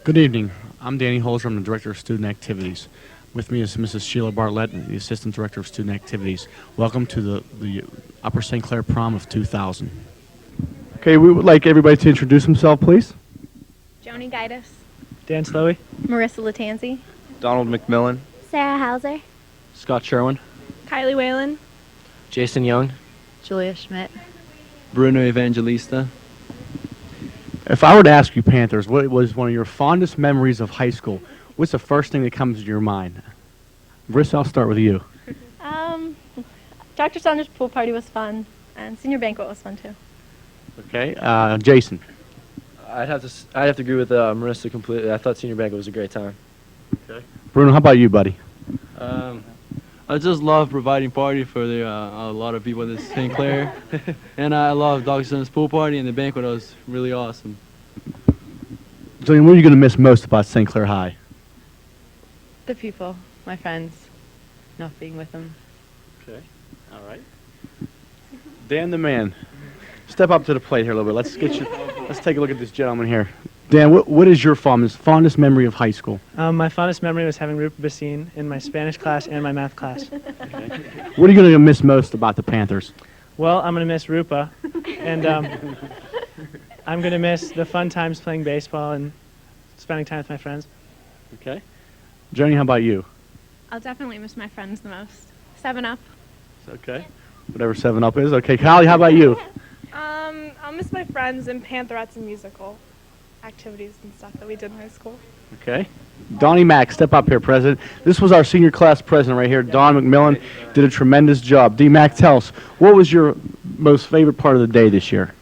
Good evening. I'm Danny Holzer. I'm the Director of Student Activities. With me is Mrs. Sheila Bartlett, the Assistant Director of Student Activities. Welcome to the Upper St. Clair Prom of 2000. Okay, we would like everybody to introduce himself, please. Joni Gaitis. Dan Slowey. Marissa Latanzi. Donald McMillan. Sarah Hauser. Scott Sherwin. Kylie Whalen. Jason Young. Julia Schmidt. Bruno Evangelista. If I were to ask you, Panthers, what was one of your fondest memories of high school, what's the first thing that comes to your mind? Marissa, I'll start with you. Dr. Saunders' pool party was fun, and senior banquet was fun too. Okay, Jason. I'd have to agree with Marissa completely. I thought senior banquet was a great time. Okay. Bruno, how about you, buddy? I just love providing party for a lot of people at St. Clair. And I love Dr. Sun's pool party, and the banquet was really awesome. Jillian, what are you going to miss most about St. Clair High? The people, my friends, not being with them. Okay, all right. Dan the man. Step up to the plate here a little bit. Let's take a look at this gentleman here. Dan, what is your fondest memory of high school? My fondest memory was having Rupa Basine in my Spanish class and my math class. Okay. What are you going to miss most about the Panthers? Well, I'm going to miss Rupa, and I'm going to miss the fun times playing baseball and spending time with my friends. Okay. Joni, how about you? I'll definitely miss my friends the most. 7-Up. Okay. Whatever 7-Up is. Okay, Kylie, how about you? I'll miss my friends and Pantherettes and musical activities and stuff that we did in high school. Okay. Donnie Mack, step up here, President. This was our senior class president right here. Don McMillan did a tremendous job. D. Mack, tell us, what was your most favorite part of the day this year?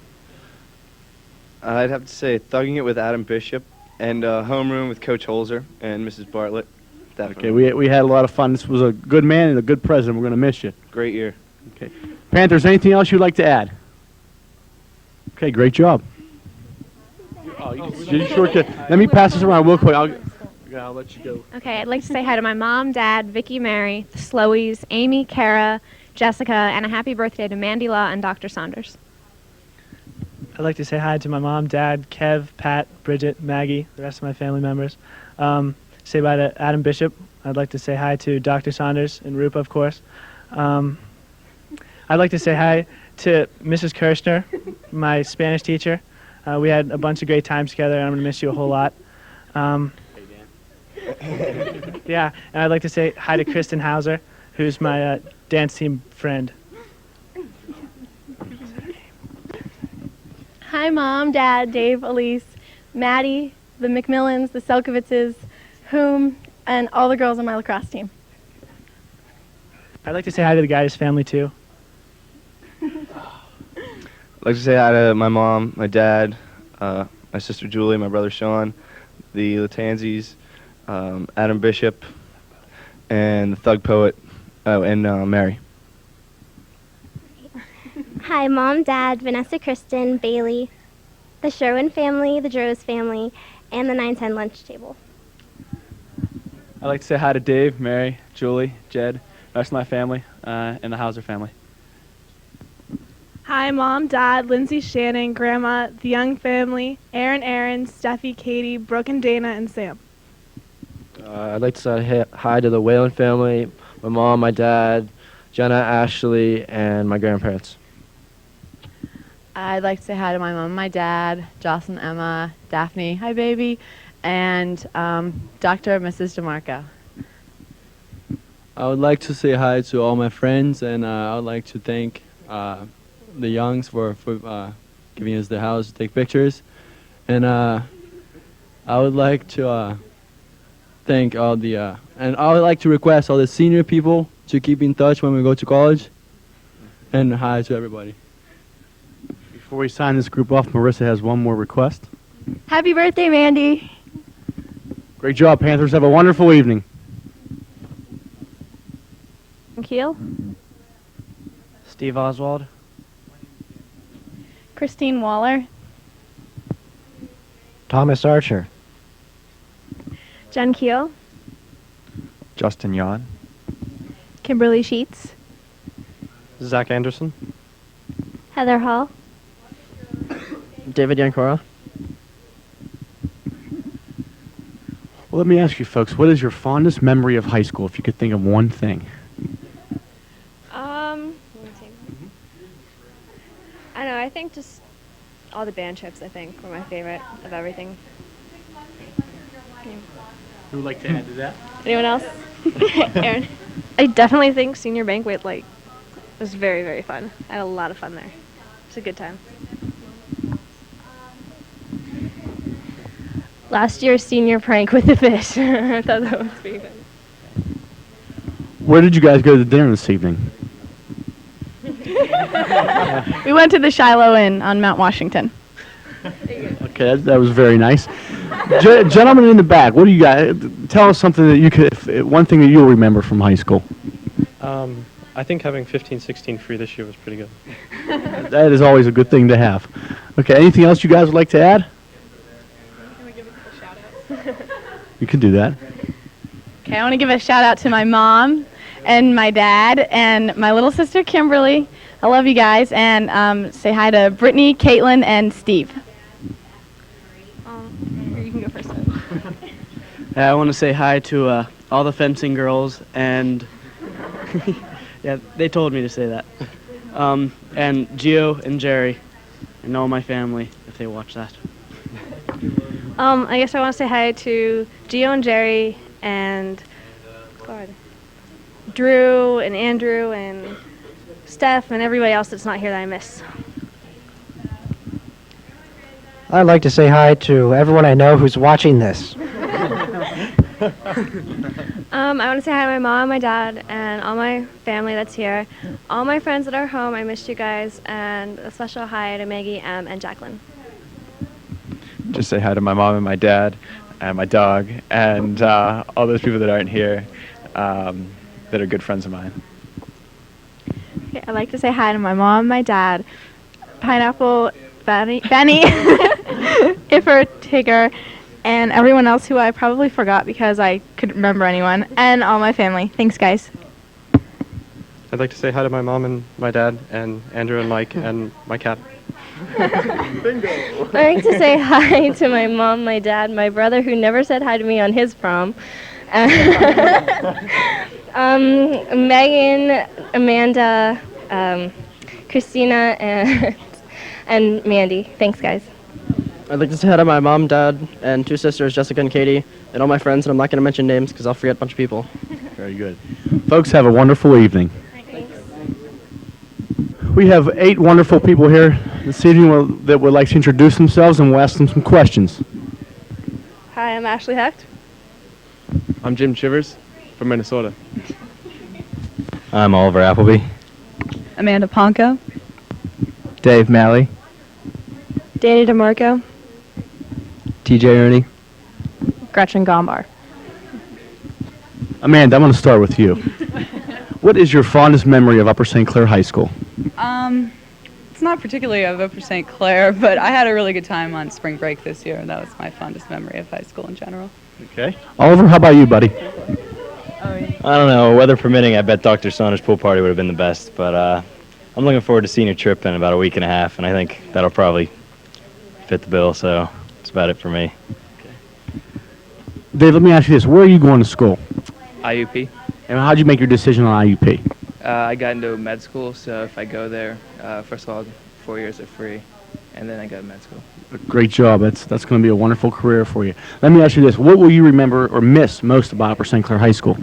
I'd have to say thugging it with Adam Bishop and homeroom with Coach Holzer and Mrs. Bartlett. Definitely. Okay, we had a lot of fun. This was a good man and a good president. We're going to miss you. Great year. Okay. Panthers, anything else you'd like to add? Okay, great job. You sure can. Let me pass this around real quick. I'll let you go. Okay, I'd like to say hi to my mom, dad, Vicky, Mary, the Slowies, Amy, Kara, Jessica, and a happy birthday to Mandy Law and Dr. Saunders. I'd like to say hi to my mom, dad, Kev, Pat, Bridget, Maggie, the rest of my family members. Say bye to Adam Bishop. I'd like to say hi to Dr. Saunders and Rupa, of course. I'd like to say hi to Mrs. Kirshner, my Spanish teacher. We had a bunch of great times together, and I'm going to miss you a whole lot. Yeah, and I'd like to say hi to Kristen Hauser, who's my dance team friend. Hi, Mom, Dad, Dave, Elise, Maddie, the McMillans, the Selkovitzes, and all the girls on my lacrosse team. I'd like to say hi to the Gaitis family, too. I'd like to say hi to my mom, my dad, my sister Julie, my brother Sean, the Latanzis, Adam Bishop, and the Thug Poet, and Mary. Hi, Mom, Dad, Vanessa, Kristen, Bailey, the Sherwin family, the Droz family, and the 910 lunch table. I'd like to say hi to Dave, Mary, Julie, Jed, the rest of my family, and the Hauser family. Hi, Mom, Dad, Lindsay, Shannon, Grandma, the Young family, Aaron, Steffi, Katie, Brooke and Dana, and Sam. I'd like to say hi to the Whalen family, my mom, my dad, Jenna, Ashley, and my grandparents. I'd like to say hi to my mom, my dad, Jocelyn, Emma, Daphne, hi baby, and Dr. and Mrs. DeMarco. I would like to say hi to all my friends, and I would like to thank the Youngs for giving us the house to take pictures. And I would like to thank all the, and I would like to request all the senior people to keep in touch when we go to college. And hi to everybody. Before we sign this group off, Marissa has one more request. Happy birthday, Mandy. Great job, Panthers. Have a wonderful evening. Keel. Steve Oswald. Christine Waller. Thomas Archer. Jen Keel. Justin Yon. Kimberly Sheets. Zach Anderson. Heather Hall. David Yancora. Well, let me ask you folks, what is your fondest memory of high school, if you could think of one thing? Let me see. I don't know, I think just all the band trips, I think, were my favorite of everything. Who would like to add to that? Anyone else? Aaron? I definitely think senior banquet was very, very fun. I had a lot of fun there. It's a good time. Last year's senior prank with the fish. I thought that was pretty fun. Where did you guys go to dinner this evening? We went to the Shiloh Inn on Mount Washington. Okay, that was very nice. Gentlemen in the back, what do you guys, tell us something that you could, one thing that you'll remember from high school. I think having 15-16 free this year was pretty good. That is always a good thing to have. Okay, anything else you guys would like to add? Can we give a couple shout-outs? You can do that. Okay, I want to give a shout-out to my mom and my dad and my little sister Kimberly. I love you guys, and say hi to Brittany, Caitlin, and Steve. You can go first. I want to say hi to all the fencing girls, and yeah, they told me to say that. And Gio and Jerry, and all my family, if they watch that. I guess I want to say hi to Gio and Jerry and Drew and Andrew and Steph and everybody else that's not here that I miss. I'd like to say hi to everyone I know who's watching this. I want to say hi to my mom, my dad, and all my family that's here. All my friends that are home, I missed you guys, and a special hi to Maggie, and Jacqueline. Just say hi to my mom and my dad and my dog and all those people that aren't here that are good friends of mine. Okay, I'd like to say hi to my mom, my dad, Pineapple, Benny, Iffer, Tigger, and everyone else who I probably forgot because I couldn't remember anyone, and all my family. Thanks, guys. I'd like to say hi to my mom and my dad and Andrew and Mike and my cat. I'd like to say hi to my mom, my dad, my brother who never said hi to me on his prom, Megan, Amanda, Christina, and Mandy. Thanks, guys. I'd like to say hi to my mom, dad, and two sisters, Jessica and Katie, and all my friends, and I'm not going to mention names because I'll forget a bunch of people. Very good. Folks, have a wonderful evening. We have 8 wonderful people here this evening that would like to introduce themselves, and we'll ask them some questions. Hi, I'm Ashley Hecht. I'm Jim Chivers from Minnesota. I'm Oliver Appleby. Amanda Ponko. Dave Malley. Danny DeMarco. TJ Ernie. Gretchen Gombar. Amanda, I'm going to start with you. What is your fondest memory of Upper St. Clair High School? It's not particularly of Upper St. Clair, but I had a really good time on spring break this year, and that was my fondest memory of high school in general. Okay. Oliver, how about you, buddy? I don't know, weather permitting, I bet Dr. Saunders' pool party would have been the best, but I'm looking forward to senior trip in about a week and a half, and I think that'll probably fit the bill, so that's about it for me. Dave, let me ask you this. Where are you going to school? IUP. And how'd you make your decision on IUP? I got into med school, so if I go there, first of all, 4 years are free, and then I go to med school. Great job. That's going to be a wonderful career for you. Let me ask you this. What will you remember or miss most about Upper St. Clair High School?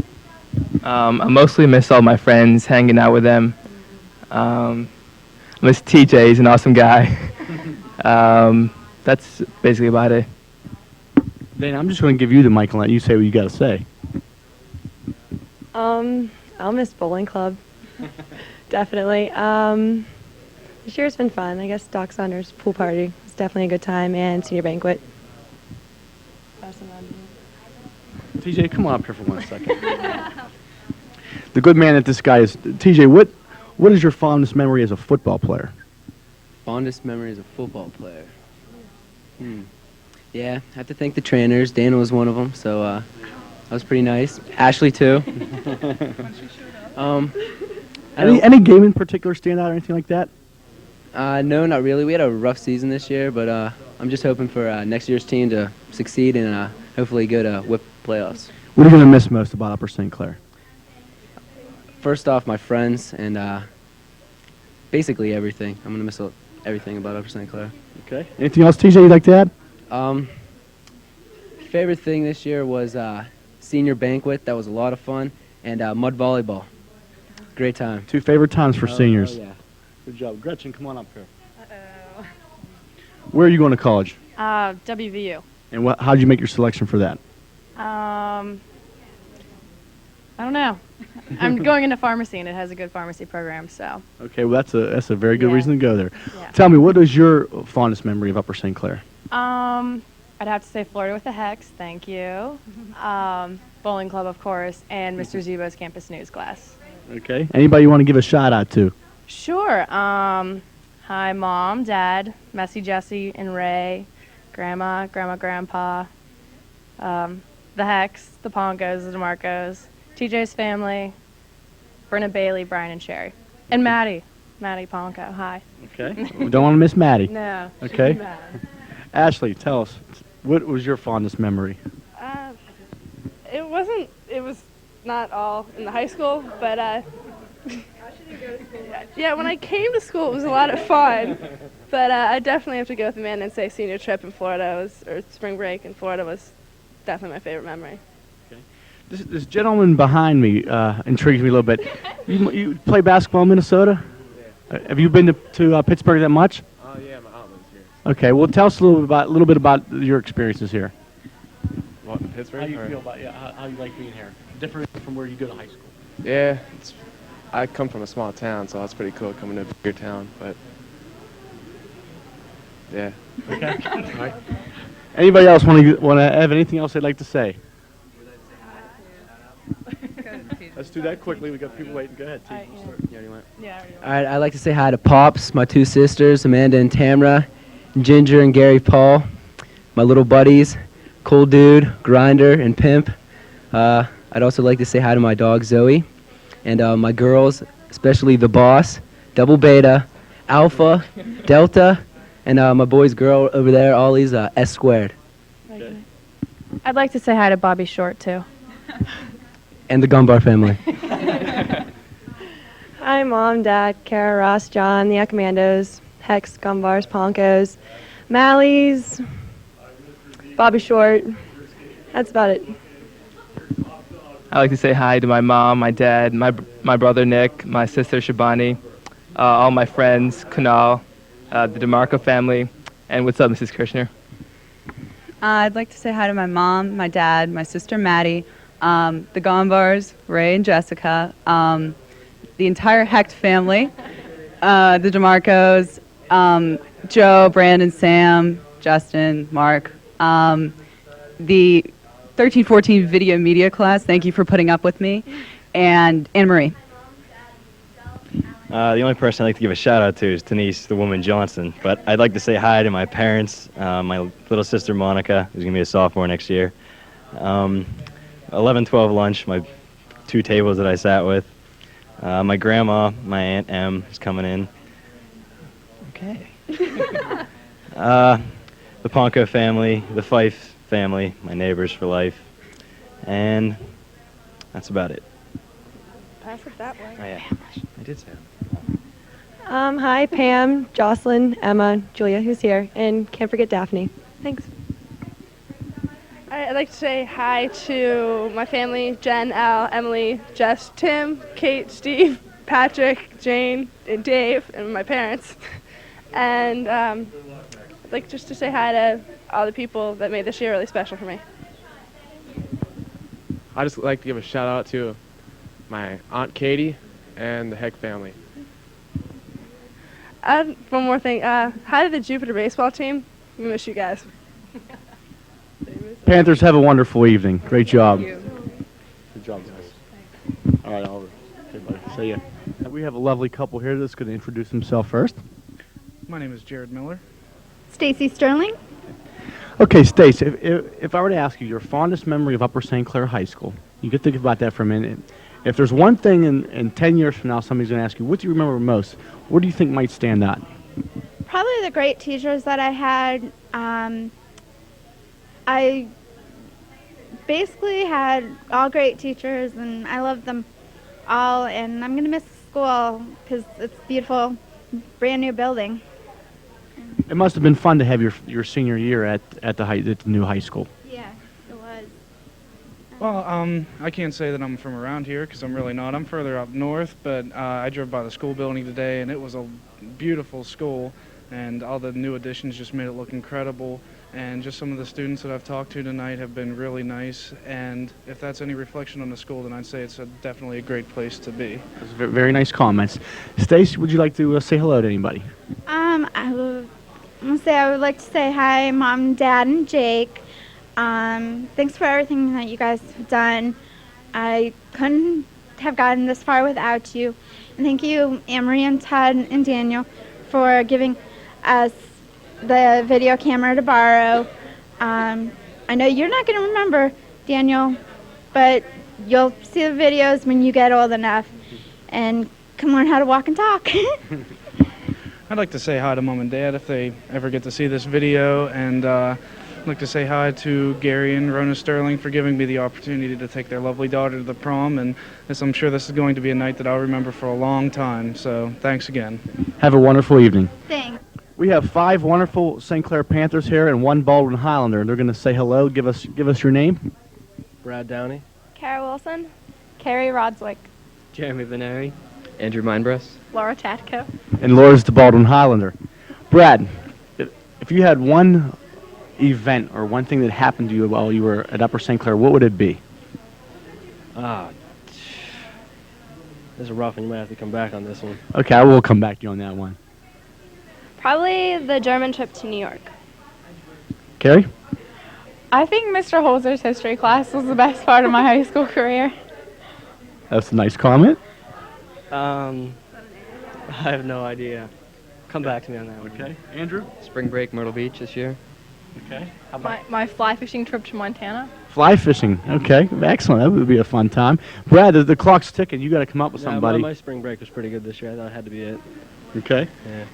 I mostly miss all my friends, hanging out with them. Miss TJ, he's an awesome guy. That's basically about it. Then I'm just going to give you the mic and let you say what you got to say. I'll miss bowling club. Definitely. This year's been fun. I guess Doc Saunders' pool party was definitely a good time, and senior banquet. TJ, come on up here for 1 second. The good man that this guy is. TJ, what is your fondest memory as a football player? Fondest memory as a football player? Yeah, I have to thank the trainers. Dana was one of them, so that was pretty nice. Ashley, too. Any game in particular stand out or anything like that? No, not really. We had a rough season this year, but I'm just hoping for next year's team to succeed and hopefully go to WHIP playoffs. What are you going to miss most about Upper St. Clair? First off, my friends and basically everything. I'm going to miss everything about Upper St. Clair. Okay. Anything else, TJ, you'd like to add? Favorite thing this year was senior banquet. That was a lot of fun. And mud volleyball. Great time. 2 favorite times for seniors. Oh, yeah. Good job. Gretchen, come on up here. Where are you going to college? WVU. And how did you make your selection for that? I don't know. I'm going into pharmacy, and it has a good pharmacy program, so. Okay, well, that's a very good Yeah. reason to go there. Yeah. Tell me, what is your fondest memory of Upper St. Clair? I'd have to say Florida with the Hex, thank you. Bowling club, of course, and Mr. Zebo's campus news class. Okay. Anybody you want to give a shout out to? Sure. Hi, Mom, Dad, Messy Jessie and Ray, Grandma, Grandpa, the Hex, the Poncos, the DeMarcos, TJ's family, Brenna Bailey, Brian, and Sherry. And Maddie Ponco, hi. Okay. We don't want to miss Maddie. No. she's Okay. mad. Ashley, tell us, what was your fondest memory? It was not all in the high school, but yeah, when I came to school, it was a lot of fun. But I definitely have to go with the man and say senior trip in Florida or spring break in Florida was definitely my favorite memory. This gentleman behind me intrigues me a little bit. You play basketball in Minnesota? Have you been to Pittsburgh that much? Oh yeah, my aunt lives here. Okay, well, tell us a little bit about your experiences here. What, in Pittsburgh? How you or- feel about how you like being here? Different from where you go to high school. Yeah, I come from a small town, so it's pretty cool coming to a bigger town. But yeah. Okay. All right. Anybody else want to have anything else they'd like to say? Let's do that quickly. We got people waiting. Go ahead, T. All right, I'd like to say hi to Pops, my 2 sisters, Amanda and Tamra, Ginger and Gary Paul, my little buddies, Cool Dude, Grinder, and Pimp. I'd also like to say hi to my dog Zoe, and my girls, especially the boss, Double Beta, Alpha, Delta, and my boy's girl over there, Ollie's S squared. I'd like to say hi to Bobby Short, too. And the Gumbar family. Hi, Mom, Dad, Kara, Ross, John, the Eccomandos, Hex, Gumbars, Poncos, Mallies, Bobby Short. That's about it. I like to say hi to my mom, my dad, my brother Nick, my sister Shabani, all my friends, Kunal, the DeMarco family, and what's up, Mrs. Kirshner? I'd like to say hi to my mom, my dad, my sister Maddie, the Gombars, Ray and Jessica, the entire Hecht family, the DeMarcos, Joe, Brandon, Sam, Justin, Mark, the 13-14 video media class, thank you for putting up with me, and Anne-Marie. The only person I'd like to give a shout out to is Denise, the woman Johnson. But I'd like to say hi to my parents, my little sister Monica, who's going to be a sophomore next year. 11-12 lunch, my 2 tables that I sat with. My grandma, my Aunt M, is coming in. Okay. The Ponco family, the Fife family, my neighbors for life. And that's about it. Pass it that way. Oh, yeah. I did say that. Hi, Pam, Jocelyn, Emma, Julia, who's here, and can't forget Daphne. Thanks. I'd like to say hi to my family, Jen, Al, Emily, Jess, Tim, Kate, Steve, Patrick, Jane, and Dave, and my parents. And I'd like just to say hi to all the people that made this year really special for me. I just like to give a shout out to my Aunt Katie and the Heck family. One more thing. Hi to the Jupiter baseball team. We miss you guys. Panthers, have a wonderful evening. Great job. Thank you. Good job, guys. All right, Oliver. Okay, buddy. See ya. We have a lovely couple here that's going to introduce himself first. My name is Jared Miller. Stacy Sterling. Okay, Stace, if I were to ask you your fondest memory of Upper St. Clair High School, you could think about that for a minute. If there's one thing in 10 years from now somebody's going to ask you, what do you remember most? What do you think might stand out? Probably the great teachers that I had. I basically had all great teachers, and I loved them all, and I'm going to miss school because it's a beautiful, brand new building. It must have been fun to have your senior year at the new high school. Yeah, it was. Well, I can't say that I'm from around here because I'm really not. I'm further up north, but I drove by the school building today, and it was a beautiful school, and all the new additions just made it look incredible. And just some of the students that I've talked to tonight have been really nice, and if that's any reflection on the school, then I'd say it's definitely a great place to be. Those are very nice comments. Stace, would you like to say hello to anybody? I would like to say hi, Mom, Dad, and Jake. Thanks for everything that you guys have done. I couldn't have gotten this far without you. And thank you, Amory and Todd and Daniel, for giving us the video camera to borrow. I know you're not going to remember, Daniel, but you'll see the videos when you get old enough and can learn how to walk and talk. I'd like to say hi to Mom and Dad if they ever get to see this video, and I'd like to say hi to Gary and Rona Sterling for giving me the opportunity to take their lovely daughter to the prom, and I'm sure this is going to be a night that I'll remember for a long time, so thanks again. Have a wonderful evening. Thanks. We have 5 wonderful St. Clair Panthers here and 1 Baldwin Highlander. They're going to say hello. Give us your name. Brad Downey. Kara Wilson. Carrie Rodswick. Jeremy Veneri. Andrew Mindbreast. Laura Tatko. And Laura's the Baldwin Highlander. Brad, if you had one event or one thing that happened to you while you were at Upper St. Clair, what would it be? This is rough, and you might have to come back on this one. Okay, I will come back to you on that one. Probably the German trip to New York. Carrie? I think Mr. Holzer's history class was the best part of my high school career. That's a nice comment. I have no idea. Come back to me on that one. Okay. Andrew? Spring break, Myrtle Beach this year. Okay. My fly fishing trip to Montana. Fly fishing. Okay, excellent. That would be a fun time. Brad, the clock's ticking. You got to come up with somebody. My spring break was pretty good this year. I thought it had to be it. Okay. Yeah.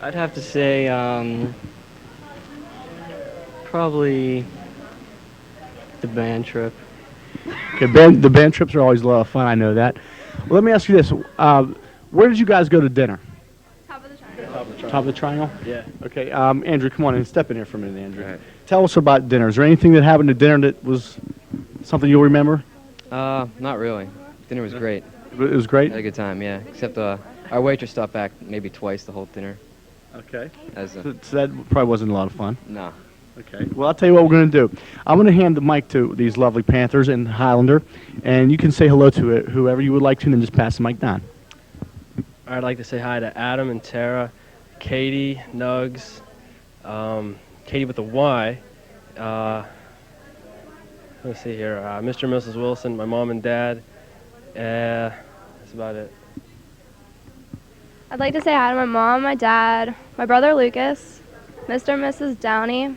I'd have to say probably the band trip. Okay, the band trips are always a lot of fun. I know that. Well, let me ask you this: where did you guys go to dinner? Top of the Triangle. Top of the Triangle. Yeah. Okay, Andrew, come on in. Step in here for a minute, Andrew. Right. Tell us about dinner. Is there anything that happened at dinner that was something you'll remember? Not really. Dinner was great. It was great. Had a good time, yeah. Except our waitress stopped back maybe twice the whole dinner. Okay. So that probably wasn't a lot of fun. No. Okay. Well, I'll tell you what we're going to do. I'm going to hand the mic to these lovely Panthers and Highlander, and you can say hello to it, whoever you would like to, and then just pass the mic down. I'd like to say hi to Adam and Tara, Katie, Nugs, Katie with a Y. Let's see here. Mr. and Mrs. Wilson, my mom and dad. That's about it. I'd like to say hi to my mom, my dad, my brother Lucas, Mr. and Mrs. Downey,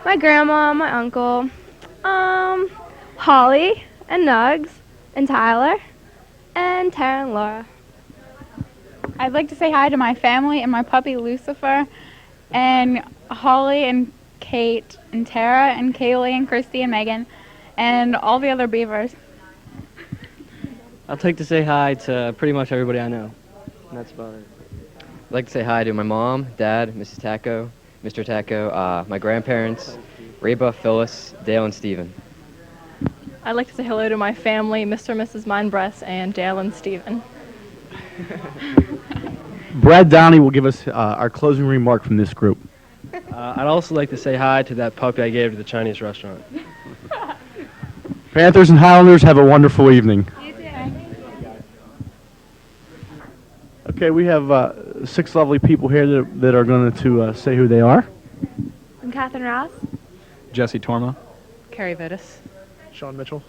my grandma, my uncle, Holly and Nugs and Tyler and Tara and Laura. I'd like to say hi to my family and my puppy Lucifer and Holly and Kate and Tara and Kaylee and Christy and Megan and all the other beavers. I'd like to say hi to pretty much everybody I know. And that's about it. I'd like to say hi to my mom, dad, Mrs. Tacko, Mr. Tacko, my grandparents, Reba, Phyllis, Dale, and Steven. I'd like to say hello to my family, Mr. and Mrs. Mindbreast, and Dale and Steven. Brad Downey will give us our closing remark from this group. I'd also like to say hi to that puppy I gave to the Chinese restaurant. Panthers and Highlanders, have a wonderful evening. Okay, we have 6 lovely people here that are going to say who they are. I'm Catherine Ross. Jesse Torma. Carrie Vittis. Sean Mitchell.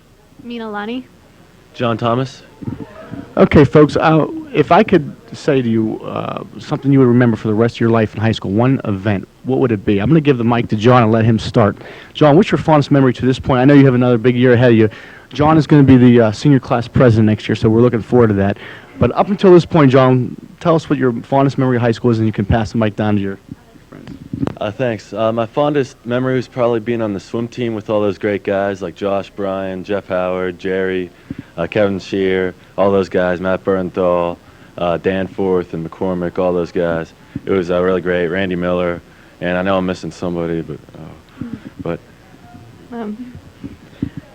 Mina Lunny. John Thomas. Okay, folks, if I could say to you something you would remember for the rest of your life in high school, one event, what would it be? I'm going to give the mic to John and let him start. John, what's your fondest memory to this point? I know you have another big year ahead of you. John is going to be the senior class president next year, so we're looking forward to that. But up until this point, John, tell us what your fondest memory of high school is, and you can pass the mic down to your friends. Thanks. My fondest memory was probably being on the swim team with all those great guys like Josh Bryan, Jeff Howard, Jerry, Kevin Shear, all those guys, Matt Bernthal, Danforth and McCormick, all those guys. It was really great. Randy Miller, and I know I'm missing somebody, but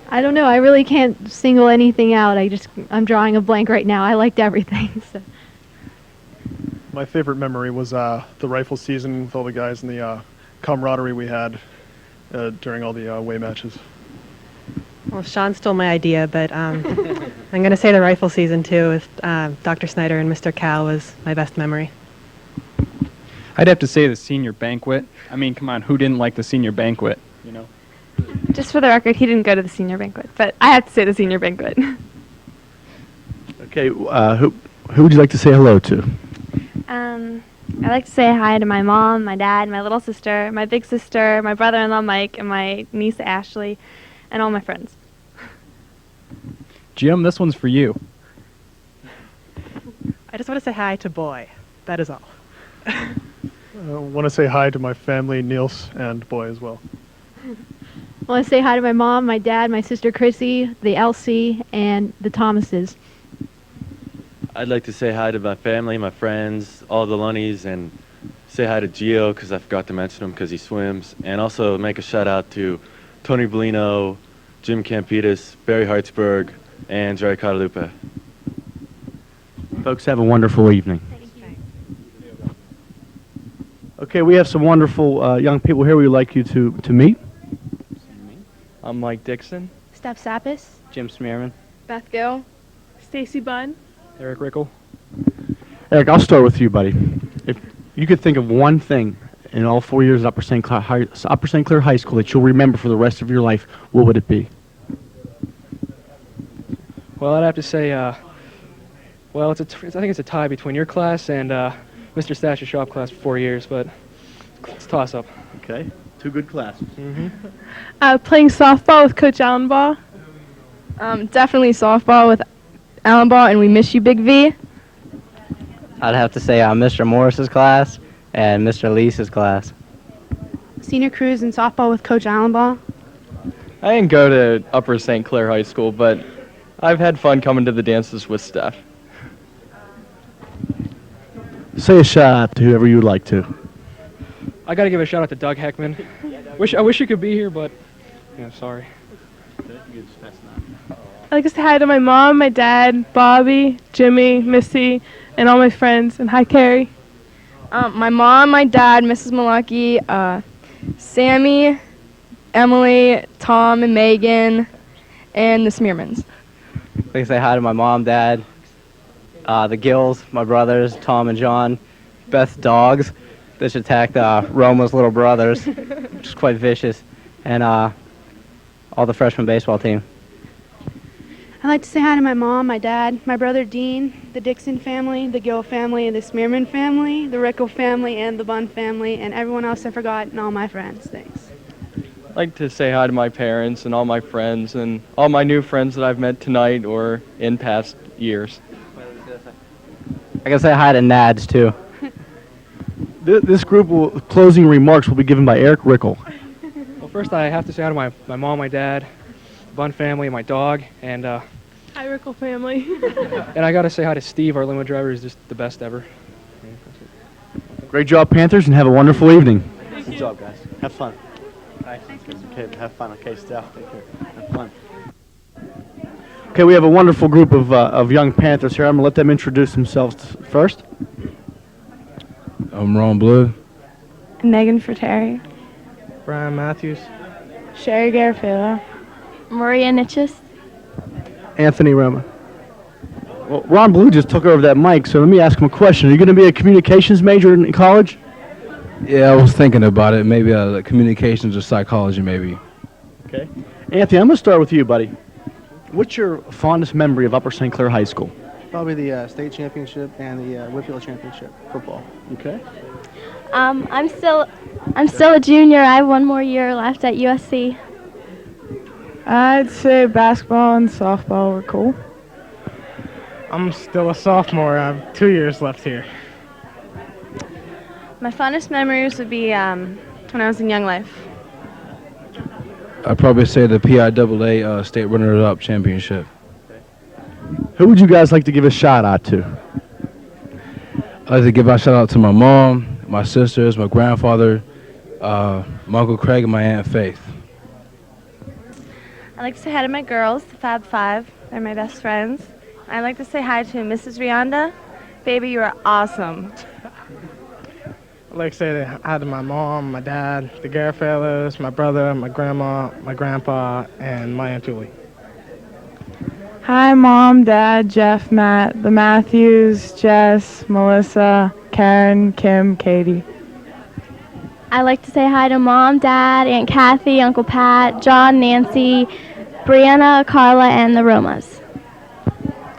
I don't know. I really can't single anything out. I'm drawing a blank right now. I liked everything. So. My favorite memory was the rifle season with all the guys and the camaraderie we had during all the away matches. Well, Sean stole my idea, but I'm going to say the rifle season too with Dr. Snyder and Mr. Cal was my best memory. I'd have to say the senior banquet. I mean, come on, who didn't like the senior banquet, you know? Just for the record, he didn't go to the senior banquet, but I have to say the senior banquet. Okay, who would you like to say hello to? I'd like to say hi to my mom, my dad, my little sister, my big sister, my brother-in-law Mike, and my niece Ashley, and all my friends. Jim, this one's for you. I just want to say hi to Boy. That is all. I want to say hi to my family, Niels, and Boy as well. I want to say hi to my mom, my dad, my sister Chrissy, the LC, and the Thomases. I'd like to say hi to my family, my friends, all the Lunnies, and say hi to Gio because I forgot to mention him because he swims, and also make a shout out to Tony Bellino, Jim Campitas, Barry Hartsburg, and Jerry Catalupe. Folks, have a wonderful evening. Okay, we have some wonderful young people here we'd like you to meet. I'm Mike Dixon. Steph Sappis. Jim Smearman. Beth Gill. Stacy Bunn. Eric Rickle. Eric, I'll start with you, buddy. If you could think of one thing in all 4 years at Upper St. Clair High School that you'll remember for the rest of your life, what would it be? Well, I'd have to say, well, I think it's a tie between your class and Mr. Stasher's shop class for 4 years, but it's a toss-up. Okay, two good classes. Playing softball with Coach Allenbaugh. Definitely softball with Allenbaugh, and we miss you, Big V. I'd have to say Mr. Morris's class and Mr. Lee's class. Senior cruise and softball with Coach Allenbaugh. I didn't go to Upper St. Clair High School, but I've had fun coming to the dances with Steph. Say a shout out to whoever you would like to. I got to give a shout out to Doug Heckman. I wish you could be here, but sorry. I'd like to say hi to my mom, my dad, Bobby, Jimmy, Missy, and all my friends. And hi, Carrie. My mom, my dad, Mrs. Malucky, Sammy, Emily, Tom, and Megan, and the Smearmans. I'd like to say hi to my mom, dad, the Gills, my brothers, Tom and John, Beth's dogs, which attacked Roma's little brothers, which is quite vicious, and all the freshman baseball team. I'd like to say hi to my mom, my dad, my brother Dean, the Dixon family, the Gill family, the Smearman family, the Rickle family, and the Bunn family, and everyone else I forgot, and all my friends. Thanks. I'd like to say hi to my parents and all my friends and all my new friends that I've met tonight or in past years. I can say hi to Nads, too. This closing remarks will be given by Eric Rickle. Well, first I have to say hi to my mom, my dad, the Bunn family, my dog, and Hi, Rickle family. and I got to say hi to Steve, our limo driver, who's just the best ever. Great job, Panthers, and have a wonderful evening. Good job, guys. Have fun. Okay, have fun. Okay, Steph, take care. Have fun. Okay, we have a wonderful group of young Panthers here. I'm going to let them introduce themselves first. I'm Ron Blue. Megan Fratteri. Brian Matthews. Sherry Garofalo. Maria Nitchis. Anthony Roma. Well, Ron Blue just took over that mic, so let me ask him a question. Are you going to be a communications major in college? Yeah, I was thinking about it. Maybe communications or psychology, maybe. Okay. Anthony, I'm going to start with you, buddy. What's your fondest memory of Upper St. Clair High School? Probably the state championship and the Whitfield championship football. Okay. I'm still a junior. I have one more year left at USC. I'd say basketball and softball were cool. I'm still a sophomore. I have 2 years left here. My fondest memories would be when I was in Young Life. I'd probably say the PIAA state runner-up championship. Who would you guys like to give a shout out to? I'd like to give a shout out to my mom, my sisters, my grandfather, my Uncle Craig, and my Aunt Faith. I'd like to say hi to my girls, the Fab Five. They're my best friends. I'd like to say hi to Mrs. Rionda. Baby, you are awesome. I'd like to say hi to my mom, my dad, the Garfellows, my brother, my grandma, my grandpa, and my Aunt Julie. Hi, Mom, Dad, Jeff, Matt, the Matthews, Jess, Melissa, Karen, Kim, Katie. I'd like to say hi to Mom, Dad, Aunt Kathy, Uncle Pat, John, Nancy, Brianna, Carla, and the Romas.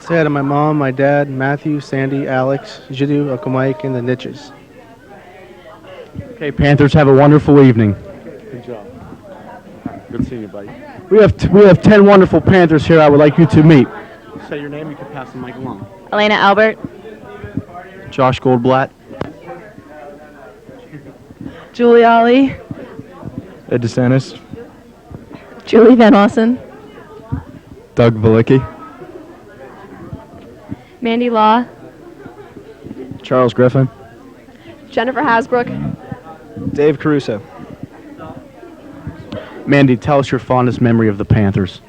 Say hi to my mom, my dad, Matthew, Sandy, Alex, Jiddu, Uncle Mike, and the Nitches. Okay, Panthers, have a wonderful evening. Good job. Good seeing you, buddy. We have 10 wonderful Panthers here I would like you to meet. Say your name, you can pass the mic along. Elena Albert. Josh Goldblatt. Julie Ollie. Ed DeSantis. Julie Van Ossen. Doug Valicki. Mandy Law. Charles Griffin. Jennifer Hasbrook. Dave Caruso. Mandy, tell us your fondest memory of the Panthers.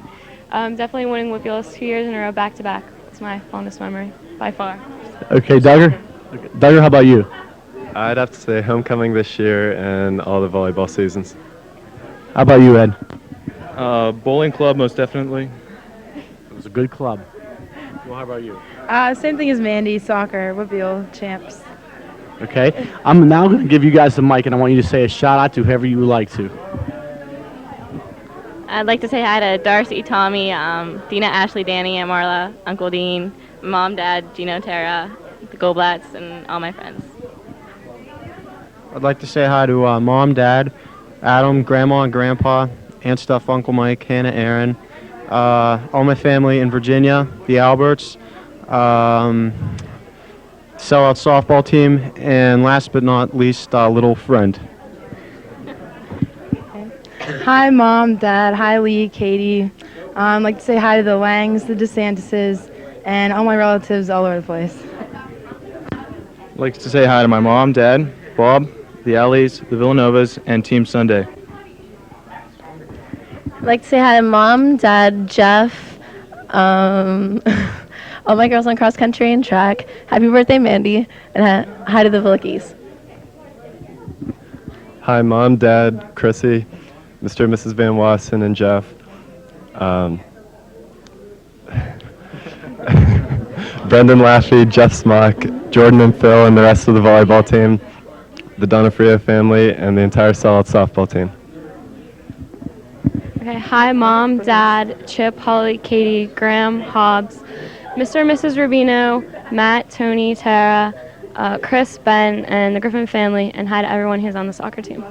Definitely winning Whippulus 2 years in a row back-to-back. It's my fondest memory, by far. Okay, Duggar? Duggar, how about you? I'd have to say homecoming this year and all the volleyball seasons. How about you, Ed? Bowling club, most definitely. It was a good club. Well, how about you? Same thing as Mandy, soccer, Whippeal, champs. Okay, I'm now going to give you guys the mic, and I want you to say a shout out to whoever you would like to. I'd like to say hi to Darcy, Tommy, Dina, Ashley, Danny, Aunt Marla, Uncle Dean, Mom, Dad, Gino, Tara, the Goldblatts, and all my friends. I'd like to say hi to Mom, Dad, Adam, Grandma and Grandpa, Aunt Stuff, Uncle Mike, Hannah, Aaron, all my family in Virginia, the Alberts, sellout softball team, and last but not least, little friend. Hi, Mom, Dad. Hi, Lee, Katie. I'd like to say hi to the Langs, the DeSantises, and all my relatives all over the place. I'd like to say hi to my mom, Dad, Bob, the Alleys, the Villanovas, and Team Sunday. I'd like to say hi to Mom, Dad, Jeff, all my girls on cross country and track. Happy birthday, Mandy, and hi to the Villickys. Hi, Mom, Dad, Chrissy, Mr. and Mrs. Van Wassen, and Jeff. Brendan Laffey, Jeff Smock, Jordan and Phil, and the rest of the volleyball team, the Donofrio family, and the entire solid softball team. Okay, hi, Mom, Dad, Chip, Holly, Katie, Graham, Hobbs, Mr. and Mrs. Rubino, Matt, Tony, Tara, Chris, Ben, and the Griffin family, and hi to everyone who's on the soccer team.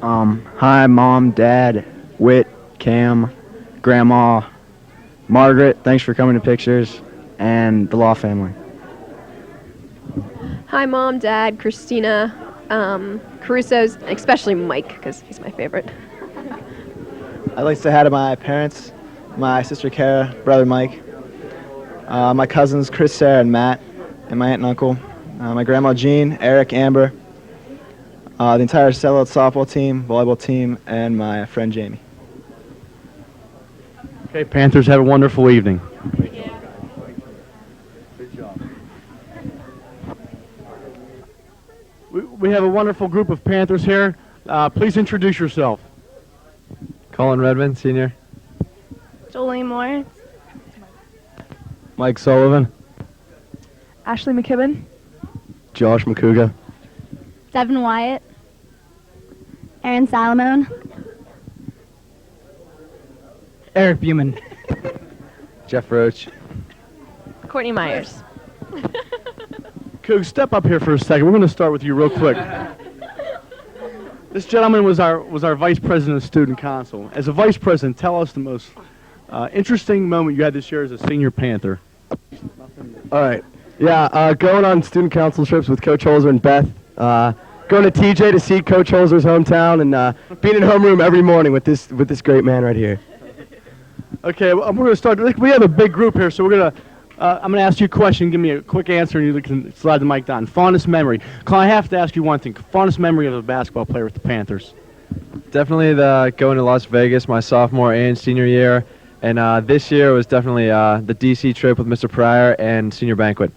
Hi, Mom, Dad, Whit, Cam, Grandma, Margaret, thanks for coming to pictures, and the Law family. Hi, Mom, Dad, Christina, Caruso's, especially Mike, because he's my favorite. I'd like to say hi to my parents, my sister Kara, brother Mike, my cousins Chris, Sarah, and Matt, and my aunt and uncle, my grandma Jean, Eric, Amber, the entire sellout softball team, volleyball team, and my friend Jamie. Okay, Panthers, have a wonderful evening. Good job. We have a wonderful group of Panthers here. Please introduce yourself. Colin Redmond, senior. Jolene Moore. Mike Sullivan. Ashley McKibben. Josh McCouga. Devin Wyatt. Aaron Salomon. Eric Buman. Jeff Roach. Courtney Myers. Coog, step up here for a second. We're going to start with you real quick. This gentleman was our vice president of student council. As a vice president, tell us the most interesting moment you had this year as a senior Panther. All right. Yeah, going on student council trips with Coach Holzer and Beth. going to TJ to see Coach Holzer's hometown and being in homeroom every morning with this great man right here. Okay, well, we're going to start. We have a big group here, so we're going to. I'm going to ask you a question. Give me a quick answer, and you can slide the mic down. Fondest memory. Colin, I have to ask you one thing. Fondest memory of a basketball player with the Panthers. Definitely the going to Las Vegas my sophomore and senior year, and this year was definitely the DC trip with Mr. Pryor and senior banquet.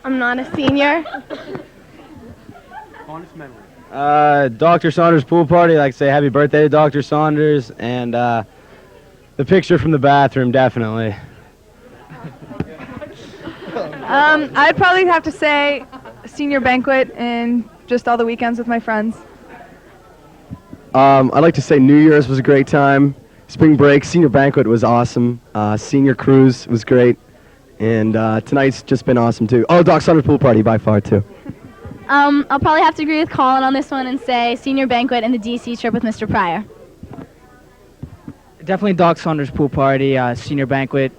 I'm not a senior. Fondest memory. Dr. Saunders pool party. I'd like to say happy birthday to Dr. Saunders, and the picture from the bathroom, definitely. I'd probably have to say senior banquet and just all the weekends with my friends. I'd like to say New Year's was a great time. Spring break, senior banquet was awesome. Senior cruise was great. And tonight's just been awesome, too. Oh, Doc Saunders pool party by far, too. I'll probably have to agree with Colin on this one and say senior banquet and the DC trip with Mr. Pryor. Definitely Doc Saunders pool party, senior banquet.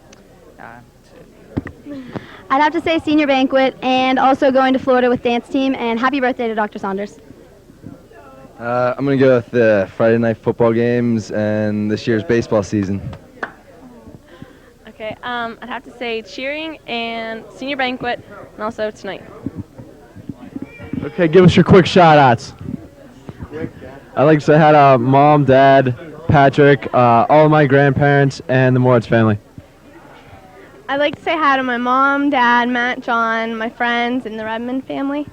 I'd have to say senior banquet and also going to Florida with dance team, and happy birthday to Dr. Saunders. I'm going to go with the Friday night football games and this year's baseball season. Okay, I'd have to say cheering and senior banquet, and also tonight. Okay, give us your quick shout-outs. I'd like to say hi to Mom, Dad, Patrick, all of my grandparents, and the Moritz family. I'd like to say hi to my mom, dad, Matt, John, my friends, and the Redmond family.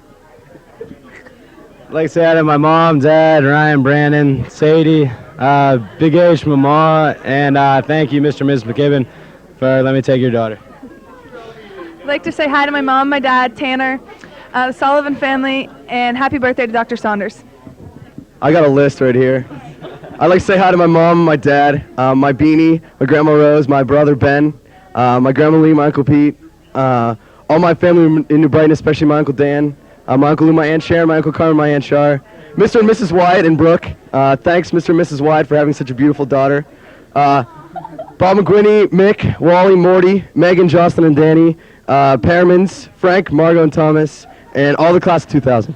I'd like to say hi to my mom, dad, Ryan, Brandon, Sadie, Big H, Mama, and thank you, Mr. and Ms. McKibben, for letting me take your daughter. I'd like to say hi to my mom, my dad, Tanner, the Sullivan family, and happy birthday to Dr. Saunders. I got a list right here. I'd like to say hi to my mom, my dad, my beanie, my grandma Rose, my brother Ben, my grandma Lee, my uncle Pete, all my family in New Brighton, especially my uncle Dan, my uncle Lou, my aunt Sharon, my uncle Carmen, my aunt Shar, Mr. and Mrs. Wyatt and Brooke. Thanks, Mr. and Mrs. Wyatt, for having such a beautiful daughter. Bob McGuinney, Mick, Wally, Morty, Megan, Jocelyn, and Danny, Pearmans, Frank, Margot, and Thomas, and all the class of 2000.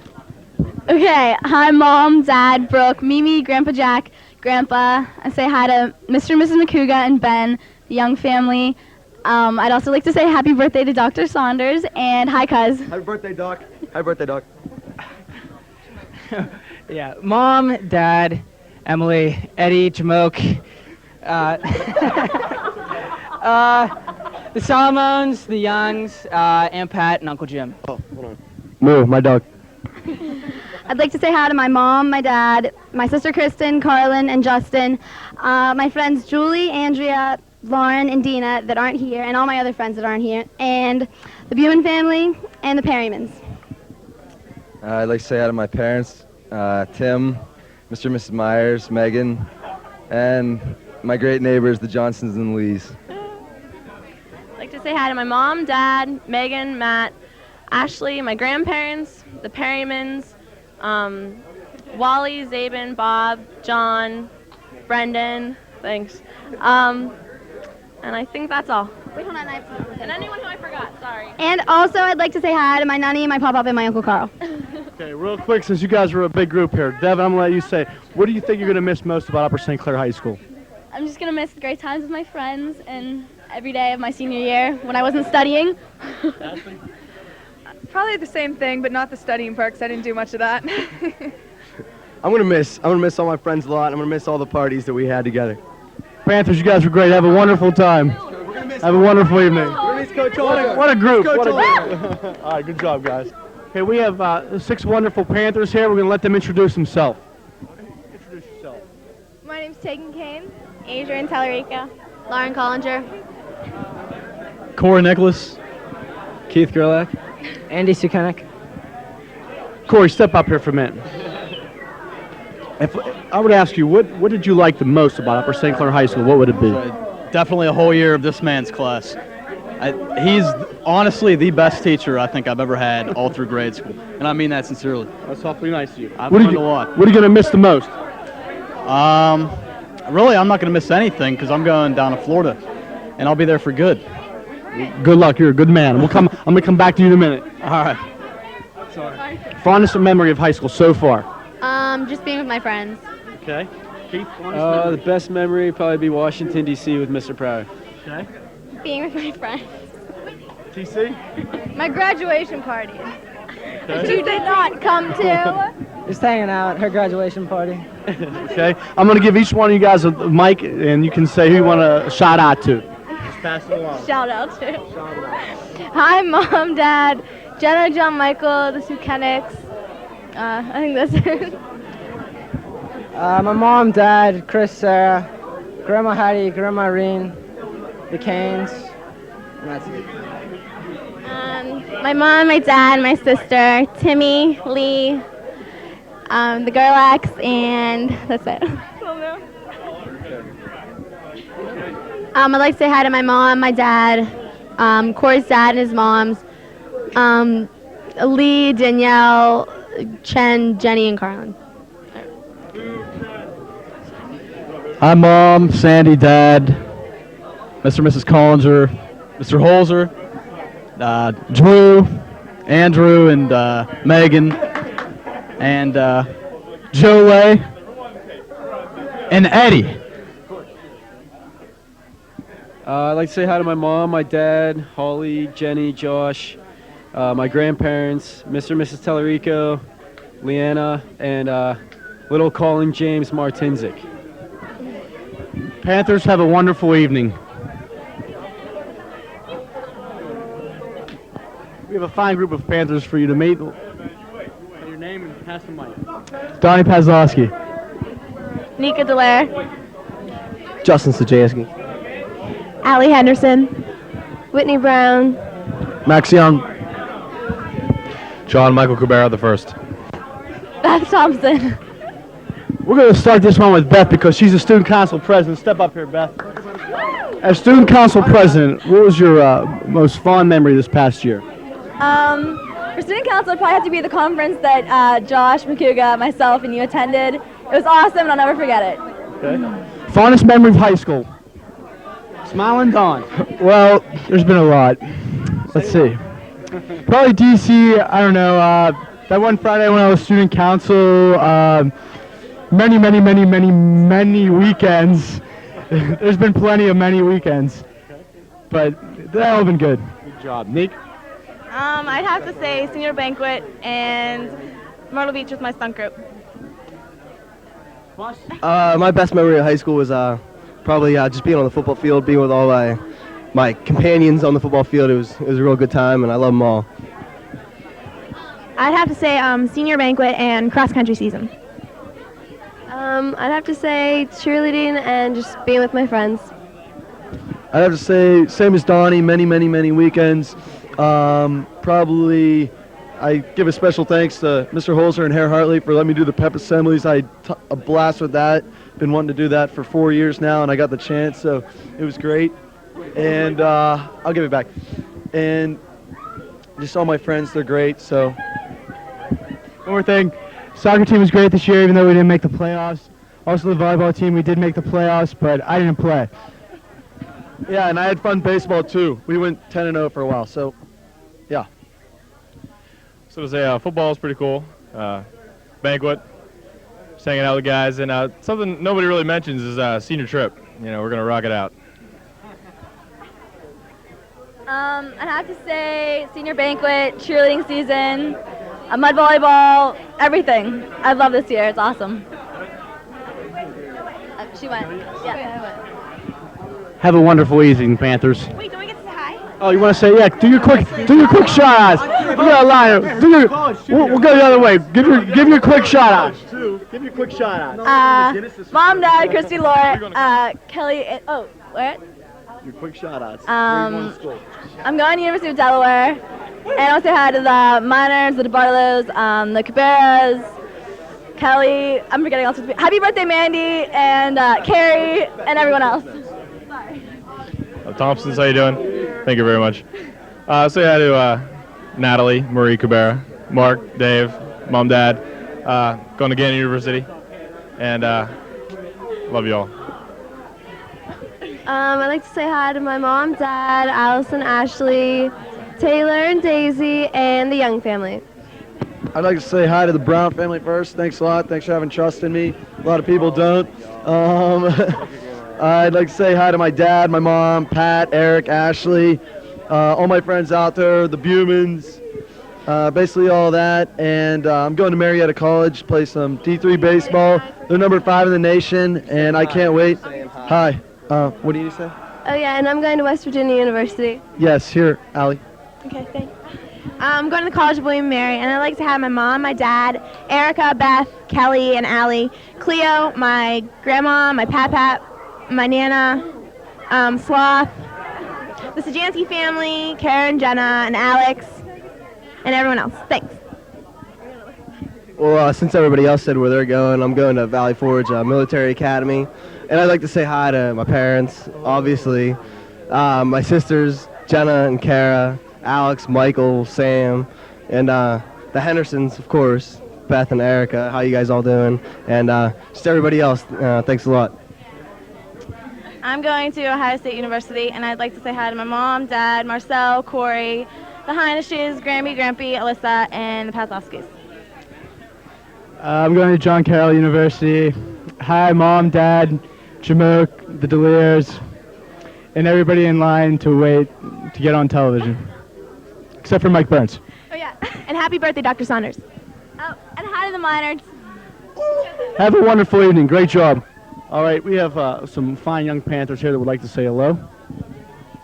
Okay, hi Mom, Dad, Brooke, Mimi, Grandpa Jack, Grandpa. I say hi to Mr. and Mrs. McCouga and Ben, the Young family. I'd also like to say happy birthday to Dr. Saunders and hi, cuz. Happy birthday, Doc. Happy birthday, Doc. Yeah, Mom, Dad, Emily, Eddie, Jamoke, the Solomons, the Youngs, Aunt Pat, and Uncle Jim. Oh, hold on. Moo, my dog. I'd like to say hi to my mom, my dad, my sister Kristen, Carlin, and Justin, my friends Julie, Andrea, Lauren, and Dina that aren't here, and all my other friends that aren't here, and the Buman family, and the Perrymans. I'd like to say hi to my parents, Tim, Mr. and Mrs. Myers, Megan, and my great neighbors, the Johnsons and Lees. I'd like to say hi to my mom, dad, Megan, Matt, Ashley, my grandparents, the Perrymans, Wally, Zabin, Bob, John, Brendan, thanks. And I think that's all. Wait, hold on, and anyone who I forgot, sorry. And also, I'd like to say hi to my nanny, my pop-up, and my Uncle Carl. Okay, real quick, since you guys were a big group here, Devin, I'm going to let you say, what do you think you're going to miss most about Upper St. Clair High School? I'm just going to miss the great times with my friends and every day of my senior year when I wasn't studying. Probably the same thing, but not the studying part, because I didn't do much of that. I'm gonna miss all my friends a lot. I'm gonna miss all the parties that we had together. Panthers, you guys were great. Have a wonderful time. Have a wonderful evening. What a group. What a group. All right, good job, guys. Okay, we have 6 wonderful Panthers here. We're going to let them introduce themselves. Introduce yourself. My name's Tegan Kane. Adrian Tellerica. Lauren Collinger. Corey Nicholas. Keith Gerlach. Andy Sukenik. Corey, step up here for a minute. If I would ask you, what did you like the most about Upper St. Clair High School? What would it be? Definitely a whole year of this man's class. He's honestly the best teacher I think I've ever had all through grade school, and I mean that sincerely. That's awfully nice of you. I've learned a lot. What are you going to miss the most? Really, I'm not going to miss anything because I'm going down to Florida, and I'll be there for good. Good luck. You're a good man. I'm going to come back to you in a minute. All right. Sorry. Fondest memory of high school so far. Just being with my friends. Okay. Keith, The best memory would probably be Washington, D.C. with Mr. Pryor. Okay. Being with my friends. TC? My graduation party. Okay. You did not come to. Just hanging out, her graduation party. Okay. I'm going to give each one of you guys a mic, and you can say who you want to shout out to. Just pass it along. Shout out to. Hi, Mom, Dad, Jenna, John, Michael, the Sukenics. I think that's it. My mom, dad, Chris, Sarah, Grandma Hattie, Grandma Irene, the Canes, and that's it. My mom, my dad, my sister, Timmy, Lee, the Gerlachs, and that's it. I'd like to say hi to my mom, my dad, Corey's dad and his moms, Lee, Danielle, Chen, Jenny, and Carlin. Hi, Mom, Sandy, Dad, Mr. and Mrs. Collinger, Mr. Holzer, Drew, Andrew, and Megan, and Joe Lay, and Eddie. I'd like to say hi to my mom, my dad, Holly, Jenny, Josh, my grandparents, Mr. and Mrs. Tellerico, Leanna, and little Colin James Martinzik. Panthers, have a wonderful evening. We have a fine group of Panthers for you to meet. Your name and pass the mic. Donnie Pazlowski. Nika Delaire, Justin Sajewski. Allie Henderson, Whitney Brown. Max Young. John Michael Kubera the first. Beth Thompson. We're going to start this one with Beth because she's a student council president. Step up here, Beth. As student council president, what was your most fond memory this past year? For student council, it'd probably have to be the conference that Josh, McCuga, myself, and you attended. It was awesome, and I'll never forget it. Okay. Fondest memory of high school? Smiling Dawn. Well, there's been a lot. Let's see. Probably DC, I don't know. That one Friday when I was student council, many weekends. There's been plenty of many weekends. But they've all been good. Good job. Nick? I'd have to say senior banquet and Myrtle Beach with my stunt group. My best memory of high school was probably just being on the football field, being with all my companions on the football field. It was a real good time, and I love them all. I'd have to say senior banquet and cross country season. I'd have to say cheerleading and just being with my friends. I'd have to say, same as Donnie, many weekends. Probably, I give a special thanks to Mr. Holzer and Herr Hartley for letting me do the pep assemblies. I had a blast with that. Been wanting to do that for 4 years now, and I got the chance, so it was great. And I'll give it back. And just all my friends, they're great, so. One more thing. Soccer team was great this year, even though we didn't make the playoffs. Also, the volleyball team, we did make the playoffs, but I didn't play. Yeah, and I had fun baseball, too. We went 10-0 for a while, so, yeah. So to say, football is pretty cool. Banquet, just hanging out with the guys, and something nobody really mentions is senior trip. You know, we're gonna rock it out. I'd have to say senior banquet, cheerleading season, mud volleyball, everything. I love this year. It's awesome. She went. Yeah, I went. Have a wonderful evening, Panthers. Wait, don't we get to say hi? Oh, you want to say, yeah, do your quick shout outs. We got a line. We'll go the other way. Give your quick shout outs. Give your quick shout outs. Mom, Dad, Christy, Laura, Kelly, and, what? Your quick shout outs. I'm going to University of Delaware. And I'll say hi to the Miners, the DeBartolos, the Caberas, Kelly. I'm forgetting all sorts of people. Happy birthday, Mandy, and Carrie, and everyone else. Sorry. Thompsons, how you doing? Thank you very much. Say hi to Natalie, Marie Cabrera, Mark, Dave, Mom, Dad, going to Gannett University, and love you all. I'd like to say hi to my mom, dad, Allison, Ashley, Taylor and Daisy, and the Young family. I'd like to say hi to the Brown family first. Thanks a lot. Thanks for having trust in me. A lot of people don't. I'd like to say hi to my dad, my mom, Pat, Eric, Ashley, all my friends out there, the Bumans, basically all that. And I'm going to Marietta College, play some D3 baseball. They're number 5 in the nation, and I can't wait. Hi. What do you say? Oh yeah, and I'm going to West Virginia University. Yes, here, Allie. Okay, thanks. I'm going to the College of William and Mary, and I'd like to have my mom, my dad, Erica, Beth, Kelly, and Allie, Cleo, my grandma, my pap, my nana, Sloth, the Sajansky family, Karen, Jenna, and Alex, and everyone else. Thanks. Well, since everybody else said where they're going, I'm going to Valley Forge Military Academy. And I'd like to say hi to my parents, obviously, my sisters, Jenna and Kara, Alex, Michael, Sam, and the Hendersons, of course, Beth and Erica. How you guys all doing? And just everybody else, thanks a lot. I'm going to Ohio State University, and I'd like to say hi to my mom, dad, Marcel, Corey, the Heinishes, Grammy, Grampy, Alyssa, and the Pazlowskis. I'm going to John Carroll University. Hi, Mom, Dad, Jamoke, the Deliers, and everybody in line to wait to get on television. Except for Mike Burns. Oh, yeah. And happy birthday, Dr. Saunders. Oh, and hi to the Minards. Have a wonderful evening. Great job. All right, we have some fine young Panthers here that would like to say hello.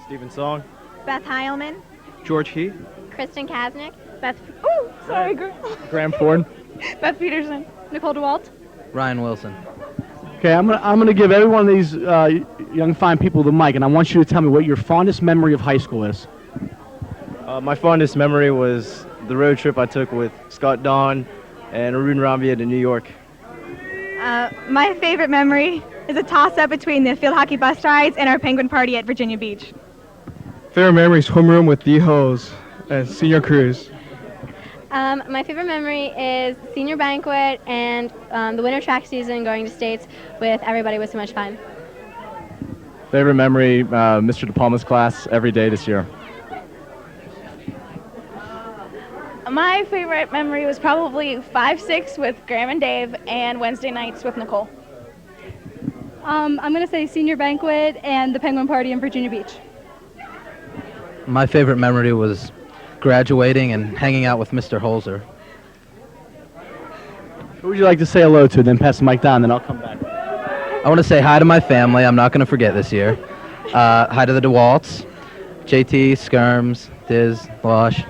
Stephen Song. Beth Heilman. George Heath. Kristen Kasnick. Beth. Oh, sorry. Graham Ford. Beth Peterson. Nicole DeWalt. Ryan Wilson. Okay, I'm gonna give every one of these young fine people the mic, and I want you to tell me what your fondest memory of high school is. My fondest memory was the road trip I took with Scott Don and Arun Rambia to New York. My favorite memory is a toss-up between the field hockey bus rides and our penguin party at Virginia Beach. Favorite memory is homeroom with the Hoes and senior cruise. My favorite memory is senior banquet and the winter track season going to States with everybody was so much fun. Favorite memory, Mr. De Palma's class every day this year. My favorite memory was probably 5-6 with Graham and Dave and Wednesday nights with Nicole. I'm going to say senior banquet and the penguin party in Virginia Beach. My favorite memory was graduating and hanging out with Mr. Holzer. Who would you like to say hello to? Then pass the mic down, then I'll come back. I want to say hi to my family. I'm not going to forget this year. Hi to the DeWalts, JT, Skirms, Diz, Losh,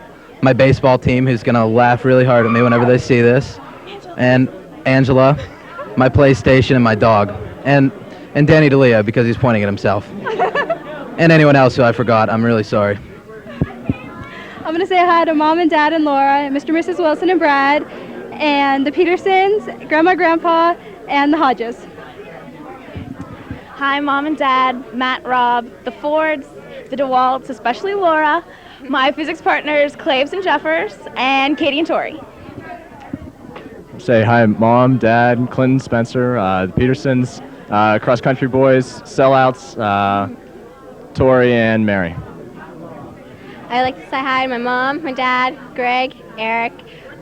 my baseball team who's going to laugh really hard at me whenever they see this, and Angela, my PlayStation, and my dog, and Danny DeLeo because he's pointing at himself. And anyone else who I forgot, I'm really sorry. I'm going to say hi to Mom and Dad and Laura, Mr. and Mrs. Wilson and Brad, and the Petersons, Grandma, Grandpa, and the Hodges. Hi, Mom and Dad, Matt, Rob, the Fords, the DeWalts, especially Laura, my physics partners, Claves and Jeffers, and Katie and Tori. Say hi, Mom, Dad, Clinton, Spencer, the Petersons, cross country boys, sellouts, Tori, and Mary. I'd like to say hi to my mom, my dad, Greg, Eric,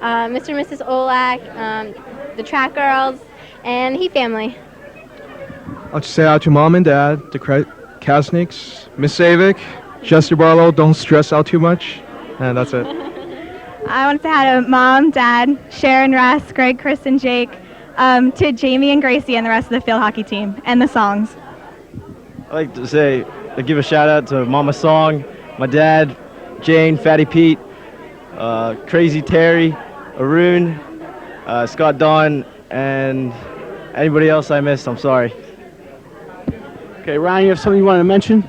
Mr. and Mrs. Olak, the track girls, and the Heat family. I'll just say out to Mom and Dad, the Kasniks, Miss Savick, Jester Barlow, don't stress out too much, and that's it. I want to say hi to Mom, Dad, Sharon, Russ, Greg, Chris, and Jake, to Jamie and Gracie and the rest of the field hockey team, and the songs. I'd like to say, give a shout out to Mama Song, my dad, Jane, Fatty Pete, Crazy Terry, Arun, Scott Don, and anybody else I missed, I'm sorry. Okay, Ryan, you have something you wanted to mention?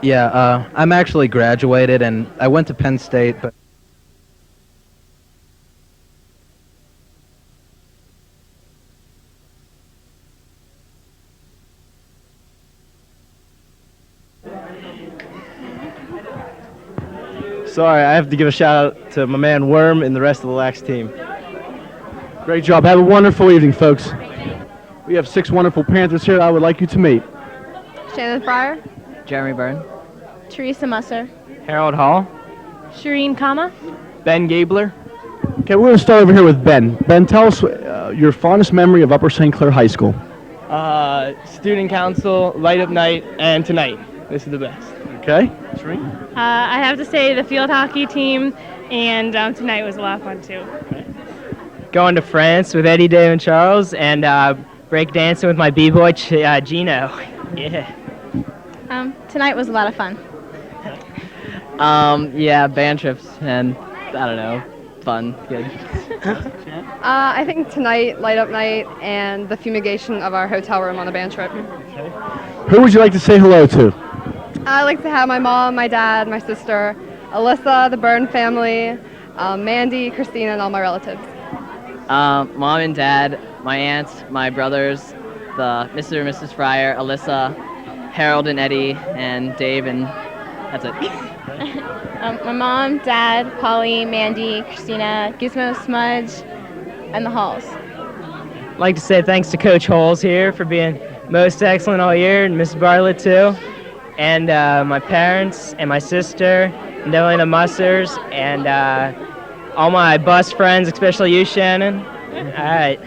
Yeah, I'm actually graduated, and I went to Penn State, but... Sorry, I have to give a shout out to my man Worm and the rest of the Lax team. Great job. Have a wonderful evening, folks. We have 6 wonderful Panthers here I would like you to meet. Shannon Fryer, Jeremy Byrne, Teresa Musser, Harold Hall, Shireen Kama, Ben Gabler. Okay, we're going to start over here with Ben. Ben, tell us your fondest memory of Upper St. Clair High School. Student council, light up night, and tonight. This is the best. Okay. I have to say the field hockey team, and tonight was a lot of fun too. Going to France with Eddie, Dave, and Charles, and break dancing with my b-boy Gino. Yeah. Tonight was a lot of fun. Yeah, band trips, and I don't know, fun, good. I think tonight, light up night, and the fumigation of our hotel room on the band trip. Who would you like to say hello to? I'd like to have my mom, my dad, my sister, Alyssa, the Byrne family, Mandy, Christina, and all my relatives. Mom and dad, my aunts, my brothers, the Mr. and Mrs. Fryer, Alyssa, Harold and Eddie, and Dave, and that's it. My mom, dad, Polly, Mandy, Christina, Gizmo, Smudge, and the Halls. I'd like to say thanks to Coach Holes here for being most excellent all year, and Miss Bartlett too, and my parents, and my sister, and definitely the Musters, and all my bus friends, especially you, Shannon. All right.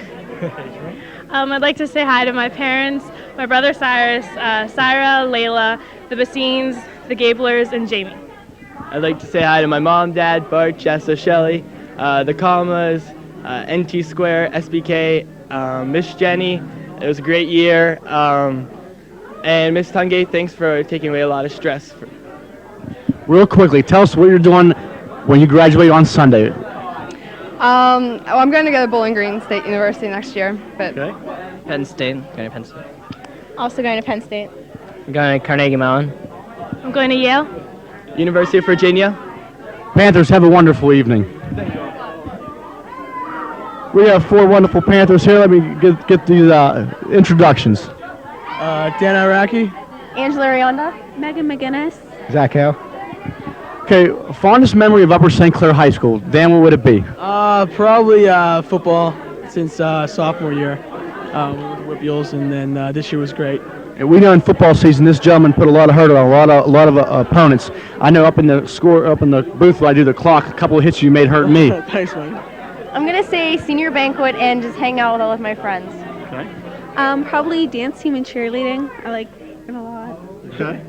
I'd like to say hi to my parents, my brother Cyrus, Syra, Layla, the Bassines, the Gablers, and Jamie. I'd like to say hi to my mom, dad, Bart, Jessa, Shelley, the Commas, NT Square, SBK, Miss Jenny. It was a great year. And Miss Tungate, thanks for taking away a lot of stress. Real quickly, tell us what you're doing when you graduate on Sunday. I'm going to go to Bowling Green State University next year. But Penn State. Going to Penn State. Also going to Penn State. I'm going to Carnegie Mellon. I'm going to Yale. University of Virginia. Panthers, have a wonderful evening. We have 4 wonderful Panthers here. Let me get these introductions. Dan Iraqi. Angela Rionda. Megan McGinnis. Zach Hale. Okay, fondest memory of Upper St. Clair High School. Dan, what would it be? Probably football since sophomore year with the Whip Mules, and then this year was great. And we know in football season, this gentleman put a lot of hurt on a lot of opponents. I know up in the booth where I do the clock, a couple of hits you made hurt me. Thanks, man. I'm going to say senior banquet and just hang out with all of my friends. Okay. Probably dance team and cheerleading. I like it a lot. Okay.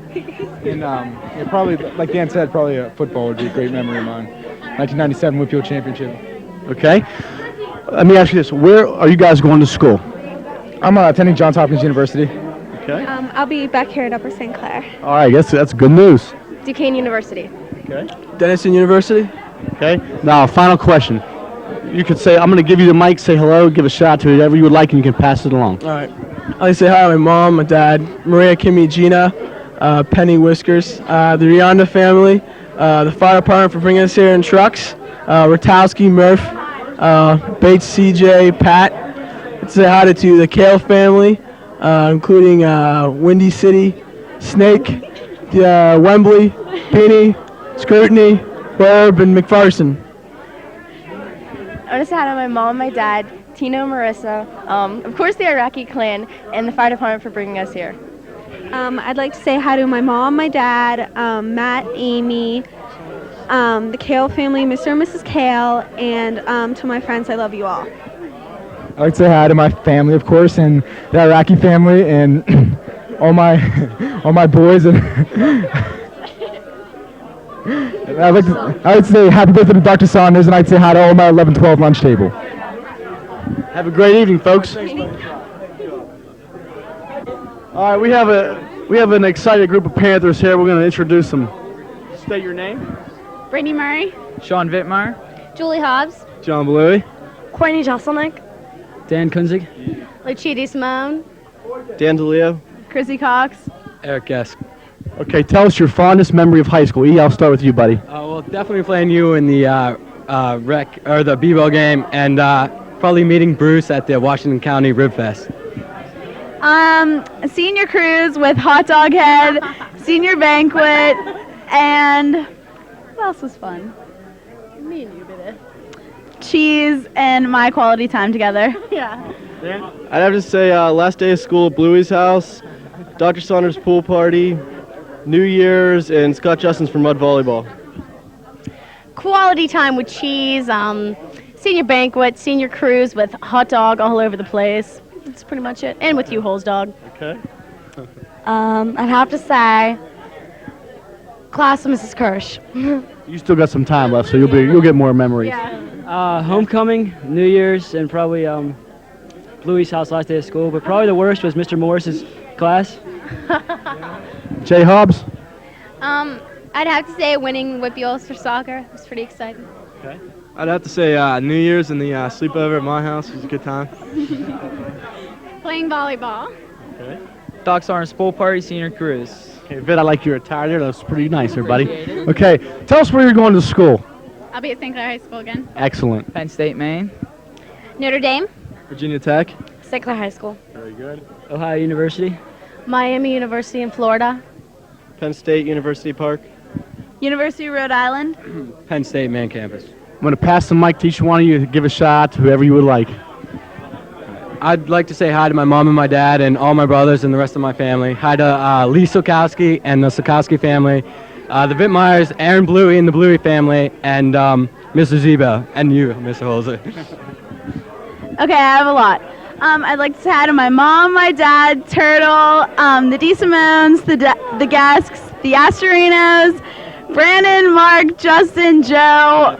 And yeah, probably, like Dan said, probably football would be a great memory of mine. 1997 Whitfield Championship. Okay. Let me ask you this. Where are you guys going to school? I'm attending Johns Hopkins University. Okay. I'll be back here at Upper St. Clair. All right, that's good news. Duquesne University. Okay. Denison University. Okay. Now, final question. You could say, I'm going to give you the mic, say hello, give a shout out to whoever you would like, and you can pass it along. All right. I'd like to say hi to my mom, my dad, Maria, Kimmy, Gina, Penny, Whiskers, the Rionda family, the fire department for bringing us here in trucks, Rotowski, Murph, Bates, CJ, Pat. I'd say hi to the Kale family, including Windy City, Snake, Wembley, Penny, Scrutiny, Burb, and McPherson. I want to say hi to my mom, my dad, Tino, Marissa, of course the Iraqi clan, and the fire department for bringing us here. I'd like to say hi to my mom, my dad, Matt, Amy, the Kale family, Mr. and Mrs. Kale, and to my friends, I love you all. I'd like to say hi to my family, of course, and the Iraqi family, and all my boys. And I'd like to say happy birthday to Dr. Saunders, and I'd say hi to all my 11-12 lunch table. Have a great evening, folks. All right, we have an excited group of Panthers here. We're going to introduce them. State your name. Brittany Murray. Sean Vittmeyer. Julie Hobbs. John Bluey. Courtney Joselnick. Dan Kunzig. Luchidi Simone. Dan DeLeo. Chrissy Cox. Eric Guest. Okay, tell us your fondest memory of high school. E, I'll start with you, buddy. Well, definitely playing you in the rec or the b-ball game, and probably meeting Bruce at the Washington County Rib Fest. Senior cruise with Hot Dog Head, senior banquet, and what else was fun? Me and you did it. Cheese and my quality time together. Yeah. I'd have to say last day of school at Bluey's house, Dr. Saunders' pool party, New Year's, and Scott Justin's for mud volleyball. quality time with cheese, senior banquet, senior cruise with hot dog all over the place. That's pretty much it. And with you, Holes Dog. Okay. I'd have to say, class of Mrs. Kirsch. You still got some time left, so you'll get more memories. Homecoming, New Year's, and probably Bluey's house last day of school. But probably the worst was Mr. Morris's class. Jay Hobbs. I'd have to say winning Whippeals for soccer. It was pretty exciting. Okay. I'd have to say New Year's and the sleepover at my house was a good time. Playing volleyball. Okay. Doc Sarn's pool party, senior cruise. Okay, Vid, I like your attire there. That's pretty nice, everybody. Okay, tell us where you're going to school. I'll be at St. Clair High School again. Excellent. Penn State, Maine. Notre Dame. Virginia Tech. St. Clair High School. Very good. Ohio University. Miami University in Florida. Penn State University Park. University of Rhode Island. Penn State main campus. I'm going to pass the mic to each one of you to give a shout out to whoever you would like. I'd like to say hi to my mom and my dad and all my brothers and the rest of my family. Hi to Lee Sokowski and the Sokowski family, the Vittmeyers, Aaron Bluey and the Bluey family, and Mr. Zeba, and you, Mr. Holzer. Okay, I have a lot. I'd like to say hi to my mom, my dad, Turtle, the D. Simones, the Gasks, the Astorinos, Brandon, Mark, Justin, Joe,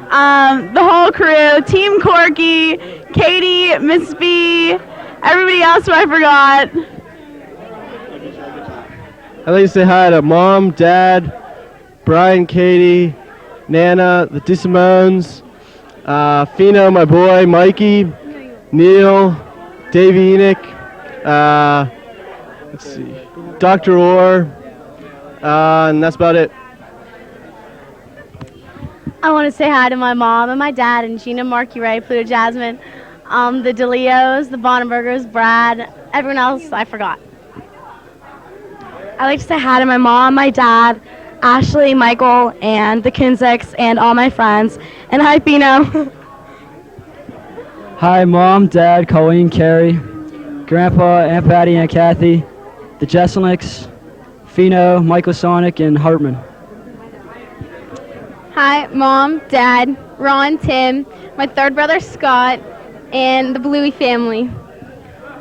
the whole crew, Team Corky, Katie, Miss B, everybody else who I forgot. I'd like to say hi to Mom, Dad, Brian, Katie, Nana, the DeSimones, Fino, my boy, Mikey, Neil, Dave Enoch, let's see, Dr. Orr, and that's about it. I want to say hi to my mom and my dad and Gina, Marky, Ray, Pluto, Jasmine, the DeLeos, the Bonenbergers, Brad, everyone else I forgot. I'd like to say hi to my mom, my dad, Ashley, Michael, and the Kinzicks, and all my friends. And hi, Pino. Hi, Mom, Dad, Colleen, Carrie, Grandpa, Aunt Patty, Aunt Kathy, the Jesselnicks, Fino, Michael Sonic, and Hartman. Hi, Mom, Dad, Ron, Tim, my third brother Scott, and the Bluey family.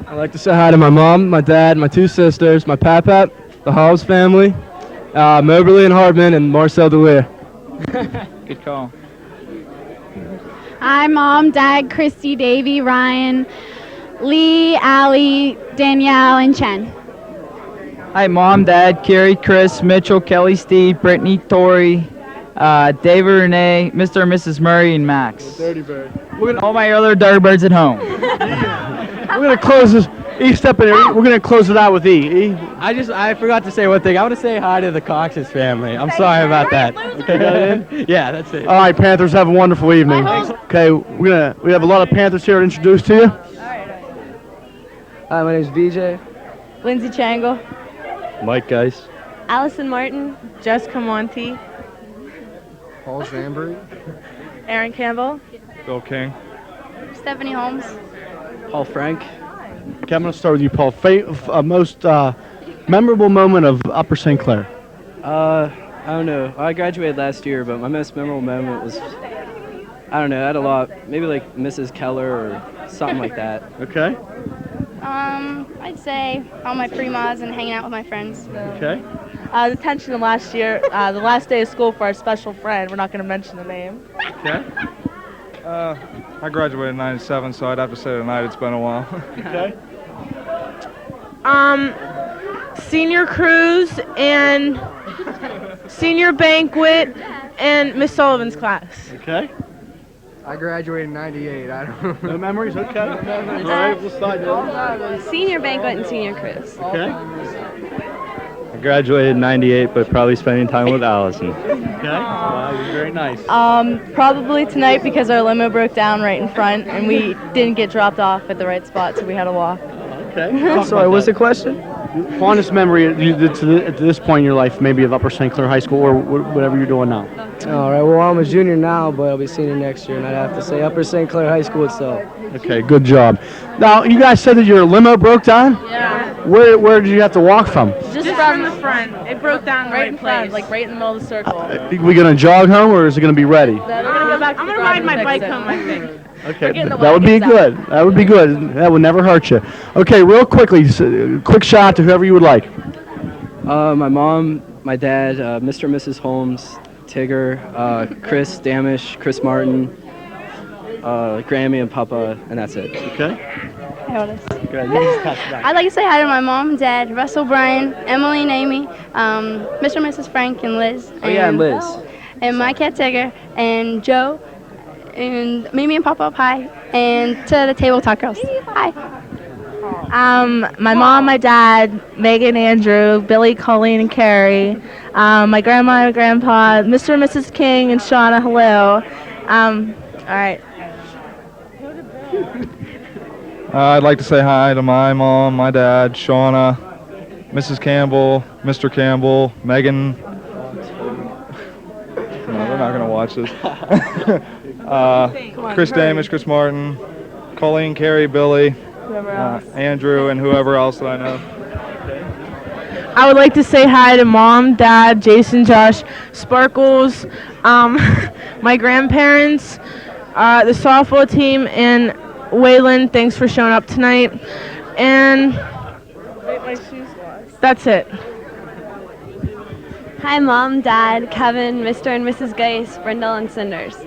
I'd like to say hi to my mom, my dad, my two sisters, my pap, the Hobbs family, Moberly and Hardman, and Marcel DeLear. Good call. Hi, Mom, Dad, Christy, Davy, Ryan, Lee, Allie, Danielle, and Chen. Hi, Mom, Dad, Carrie, Chris, Mitchell, Kelly, Steve, Brittany, Tori, David, Renee, Mr. and Mrs. Murray, and Max. Dirty Bird. All my other dirty birds at home. We're going to close this. E, step in there. We're going to close it out with E. I forgot to say one thing. I want to say hi to the Cox's family. I'm sorry about that. Okay. Yeah, that's it. All right, Panthers, have a wonderful evening. Okay, we have a lot of Panthers here to introduce to you. Hi, my name's VJ. Lindsay Changle, Mike Geis. Allison Martin. Jessica Monty, Paul Zambry. Aaron Campbell, Bill King. Stephanie Holmes. Paul Frank. Okay, I'm going to start with you, Paul. Most memorable moment of Upper St. Clair? I don't know. I graduated last year, but my most memorable moment was, I don't know, I had a lot. Maybe like Mrs. Keller or something like that. Okay. I'd say all my pre-mods and hanging out with my friends. Okay. the tension of last year, the last day of school for our special friend. We're not going to mention the name. Okay. I graduated in '97, so I'd have to say tonight it's been a while. Okay. Senior cruise and senior banquet and Miss Sullivan's class. Okay. I graduated in '98. I don't know. No memories? Okay. No memories. All right, we'll slide down. Senior banquet and senior cruise. Okay. I graduated in '98, but probably spending time with Allison. Okay. Wow, you're very nice. Probably tonight because our limo broke down right in front and we didn't get dropped off at the right spot, so we had to walk. Okay. Sorry, what's the question? Fondest memory at this point in your life, maybe of Upper St. Clair High School or whatever you're doing now? All right, well, I'm a junior now, but I'll be senior next year, and I'd have to say Upper St. Clair High School itself. Okay, good job. Now, you guys said that your limo broke down? Yeah. Where did you have to walk from? Just from the front. It broke down right in front, like right in the middle of the circle. We gonna jog home, or is it gonna be ready? I'm gonna ride my bike home, I think. Okay, getting the that would be wagons good. That would be good. That would never hurt you. Okay, real quickly, quick shot to whoever you would like. My mom, my dad, Mr. and Mrs. Holmes, Tigger, Chris Damish, Chris Martin, Grammy and Papa, and that's it. Okay. Good. I'd like to say hi to my mom, dad, Russell, Brian, Emily, and Amy, Mr. and Mrs. Frank, and Liz. Oh yeah, and Liz. And my cat Tigger, and Joe, and Mimi and Papa, hi, and to the Table Talk Girls. Hi. My mom, my dad, Megan, Andrew, Billy, Colleen, and Carrie. My grandma, my grandpa, Mr. and Mrs. King, and Shauna. Hello. All right. I'd like to say hi to my mom, my dad, Shauna, Mrs. Campbell, Mr. Campbell, Megan. No, they're not going to watch this. Chris Damish, Chris Martin, Colleen, Carrie, Billy, Andrew, and whoever else that I know. I would like to say hi to Mom, Dad, Jason, Josh, Sparkles, my grandparents, the softball team, and Waylon. Thanks for showing up tonight. And that's it. Hi, Mom, Dad, Kevin, Mr. and Mrs. Geis, Brindle, and Cinders.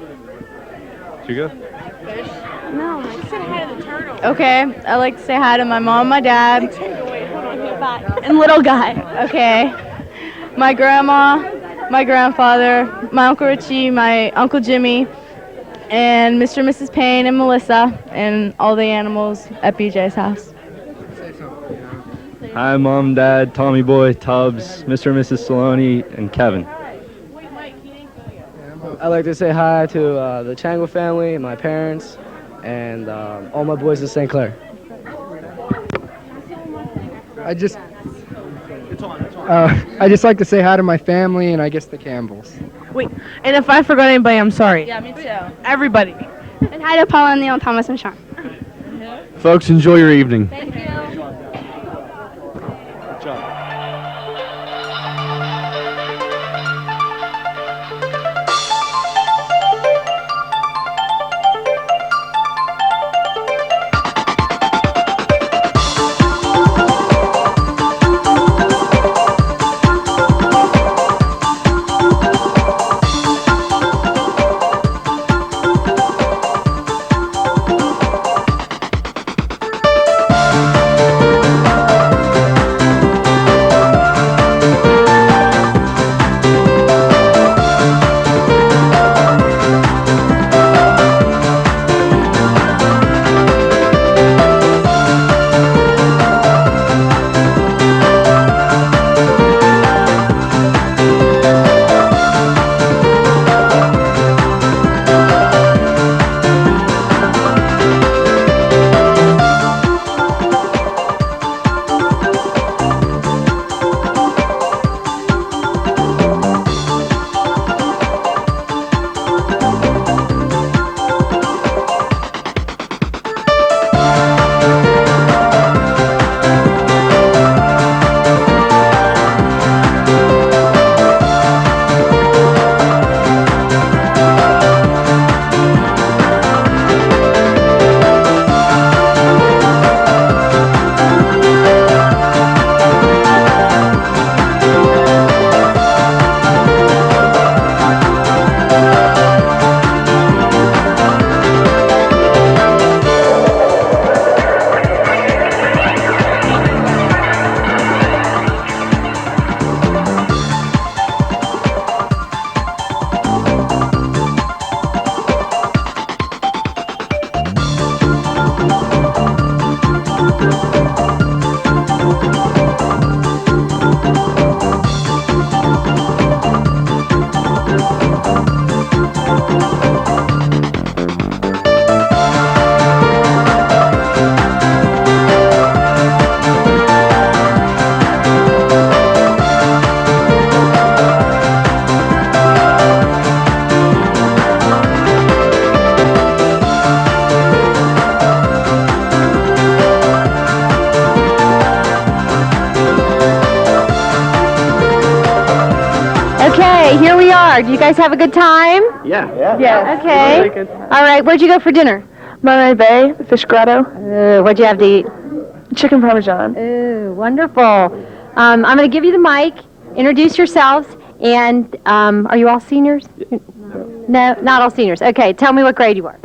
You good? No, I said hi to the turtle. Okay, I'd like to say hi to my mom, my dad, And little guy. okay, my grandma, my grandfather, my Uncle Richie, my Uncle Jimmy, and Mr. and Mrs. Payne and Melissa, and all the animals at BJ's house. Hi, Mom, Dad, Tommy Boy, Tubbs, Mr. and Mrs. Saloni, and Kevin. I'd like to say hi to the Chango family, my parents, and all my boys in St. Clair. I just like to say hi to my family and I guess the Campbells. Wait, and if I forgot anybody, I'm sorry. Yeah, me too. Everybody. And hi to Paula, Neil, Thomas, and Sean. Folks, enjoy your evening. Thank you. Did you guys have a good time? Yeah. Yeah. Okay. All right. Where'd you go for dinner? Monterey Bay, the fish grotto. What'd you have to eat? Chicken parmesan. Ooh, wonderful. I'm going to give you the mic. Introduce yourselves. And are you all seniors? No, not all seniors. Okay. Tell me what grade you are.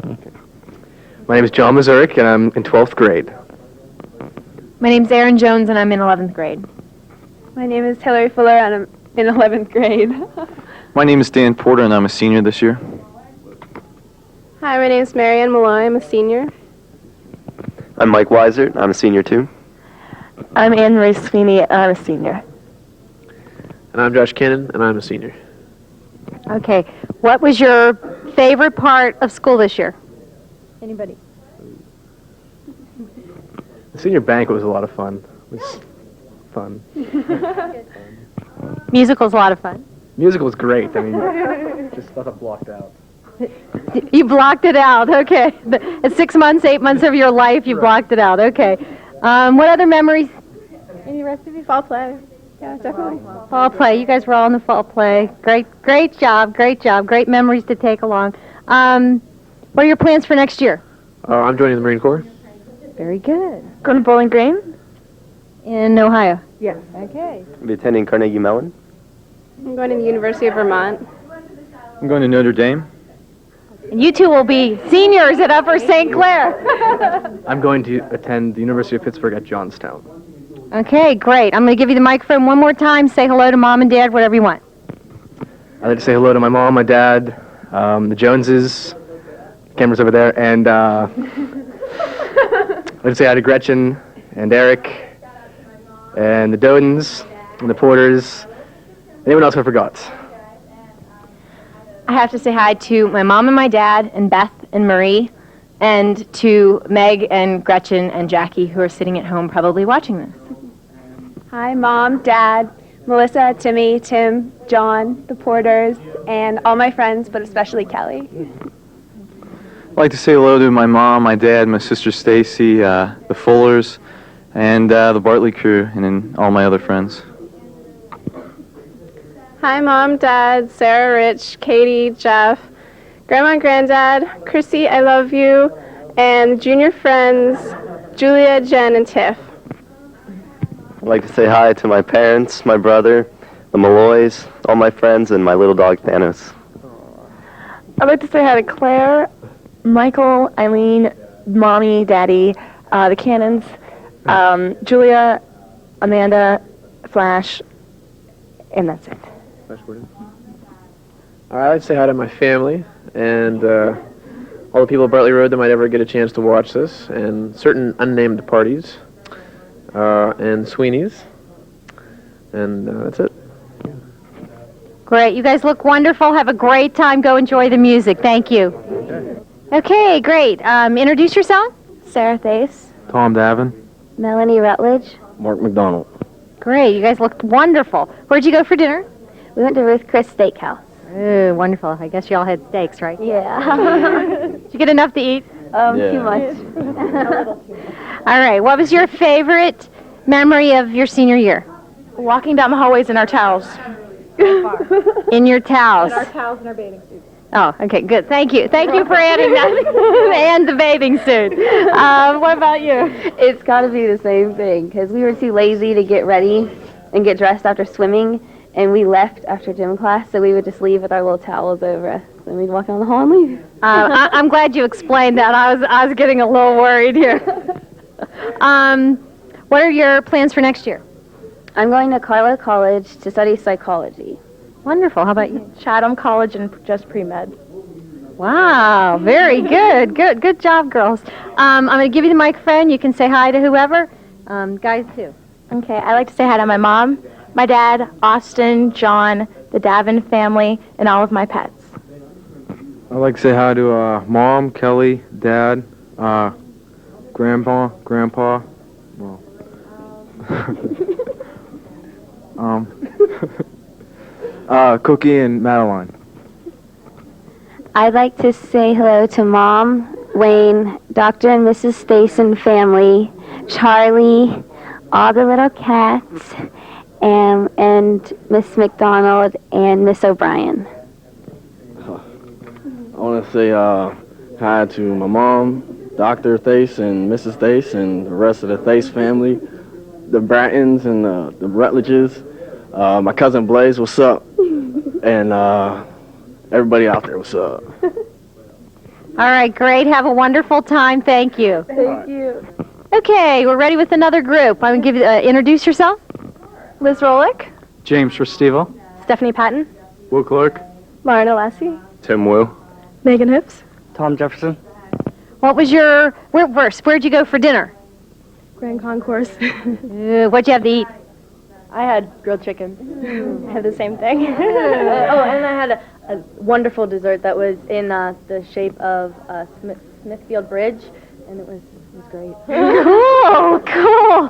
My name is John Mazurik, and I'm in 12th grade. My name's Erin Jones, and I'm in 11th grade. My name is Hillary Fuller, and I'm in 11th grade. My name is Dan Porter, and I'm a senior this year. Hi, my name is Marianne Malloy. I'm a senior. I'm Mike Weiser. I'm a senior too. I'm Anne Marie Sweeney, and I'm a senior. And I'm Josh Cannon, and I'm a senior. Okay. What was your favorite part of school this year? Anybody? The senior banquet was a lot of fun. It was fun. Musical's a lot of fun. Music was great. I mean, just stuff I blocked out. You blocked it out. Okay. At 6 months, 8 months of your life, you blocked it out. Okay. What other memories? Any rest of you? Fall play. Yeah, definitely. Fall play. You guys were all in the fall play. Great job. Great job. Great memories to take along. What are your plans for next year? I'm joining the Marine Corps. Very good. Going to Bowling Green? In Ohio? Yes. Okay. I'll be attending Carnegie Mellon. I'm going to the University of Vermont. I'm going to Notre Dame. And you two will be seniors at Upper St. Clair. I'm going to attend the University of Pittsburgh at Johnstown. Okay, great. I'm going to give you the microphone one more time. Say hello to Mom and Dad, whatever you want. I'd like to say hello to my mom, my dad, the Joneses, camera's over there, and I'd like to say hi to Gretchen and Eric and the Dodens and the Porters. Anyone else I forgot? I have to say hi to my mom and my dad, and Beth and Marie, and to Meg and Gretchen and Jackie, who are sitting at home probably watching this. Hi, Mom, Dad, Melissa, Timmy, Tim, John, the Porters, and all my friends, but especially Kelly. I'd like to say hello to my mom, my dad, my sister Stacy, the Fullers, and the Bartley crew, and then all my other friends. Hi, Mom, Dad, Sarah, Rich, Katie, Jeff, Grandma and Granddad, Chrissy, I love you, and junior friends, Julia, Jen, and Tiff. I'd like to say hi to my parents, my brother, the Malloys, all my friends, and my little dog Thanos. I'd like to say hi to Claire, Michael, Eileen, Mommy, Daddy, the Cannons, Julia, Amanda, Flash, and that's it. All right, I'd like to say hi to my family and all the people at Bartley Road that might ever get a chance to watch this, and certain unnamed parties, and Sweeney's, and that's it. Great. You guys look wonderful. Have a great time. Go enjoy the music. Thank you. Okay, great. Introduce yourself. Sarah Thace, Tom Davin. Melanie Rutledge. Mark McDonald. Great. You guys looked wonderful. Where'd you go for dinner? We went to Ruth Chris Steakhouse. Oh, wonderful. I guess you all had steaks, right? Yeah. Did you get enough to eat? Too much. All right. What was your favorite memory of your senior year? Walking down the hallways in our towels. In your towels. Our towels and our bathing suits. Oh, okay, good. Thank you. Thank you for adding that. And the bathing suit. What about you? It's got to be the same thing, because we were too lazy to get ready and get dressed after swimming, and we left after gym class, so we would just leave with our little towels over us. Then we'd walk down the hall and leave. I'm glad you explained that. I was getting a little worried here. What are your plans for next year? I'm going to Carlow College to study psychology. Wonderful. How about you? Chatham College and just pre-med. Wow, very good. Good job, girls. I'm going to give you the microphone. You can say hi to whoever. Guys, too. Okay, I'd like to say hi to my mom, my dad, Austin, John, the Davin family, and all of my pets. I'd like to say hi to Mom, Kelly, Dad, Grandpa, well, Cookie and Madeline. I'd like to say hello to Mom, Wayne, Dr. and Mrs. Stason family, Charlie, all the little cats, and Miss McDonald and Miss O'Brien. I want to say hi to my mom, Dr. Thace and Mrs. Thace, and the rest of the Thace family, the Brattons and the Rutledges, my cousin Blaze, what's up? And everybody out there, what's up? All right, great. Have a wonderful time. Thank you. Thank you. Okay, we're ready with another group. I'm going to give you, introduce yourself. Liz Rolick, James Restivo. Stephanie Patton, Will Clark. Lauren Alessi, Tim Wu. Megan Hips, Tom Jefferson. What was your, where'd you go for dinner? Grand Concourse. What'd you have to eat? I had grilled chicken. I had the same thing. And I had a wonderful dessert that was in the shape of Smithfield Bridge, and it was great. Cool.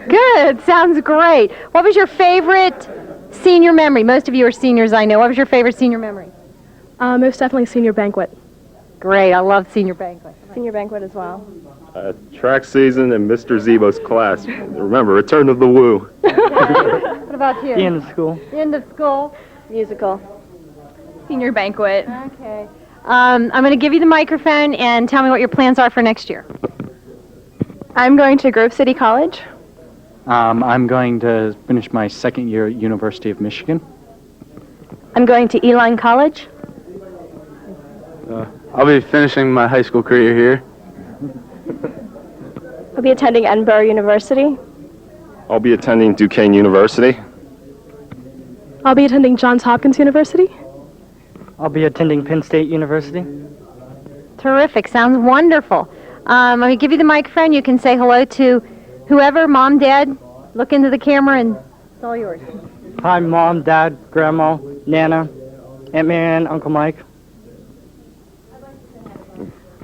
Good. Sounds great. What was your favorite senior memory? Most of you are seniors, I know. What was your favorite senior memory? Most definitely senior banquet. Great. I love senior banquet. Senior banquet as well. Track season and Mr. Zebo's class. Remember, Return of the Woo. What about you? The end of school. The end of school. Musical. Senior banquet. Okay. I'm going to give you the microphone and tell me what your plans are for next year. I'm going to Grove City College. I'm going to finish my second year at University of Michigan. I'm going to Eline College. I'll be finishing my high school career here. I'll be attending Edinburgh University. I'll be attending Duquesne University. I'll be attending Johns Hopkins University. I'll be attending Penn State University. Terrific. Sounds wonderful. I'm going to give you the microphone. You can say hello to whoever, Mom, Dad. Look into the camera and it's all yours. Hi, Mom, Dad, Grandma, Nana, Aunt Marianne, Uncle Mike.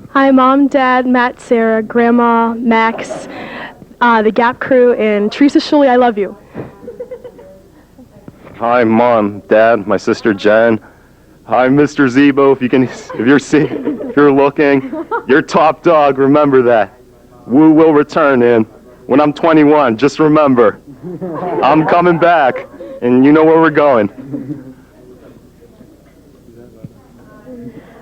Hi, Mom, Dad, Matt, Sarah, Grandma, Max, the Gap crew, and Teresa Shuley, I love you. Hi, Mom, Dad, my sister Jen. Hi, Mr. Zebo. If you're looking, you're top dog. Remember that. Woo will return in. When I'm 21, just remember, I'm coming back, and you know where we're going.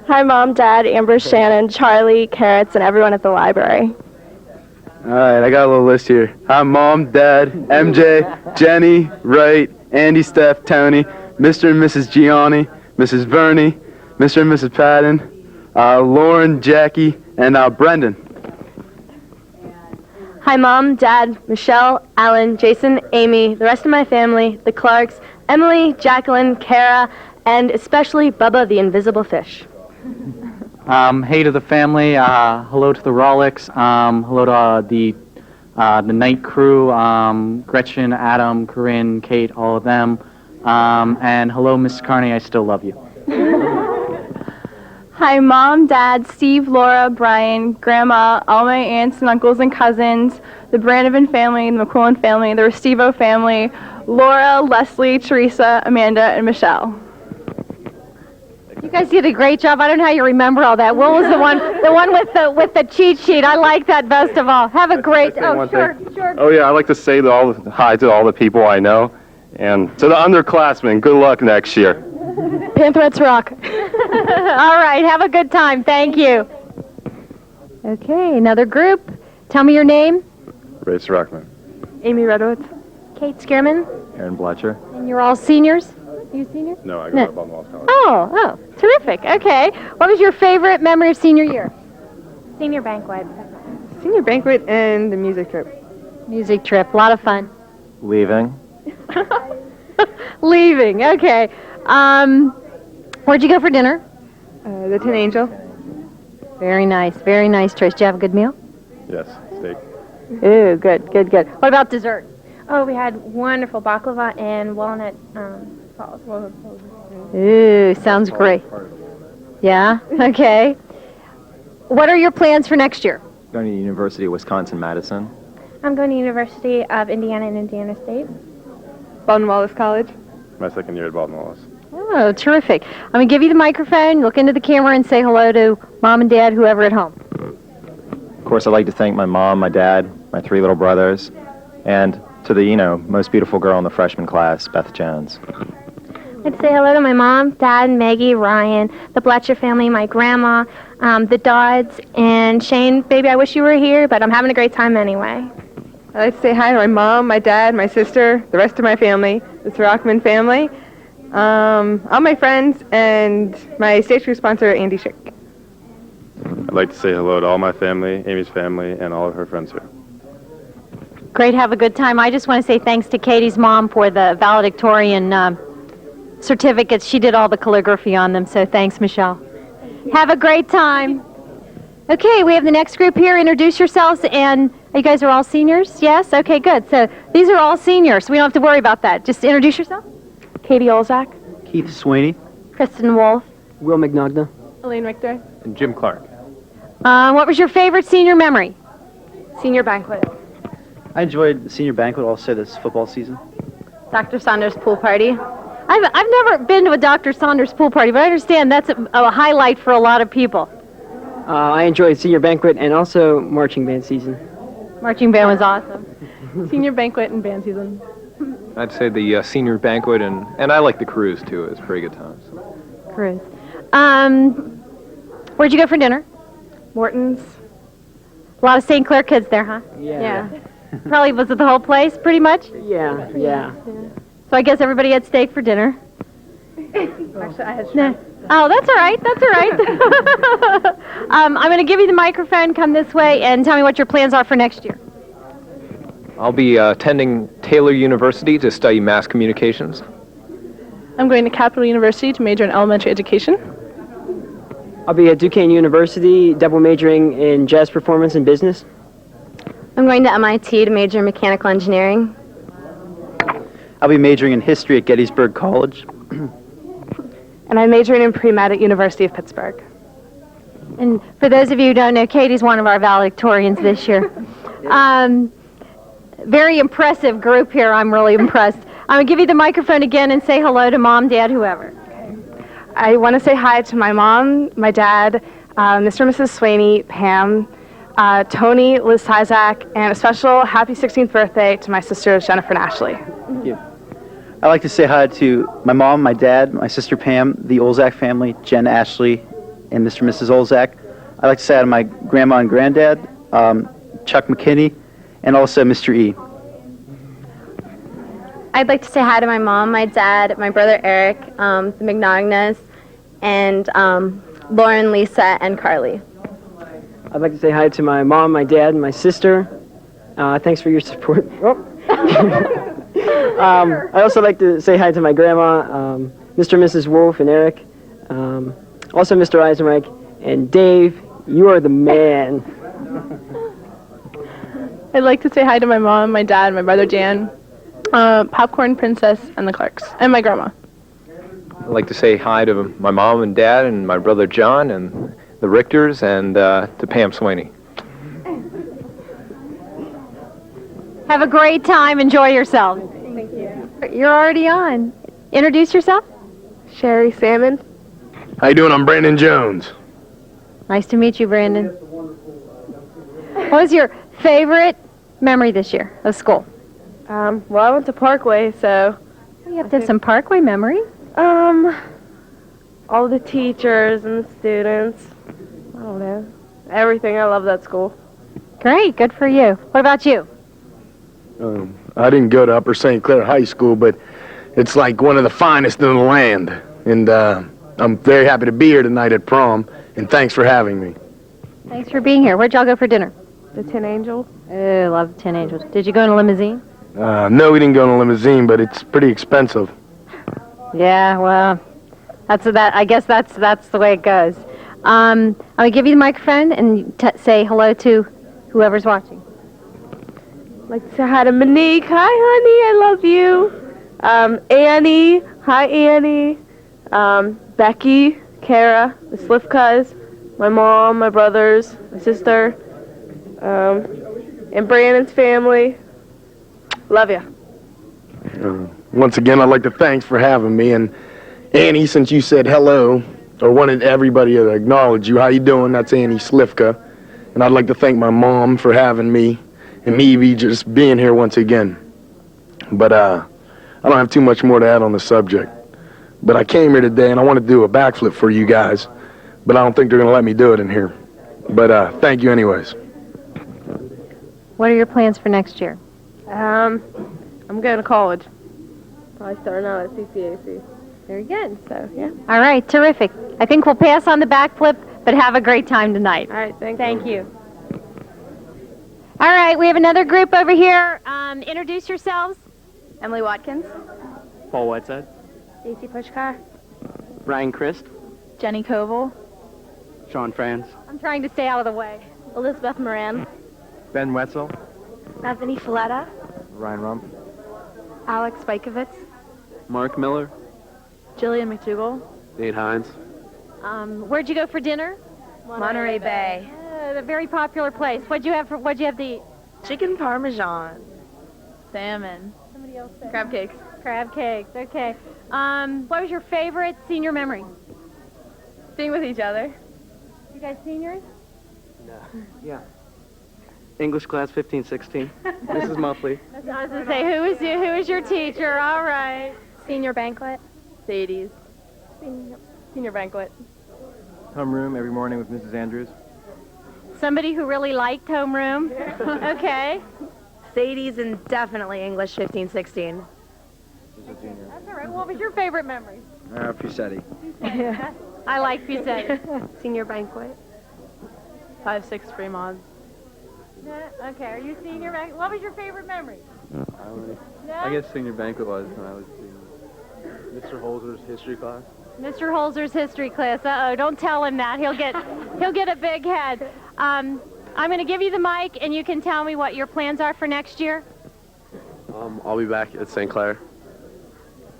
Hi, Mom, Dad, Amber, Shannon, Charlie, Carrots, and everyone at the library. All right, I got a little list here. Hi, Mom, Dad, MJ, Jenny, Wright, Andy, Steph, Tony, Mr. and Mrs. Gianni, Mrs. Verney, Mr. and Mrs. Patton, Lauren, Jackie, and Brendan. Hi, Mom, Dad, Michelle, Alan, Jason, Amy, the rest of my family, the Clarks, Emily, Jacqueline, Kara, and especially Bubba the Invisible Fish. Hey to the family. Hello to the Rolicks. Hello to the night crew. Gretchen, Adam, Corinne, Kate, all of them. And hello, Mrs. Carney. I still love you. Hi, Mom, Dad, Steve, Laura, Brian, Grandma, all my aunts and uncles and cousins, the Brandon family, the McQuillan family, the Restivo family, Laura, Leslie, Teresa, Amanda, and Michelle. You guys did a great job. I don't know how you remember all that. Will was the one with the cheat sheet. I like that best of all. Have a great. Oh, sure. Oh yeah, I'd like to say hi to all the people I know, and to the underclassmen. Good luck next year. Pantherettes rock. All right. Have a good time. Thank you. Okay, another group. Tell me your name. Race Rockman. Amy Redwoods. Kate Skierman. Aaron Blatcher. And you're all seniors? Are you seniors? No, I go to Baltimore College. Oh, terrific. Okay. What was your favorite memory of senior year? Senior banquet. Senior banquet and the music trip. Music trip. A lot of fun. Leaving. Leaving. Okay. Where'd you go for dinner? The Tin Angel. Very nice. Very nice choice. Did you have a good meal? Yes, steak. Ooh, good. What about dessert? Oh, we had wonderful baklava and walnut sauce. Ooh, sounds great. Yeah? Okay. What are your plans for next year? Going to University of Wisconsin-Madison. I'm going to University of Indiana and Indiana State. Baldwin Wallace College. My second year at Baldwin Wallace. Oh, terrific. I'm going to give you the microphone, look into the camera, and say hello to Mom and Dad, whoever at home. Of course, I'd like to thank my mom, my dad, my 3 little brothers, and to the, most beautiful girl in the freshman class, Beth Jones. I'd say hello to my mom, dad, Maggie, Ryan, the Bletcher family, my grandma, the Dodds, and Shane. Baby, I wish you were here, but I'm having a great time anyway. I'd like to say hi to my mom, my dad, my sister, the rest of my family, the Rockman family, all my friends, and my stage crew sponsor, Andy Schick. I'd like to say hello to all my family, Amy's family, and all of her friends here. Great, have a good time. I just want to say thanks to Katie's mom for the valedictorian certificates. She did all the calligraphy on them, so thanks, Michelle. Have a great time. Okay, we have the next group here. Introduce yourselves, and you guys are all seniors? Yes? Okay, good. So these are all seniors. We don't have to worry about that. Just introduce yourself. Katie Olzak, Keith Sweeney, Kristen Wolf. Will McNugna, Elaine Richter, and Jim Clark. What was your favorite senior memory? Senior Banquet. I enjoyed the senior banquet also this football season. Dr. Saunders pool party. I've never been to a Dr. Saunders pool party, but I understand that's a highlight for a lot of people. I enjoyed senior banquet and also marching band season. Marching band was awesome. Senior Banquet and band season. I'd say the senior banquet, and I like the cruise, too. It was a pretty good time. So. Cruise. Where'd you go for dinner? Morton's. A lot of St. Clair kids there, huh? Yeah. Probably was it the whole place, pretty much? Yeah. So I guess everybody had steak for dinner. Actually, I had shrimp. Oh, that's all right. That's all right. I'm going to give you the microphone. Come this way and tell me what your plans are for next year. I'll be attending Taylor University to study mass communications. I'm going to Capital University to major in elementary education. I'll be at Duquesne University, double majoring in jazz performance and business. I'm going to MIT to major in mechanical engineering. I'll be majoring in history at Gettysburg College. And I'm majoring in pre-med at University of Pittsburgh. And for those of you who don't know, Katie's one of our valedictorians this year. Very impressive group here. I'm really impressed. I'm going to give you the microphone again and say hello to Mom, Dad, whoever. I want to say hi to my mom, my dad, Mr. and Mrs. Swaney, Pam, Tony, Liz Sizak, and a special happy 16th birthday to my sisters, Jennifer and Ashley. Thank you. I'd like to say hi to my mom, my dad, my sister Pam, the Olzak family, Jen, Ashley, and Mr. and Mrs. Olzak. I'd like to say hi to my grandma and granddad, Chuck McKinney, and also Mr. E. I'd like to say hi to my mom, my dad, my brother Eric, the McNognas, and Lauren, Lisa, and Carly. I'd like to say hi to my mom, my dad, and my sister. Thanks for your support. I'd also like to say hi to my grandma, Mr. and Mrs. Wolf, and Eric. Also Mr. Eisenreich. And Dave, you are the man. I'd like to say hi to my mom, my dad, my brother Dan, Popcorn Princess, and the Clarks, and my grandma. I'd like to say hi to my mom and dad and my brother John and the Richters and to Pam Swaney. Have a great time. Enjoy yourself. Thank you. You're already on. Introduce yourself. Sherry Salmon. How you doing? I'm Brandon Jones. Nice to meet you, Brandon. What was your favorite memory this year of school? Well, I went to Parkway, so... You have to have some Parkway memory. All the teachers and the students. I don't know. Everything. I love that school. Great. Good for you. What about you? I didn't go to Upper St. Clair High School, but it's like one of the finest in the land. And I'm very happy to be here tonight at prom, and thanks for having me. Thanks for being here. Where'd y'all go for dinner? The Tin Angel. Oh, love Tin Angels. Did you go in a limousine? No, we didn't go in a limousine, but it's pretty expensive. Yeah, well, I guess that's the way it goes. I'm gonna give you the microphone and say hello to whoever's watching. I'd like to say hi to Monique. Hi, honey. I love you. Annie. Hi, Annie. Becky, Kara, the Slifkas, my mom, my brothers, my sister, and Brandon's family. Love you. Once again, I'd like to thanks for having me. And Annie, since you said hello, or wanted everybody to acknowledge you, how you doing? That's Annie Slifka. And I'd like to thank my mom for having me, and me just being here once again. But I don't have too much more to add on the subject. but I came here today and I want to do a backflip for you guys, but I don't think they're going to let me do it in here. But thank you anyways. What are your plans for next year? I'm going to college. Probably starting out at CCAC. Very good. So, yeah. All right, terrific. I think we'll pass on the backflip, but have a great time tonight. All right, Thank you. All right, we have another group over here. Introduce yourselves. Emily Watkins. Paul Whiteside. Stacy Pushkar. Ryan Christ. Jenny Koval. Sean Franz. I'm trying to stay out of the way. Elizabeth Moran. Ben Wetzel. Bethany Folletta. Ryan Rump. Alex Spikovitz. Mark Miller. Jillian McDougall. Nate Hines. Where'd you go for dinner? Monterey Bay. A very popular place. What'd you have to eat? Chicken Parmesan. Salmon. Somebody else said. Crab cakes. Crab cakes. Okay. What was your favorite senior memory? Being with each other. You guys seniors? Yeah. English class 1516. Mrs. Muffley. I was going to say, who is your teacher? All right. Senior banquet. Sadie's. Senior banquet. Homeroom every morning with Mrs. Andrews. Somebody who really liked homeroom. Okay. Sadie's and definitely English 1516. That's all right. What was your favorite memory? Fusetti. I like Fusetti. Senior banquet. 5-6 free mods. Okay. Are you senior? What was your favorite memory? I guess senior banquet was when I was in Mr. Holzer's history class. Mr. Holzer's history class. Uh-oh, don't tell him that. He'll get a big head. I'm going to give you the mic, and you can tell me what your plans are for next year. I'll be back at St. Clair.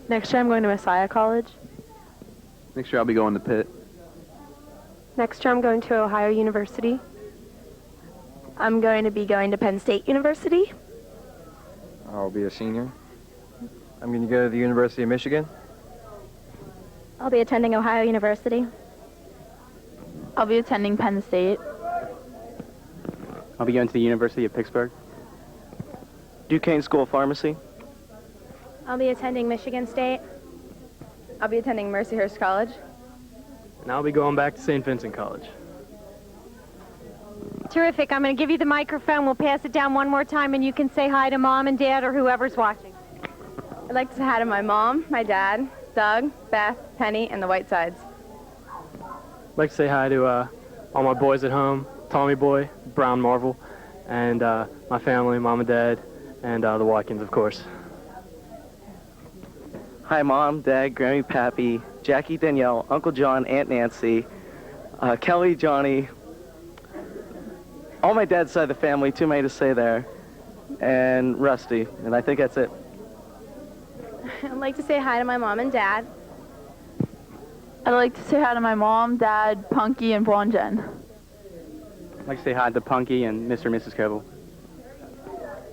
Next year I'm going to Messiah College. Next year I'll be going to Pitt. Next year I'm going to Ohio University. I'm going to be going to Penn State University. I'll be a senior. I'm going to go to the University of Michigan. I'll be attending Ohio University. I'll be attending Penn State. I'll be going to the University of Pittsburgh. Duquesne School of Pharmacy. I'll be attending Michigan State. I'll be attending Mercyhurst College. And I'll be going back to St. Vincent College. Terrific. I'm going to give you the microphone. We'll pass it down one more time, and you can say hi to Mom and Dad or whoever's watching. I'd like to say hi to my mom, my dad, Doug, Beth, Penny, and the Whitesides. I'd like to say hi to all my boys at home, Tommy Boy, Brown Marvel, and my family, Mom and Dad, and the Watkins, of course. Hi, Mom, Dad, Grammy, Pappy, Jackie, Danielle, Uncle John, Aunt Nancy, Kelly, Johnny, all my dad's side of the family, too many to say there, and Rusty, and I think that's it. I'd like to say hi to my mom and dad. I'd like to say hi to my mom, dad, Punky, and Blonde Jen. I'd like to say hi to Punky and Mr. and Mrs. Koval.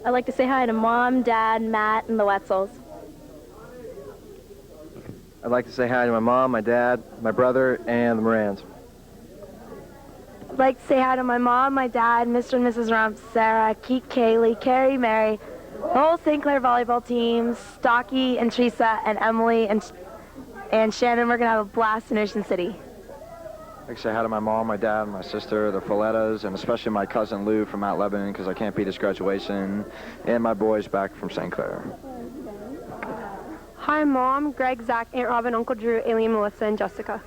I'd like to say hi to Mom, Dad, Matt, and the Wetzels. I'd like to say hi to my mom, my dad, my brother, and the Morans. I'd like to say hi to my mom, my dad, Mr. and Mrs. Rump, Sarah, Keith, Kaylee, Carrie, Mary, the whole St. Clair volleyball team, Stocky and Teresa and Emily and Shannon. We're going to have a blast in Ocean City. I'd like to say hi to my mom, my dad, my sister, the Follettas, and especially my cousin Lou from Mount Lebanon because I can't beat his graduation, and my boys back from St. Clair. Hi, Mom, Greg, Zach, Aunt Robin, Uncle Drew, Aileen, Melissa, and Jessica.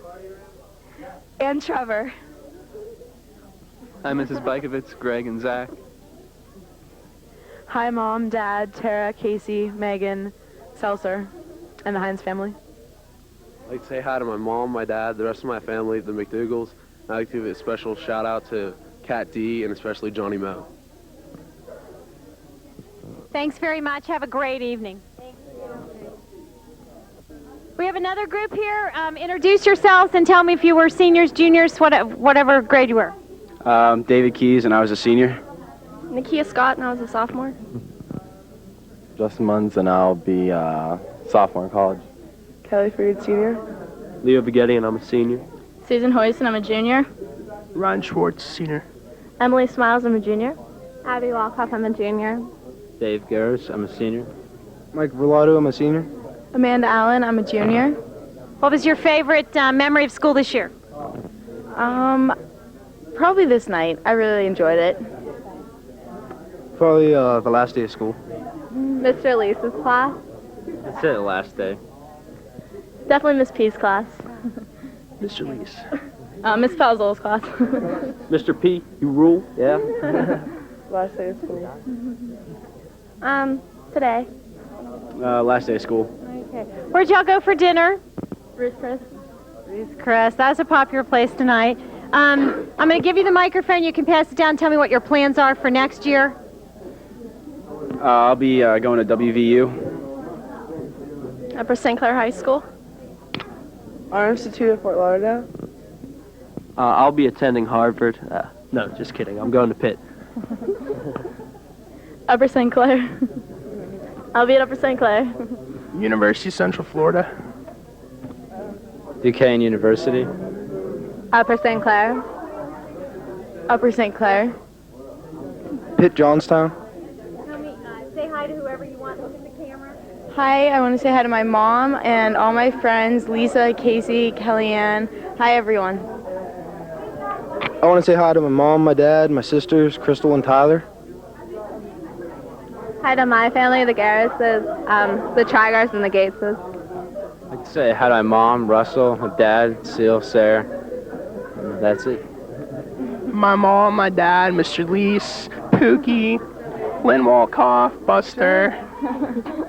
And Trevor. Hi, Mrs. Bikovitz, Greg, and Zach. Hi, Mom, Dad, Tara, Casey, Megan, Seltzer, and the Hines family. I'd like to say hi to my mom, my dad, the rest of my family, the McDougalls. I'd like to give a special shout out to Kat D and especially Johnny Moe. Thanks very much. Have a great evening. We have another group here. Introduce yourselves and tell me if you were seniors, juniors, whatever grade you were. David Keys, and I was a senior. Nakia Scott, and I was a sophomore. Justin Munns, and I'll be sophomore in college. Kelly Freed, senior. Leo Vighetti, and I'm a senior. Susan Hoyce, and I'm a junior. Ryan Schwartz, senior. Emily Smiles, I'm a junior. Abby Walkoff, I'm a junior. Dave Garris, I'm a senior. Mike Verlato, I'm a senior. Amanda Allen, I'm a junior. What was your favorite memory of school this year? Probably this night. I really enjoyed it. Probably the last day of school. Mr. Lisa's class. That's it, last day. Definitely Miss P's class. Mr. Lease. Miss Puzzle's class. Mr. P, you rule? Yeah. Last day of school. Today. Last day of school. Okay. Where'd y'all go for dinner? Bruce Chris. Ruth Chris. That's a popular place tonight. I'm going to give you the microphone. You can pass it down. Tell me what your plans are for next year. I'll be going to WVU. Upper St. Clair High School. Our Institute of Fort Lauderdale. I'll be attending Harvard. No, just kidding. I'm going to Pitt. Upper St. Clair. I'll be at Upper St. Clair. University of Central Florida. Duquesne University. Upper St. Clair. Upper St. Clair. Pitt Johnstown. Say hi to whoever you want. Look at the camera. Hi, I want to say hi to my mom and all my friends, Lisa, Casey, Kellyanne. Hi, everyone. I want to say hi to my mom, my dad, my sisters, Crystal and Tyler. Hi to my family, the Garrises, the Trigars, and the Gateses. I'd like to say hi to my mom, Russell, my dad, Seal, Sarah. That's it. My mom, my dad, Mr. Lease, Pookie, Lynn Walkoff, Buster.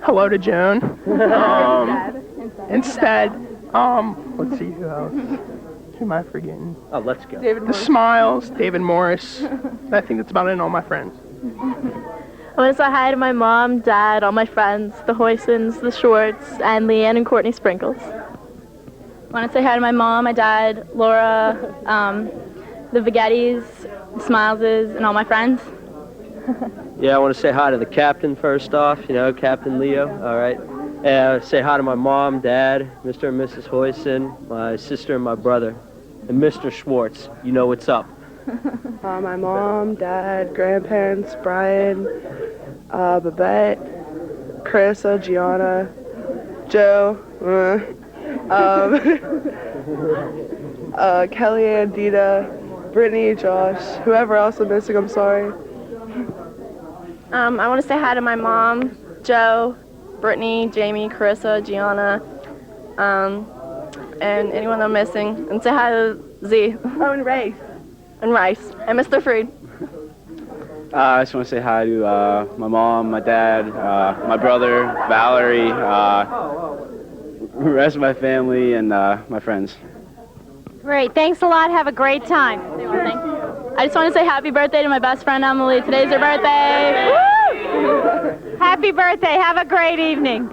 Hello to Joan. Instead, let's see who else. Who am I forgetting? Oh, let's go. The Smiles, David Morris. I think that's about it, and all my friends. I want to say hi to my mom, dad, all my friends, the Hoysons, the Shorts, and Leanne and Courtney Sprinkles. I want to say hi to my mom, my dad, Laura, the Vigettis, the Smileses, and all my friends. Yeah, I want to say hi to the captain first off, Captain Leo, all right. Say hi to my mom, dad, Mr. and Mrs. Hoyson, my sister and my brother, and Mr. Schwartz. You know what's up. My mom, dad, grandparents, Brian, Babette, Carissa, Gianna, Joe, Kellyanne, Dita, Brittany, Josh, whoever else I'm missing, I'm sorry. I want to say hi to my mom, Joe, Brittany, Jamie, Carissa, Gianna, and anyone I'm missing. And say hi to Z. Oh, and Race. And Rice. And Mr. Freed. I just want to say hi to my mom, my dad, my brother, Valerie, the rest of my family, and my friends. Great. Thanks a lot. Have a great time. I just want to say happy birthday to my best friend, Emily. Today's her birthday. Woo! Happy birthday. Have a great evening.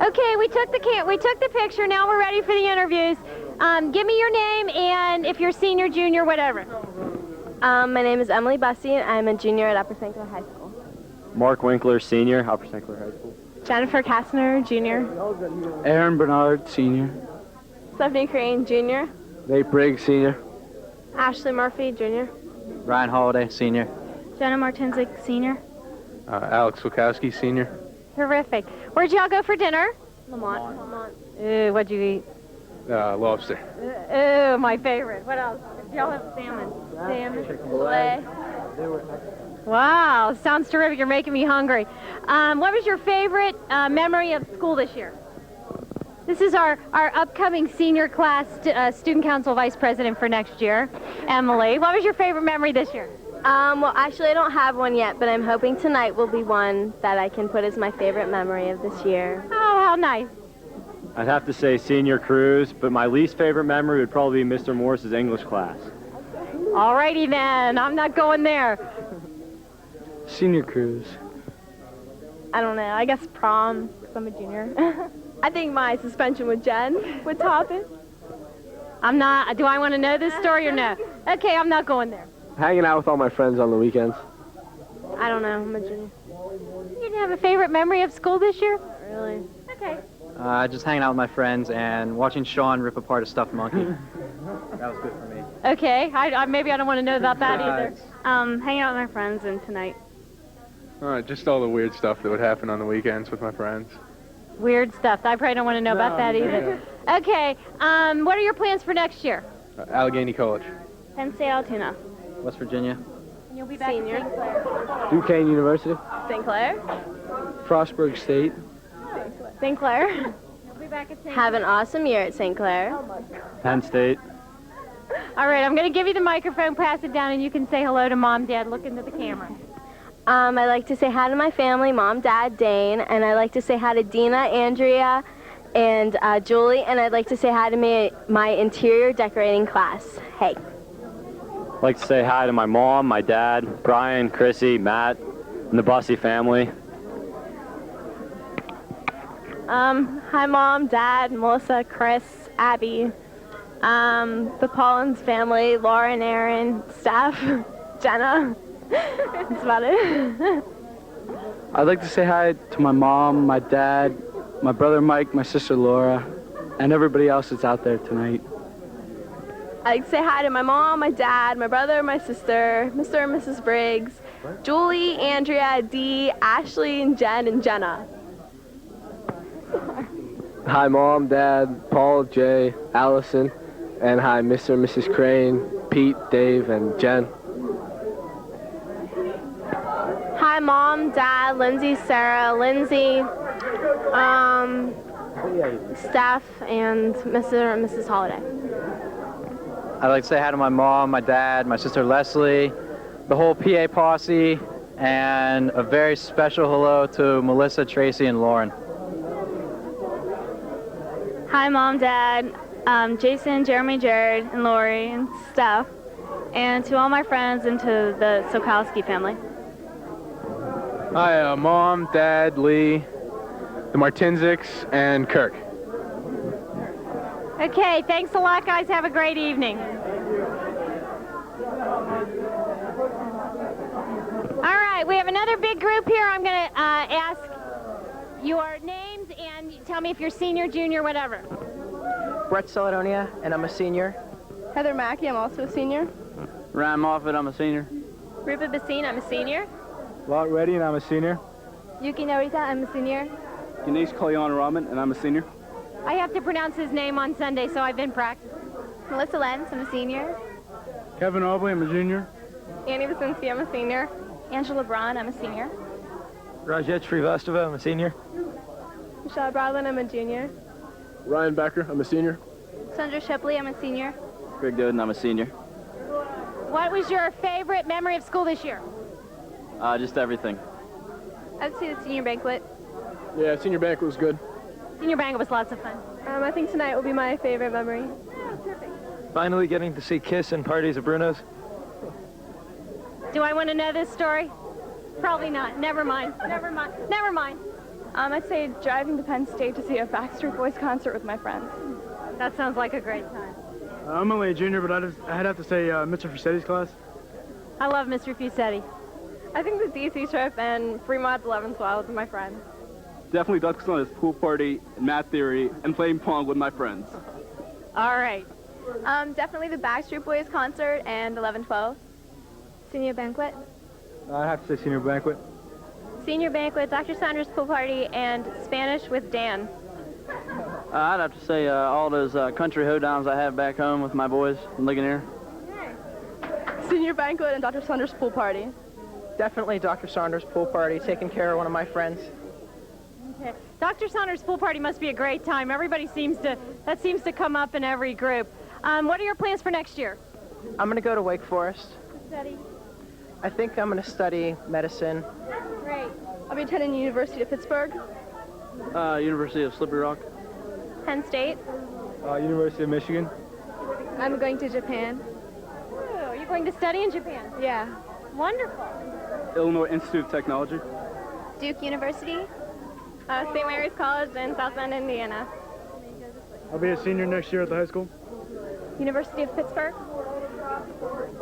Okay, we took the picture. Now we're ready for the interviews. Give me your name and if you're senior, junior, whatever. My name is Emily Bussey, and I'm a junior at Upper St. Clair High School. Mark Winkler, senior, Upper St. Clair High School. Jennifer Kastner, junior. Aaron Bernard, senior. Stephanie Crane, junior. Nate Briggs, senior. Ashley Murphy, junior. Ryan Holiday, senior. Jenna Martinzik, senior. Alex Wachowski, senior. Terrific. Where'd y'all go for dinner? Lamont. Ooh, what'd you eat? Lobster. Ooh, my favorite. What else? Y'all have salmon. Salmon. Filet. Wow, sounds terrific. You're making me hungry. What was your favorite memory of school this year? This is our upcoming senior class student council vice president for next year, Emily. What was your favorite memory this year? Well, actually, I don't have one yet, but I'm hoping tonight will be one that I can put as my favorite memory of this year. Oh, how nice. I'd have to say senior cruise, but my least favorite memory would probably be Mr. Morris's English class. All righty then. I'm not going there. Senior cruise. I don't know. I guess prom, because I'm a junior. I think my suspension with Jen would top it. I'm not. Do I want to know this story or no? Okay, I'm not going there. Hanging out with all my friends on the weekends. I don't know. I'm a junior. You didn't have a favorite memory of school this year? Not really. Okay. Just hanging out with my friends and watching Sean rip apart a stuffed monkey. That was good for me. Okay. Maybe I don't want to know about that either. Hanging out with my friends and tonight. Just all the weird stuff that would happen on the weekends with my friends. Weird stuff. I probably don't want to know about that either. Okay, what are your plans for next year? Allegheny College. Penn State Altoona. West Virginia. And you'll be back in St. Clair. Duquesne University. St. Clair. Frostburg State. St. Clair. You'll be back at St. Have an awesome year at St. Clair. Penn State. All right, I'm going to give you the microphone, pass it down, and you can say hello to Mom, Dad. Look into the camera. I'd like to say hi to my family, Mom, Dad, Dane, and I'd like to say hi to Dina, Andrea, and Julie, and I'd like to say hi to my interior decorating class. Hey. I'd like to say hi to my mom, my dad, Brian, Chrissy, Matt, and the Bussey family. Hi, Mom, Dad, Melissa, Chris, Abby, the Paulins family, Laura and Aaron, Steph, Jenna. That's about it. I'd like to say hi to my mom, my dad, my brother Mike, my sister Laura, and everybody else that's out there tonight. I'd like to say hi to my mom, my dad, my brother, my sister, Mr. and Mrs. Briggs, Julie, Andrea, Dee, Ashley, and Jen, and Jenna. Hi, Mom, Dad, Paul, Jay, Allison, and hi, Mr. and Mrs. Crane, Pete, Dave, and Jen. Hi, Mom, Dad, Lindsay, Sarah, Lindsay, Steph, and Mr. and Mrs. Holiday. I'd like to say hi to my mom, my dad, my sister Leslie, the whole PA posse, and a very special hello to Melissa, Tracy, and Lauren. Hi, Mom, Dad, Jason, Jeremy, Jared, and Lori, and Steph, and to all my friends and to the Sokalski family. Hi, Mom, Dad, Lee, the Martinsiks, and Kirk. Okay, thanks a lot, guys. Have a great evening. All right, we have another big group here. I'm going to ask your names and tell me if you're senior, junior, whatever. Brett Celedonia, and I'm a senior. Heather Mackey, I'm also a senior. Ryan Moffat, I'm a senior. Rupa Basine, I'm a senior. Lot Reddy, and I'm a senior. Yuki Narita, I'm a senior. Ganesh Kalyana, and I'm a senior. I have to pronounce his name on Sunday, so I've been practicing. Melissa Lenz, I'm a senior. Kevin Aubrey, I'm a junior. Annie Vasinski, I'm a senior. Angela Braun, I'm a senior. Rajesh Srivastava, I'm a senior. Michelle Brodlin, I'm a junior. Ryan Becker, I'm a senior. Sandra Shipley, I'm a senior. Greg Doden, I'm a senior. What was your favorite memory of school this year? Just everything. I'd say the senior banquet. Yeah, senior banquet was good. Senior banquet was lots of fun. I think tonight will be my favorite memory. Finally getting to see Kiss and parties at Bruno's. Do I want to know this story? Probably not. Never mind. Never mind. Never mind. I'd say driving to Penn State to see a Backstreet Boys concert with my friends. That sounds like a great time. I'm only a junior, but I'd have to say Mr. Fussetti's class. I love Mr. Fusetti. I think the DC trip and Fremont's 11th Wild with my friends. Definitely Dr. Sonna's pool party, and math theory, and playing pong with my friends. All right. Definitely the Backstreet Boys concert and 11-12. Senior banquet. I have to say senior banquet. Senior banquet, Dr. Saunders pool party, and Spanish with Dan. I'd have to say all those country hoedowns I have back home with my boys in Ligonier. Senior banquet and Dr. Saunders pool party. Definitely Dr. Saunders pool party, taking care of one of my friends. Okay. Dr. Saunders pool party must be a great time. Everybody seems to come up in every group. What are your plans for next year? I'm going to go to Wake Forest. Study. I think I'm going to study medicine. Great. I'll be attending University of Pittsburgh. University of Slippery Rock. Penn State. University of Michigan. I'm going to Japan. Oh, you're going to study in Japan? Yeah. Wonderful. Illinois Institute of Technology. Duke University. St. Mary's College in South Bend, Indiana. I'll be a senior next year at the high school. University of Pittsburgh.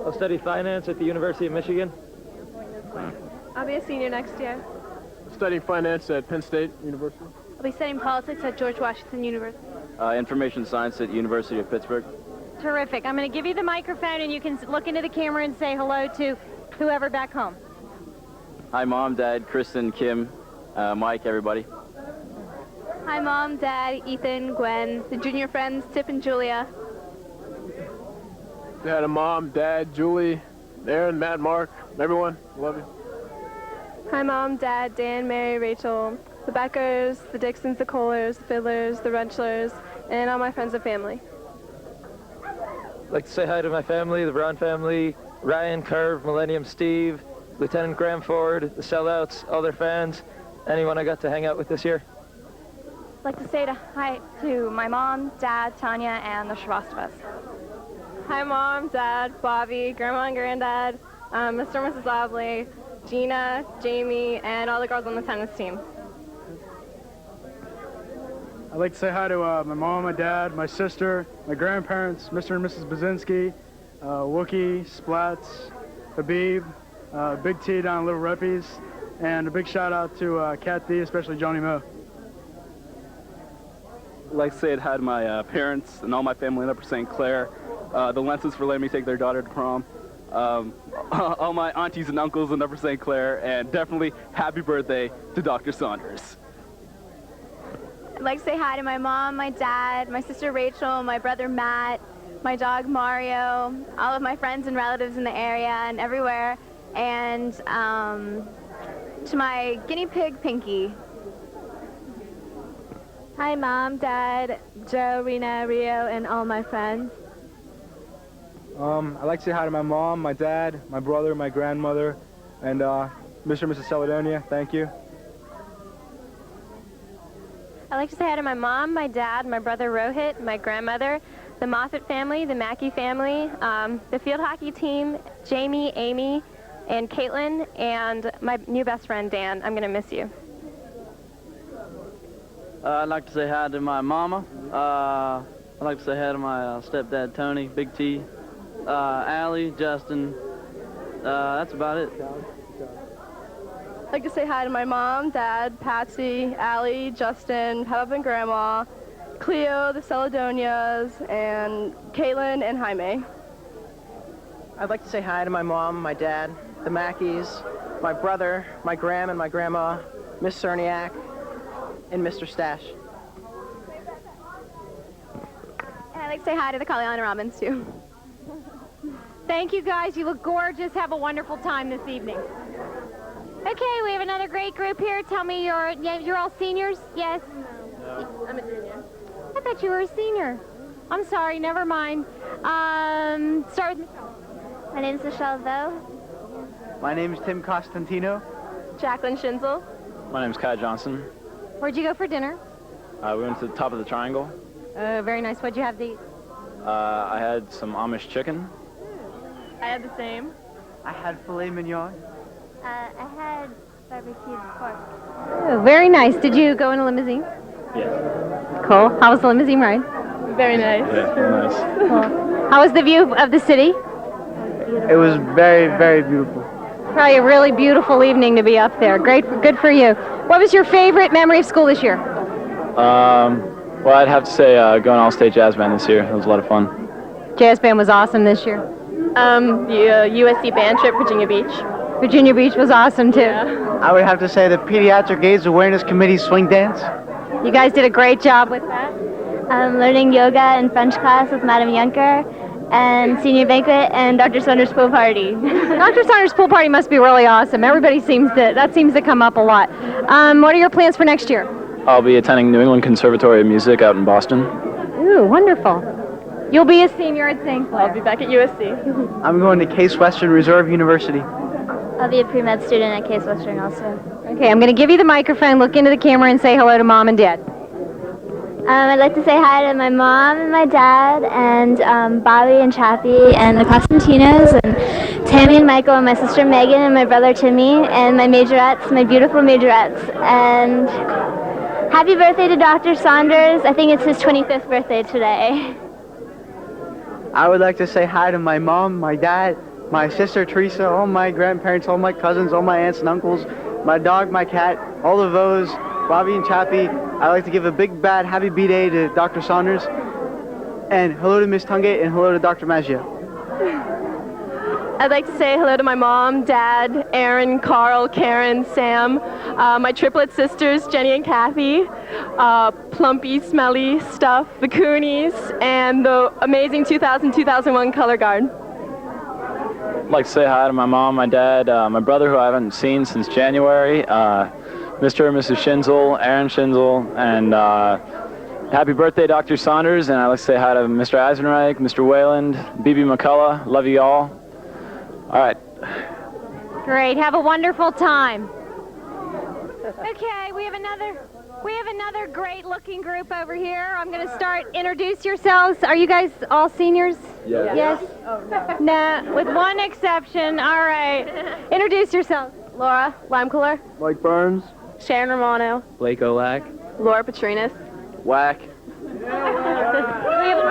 I'll study finance at the University of Michigan. I'll be a senior next year. Studying finance at Penn State University. I'll be studying politics at George Washington University. Information science at University of Pittsburgh. Terrific. I'm going to give you the microphone, and you can look into the camera and say hello to whoever back home. Hi, Mom, Dad, Kristen, Kim, Mike, everybody. Hi, Mom, Dad, Ethan, Gwen, the junior friends, Tip and Julia. Say hi to Mom, Dad, Julie, Aaron, Matt, Mark, everyone. Love you. Hi, Mom, Dad, Dan, Mary, Rachel, the Beckers, the Dixons, the Kohlers, the Fiddlers, the Renchlers, and all my friends and family. I'd like to say hi to my family, the Brown family, Ryan, Curve, Millennium Steve, Lieutenant Graham Ford, the Sellouts, all their fans, anyone I got to hang out with this year. I'd like to say hi to my mom, Dad, Tanya, and the Shrivastovas. Hi, Mom, Dad, Bobby, Grandma and Granddad, Mr. and Mrs. Lobley, Gina, Jamie, and all the girls on the tennis team. I'd like to say hi to my mom, my dad, my sister, my grandparents, Mr. and Mrs. Bazinski, Wookie, Splats, Habib, Big T down in Little Reppies, and a big shout out to Kat D, especially Johnny Moe. I'd like to say hi to my parents and all my family in Upper St. Clair, the Lenses for letting me take their daughter to prom, all my aunties and uncles in Upper St. Clair, and definitely happy birthday to Dr. Saunders. I'd like to say hi to my mom, my dad, my sister Rachel, my brother Matt, my dog Mario, all of my friends and relatives in the area and everywhere, and to my guinea pig Pinky. Hi, Mom, Dad, Joe, Rena, Rio, and all my friends. I'd like to say hi to my mom, my dad, my brother, my grandmother, and Mr. and Mrs. Caledonia. Thank you. I'd like to say hi to my mom, my dad, my brother Rohit, my grandmother, the Moffat family, the Mackey family, the field hockey team, Jamie, Amy, and Caitlin, and my new best friend, Dan. I'm going to miss you. I'd like to say hi to my mama. I'd like to say hi to my stepdad, Tony, Big T, Allie, Justin. That's about it. I'd like to say hi to my mom, dad, Patsy, Allie, Justin, Papa and Grandma, Cleo, the Celadonias, and Caitlin and Jaime. I'd like to say hi to my mom, my dad, the Mackeys, my brother, my gram and my grandma, Miss Cerniak, and Mr. Stash. And I'd like to say hi to the Kalyana Robins, too. Thank you, guys. You look gorgeous. Have a wonderful time this evening. Okay, we have another great group here. Tell me you're all seniors? Yes? No, I'm a junior. I thought you were a senior. I'm sorry, never mind. Start with Michelle. My name is Michelle Vo. My name is Tim Costantino. Jacqueline Schinzel. My name's Kai Johnson. Where'd you go for dinner? We went to the top of the triangle. Very nice. What'd you have to eat? I had some Amish chicken. I had the same. I had filet mignon. I had barbecued pork. Oh, very nice. Did you go in a limousine? Yes. Cool. How was the limousine ride? Very nice. Yeah, very nice. Cool. How was the view of the city? It was very, very beautiful. Probably a really beautiful evening to be up there. Great, good for you. What was your favorite memory of school this year? Well, I'd have to say going all-state jazz band this year. It was a lot of fun. Jazz band was awesome this year. The USC band trip, Virginia Beach. Virginia Beach was awesome too. Yeah. I would have to say the Pediatric AIDS Awareness Committee swing dance. You guys did a great job with that. Learning yoga in French class with Madam Yunker, and senior banquet and Dr. Saunders pool party. Dr. Saunders pool party must be really awesome. Everybody seems to come up a lot. What are your plans for next year? I'll be attending New England Conservatory of Music out in Boston. Ooh, wonderful. You'll be a senior at St. Clair. I'll be back at USC. I'm going to Case Western Reserve University. I'll be a pre-med student at Case Western also. Okay, I'm going to give you the microphone, look into the camera, and say hello to Mom and Dad. I'd like to say hi to my mom and my dad and Bobby and Chappie and the Costantino's and Tammy and Michael and my sister Megan and my brother Timmy and my majorettes, my beautiful majorettes. And happy birthday to Dr. Saunders. I think it's his 25th birthday today. I would like to say hi to my mom, my dad, my sister Teresa, all my grandparents, all my cousins, all my aunts and uncles, my dog, my cat, all of those, Bobby and Chappie. I'd like to give a big bad happy B-Day to Dr. Saunders, and hello to Miss Tungate and hello to Dr. Maggio. I'd like to say hello to my mom, dad, Aaron, Carl, Karen, Sam, my triplet sisters, Jenny and Kathy, plumpy, smelly stuff, the Coonies, and the amazing 2000-2001 color guard. I'd like to say hi to my mom, my dad, my brother who I haven't seen since January, Mr. and Mrs. Schinzel, Aaron Schinzel, and happy birthday, Dr. Saunders, and I'd like to say hi to Mr. Eisenreich, Mr. Wayland, BB McCullough. Love you all. All right. Great. Have a wonderful time. Okay, we have another great-looking group over here. I'm going to start. Introduce yourselves. Are you guys all seniors? Yeah. Yes. Oh, no. No, with one exception. All right. Introduce yourselves. Laura, lime cooler. Mike Burns. Sharon Romano. Blake Olak. Laura Petrinas. Whack. Do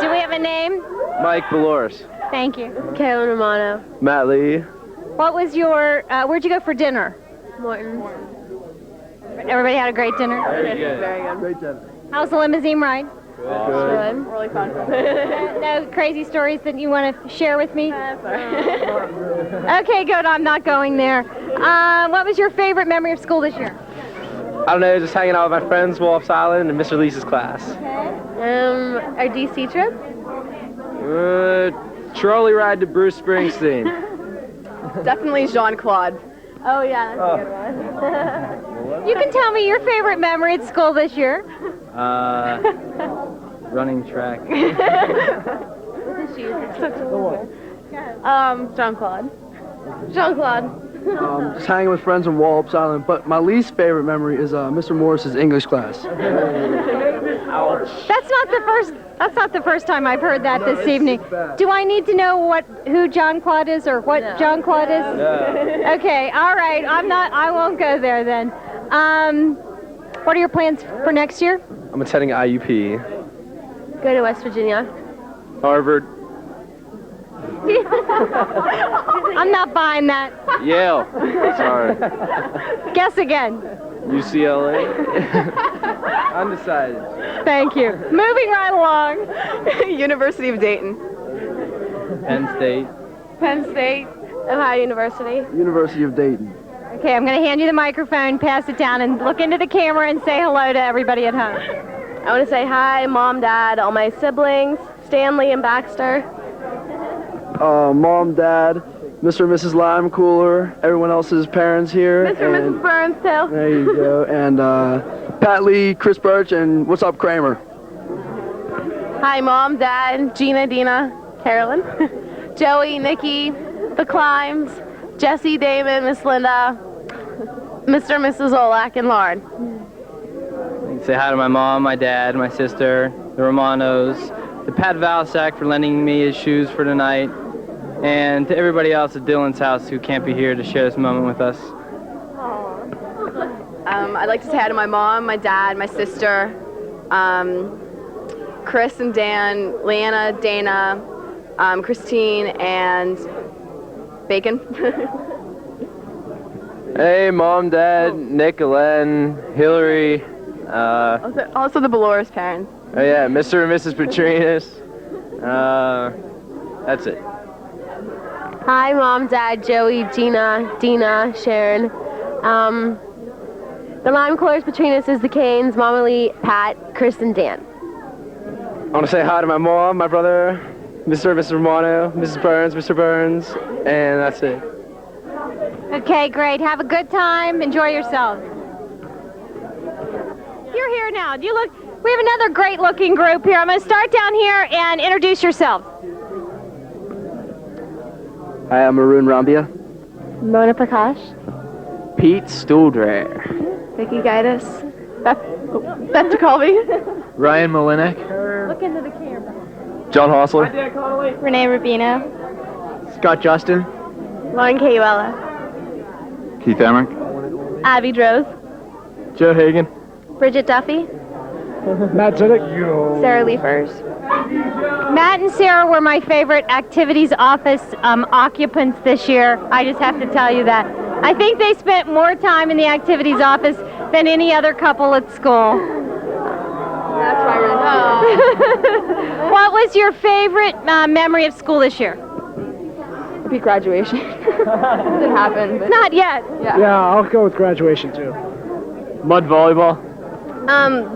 we have a name? Mike Beloris. Thank you. Kaylin Romano. Matt Lee. What was your, where'd you go for dinner? Morton's. Everybody had a great dinner? Very good. Very good. Great dinner. How's the limousine ride? Good. Really fun. No crazy stories that you want to share with me? Okay, good. I'm not going there. What was your favorite memory of school this year? I don't know, just hanging out with my friends, Wolf's Island, and Mr. Lisa's class. Our DC trip? Trolley ride to Bruce Springsteen. Definitely Jean-Claude. Oh, yeah, that's a good one. You can tell me your favorite memory at school this year. Running track. Jean-Claude. Jean-Claude. Just hanging with friends on Wallops Island, but my least favorite memory is Mr. Morris's English class. That's not the first time I've heard that this evening. Do I need to know who John Claude is or what John Claude is? No. Okay, all right. I won't go there then. What are your plans for next year? I'm attending IUP. Go to West Virginia. Harvard. I'm not buying that. Yale. Sorry. Guess again. UCLA. Undecided. Thank you. Moving right along. University of Dayton. Penn State. Penn State. Ohio University. University of Dayton. Okay, I'm going to hand you the microphone, pass it down, and look into the camera and say hello to everybody at home. I want to say hi, Mom, Dad, all my siblings, Stanley and Baxter. Mom, Dad, Mr. and Mrs. Lime Cooler, everyone else's parents here. Mr. and Mrs. Burns, too. There you go. And Pat Lee, Chris Birch, and what's up, Kramer? Hi, Mom, Dad, Gina, Dina, Carolyn, Joey, Nikki, the Climbs, Jesse, Damon, Miss Linda, Mr. and Mrs. Olak, and Lauren. Say hi to my mom, my dad, my sister, the Romanos, to Pat Valsack for lending me his shoes for tonight, and to everybody else at Dylan's house who can't be here to share this moment with us. I'd like to say hi to my mom, my dad, my sister, Chris and Dan, Leanna, Dana, Christine, and Bacon. Hey, Mom, Dad, Nick, Ellen, Hillary. Also the Beloris parents. Oh yeah, Mr. and Mrs. Petrinas. That's it. Hi, Mom, Dad, Joey, Gina, Dina, Sharon. The Lime Coolers, Petrinas is the Canes, Mama Lee, Pat, Chris, and Dan. I want to say hi to my mom, my brother, Mr. and Mrs. Romano, Mrs. Burns, Mr. Burns, and that's it. Okay, great. Have a good time. Enjoy yourself. You're here now. Do you look? We have another great-looking group here. I'm going to start down here and introduce yourselves. Hi, I'm Arun Rambia. Mona Prakash. Pete Stuldrer. Vicky Gaitis. Beth Colby. Ryan Molinek. Look into the camera. John Hostler. Renee Rubino. Scott Justin. Lauren Kayuela. Keith Emmerich. Abby Droz. Joe Hagan. Bridget Duffy. Matt Zidek. Sarah Leafers. Matt and Sarah were my favorite activities office occupants this year. I just have to tell you that. I think they spent more time in the activities office than any other couple at school. That's why we're What was your favorite memory of school this year? It'd be graduation. Didn't happen. But Not yet. Yeah, I'll go with graduation too. Mud volleyball.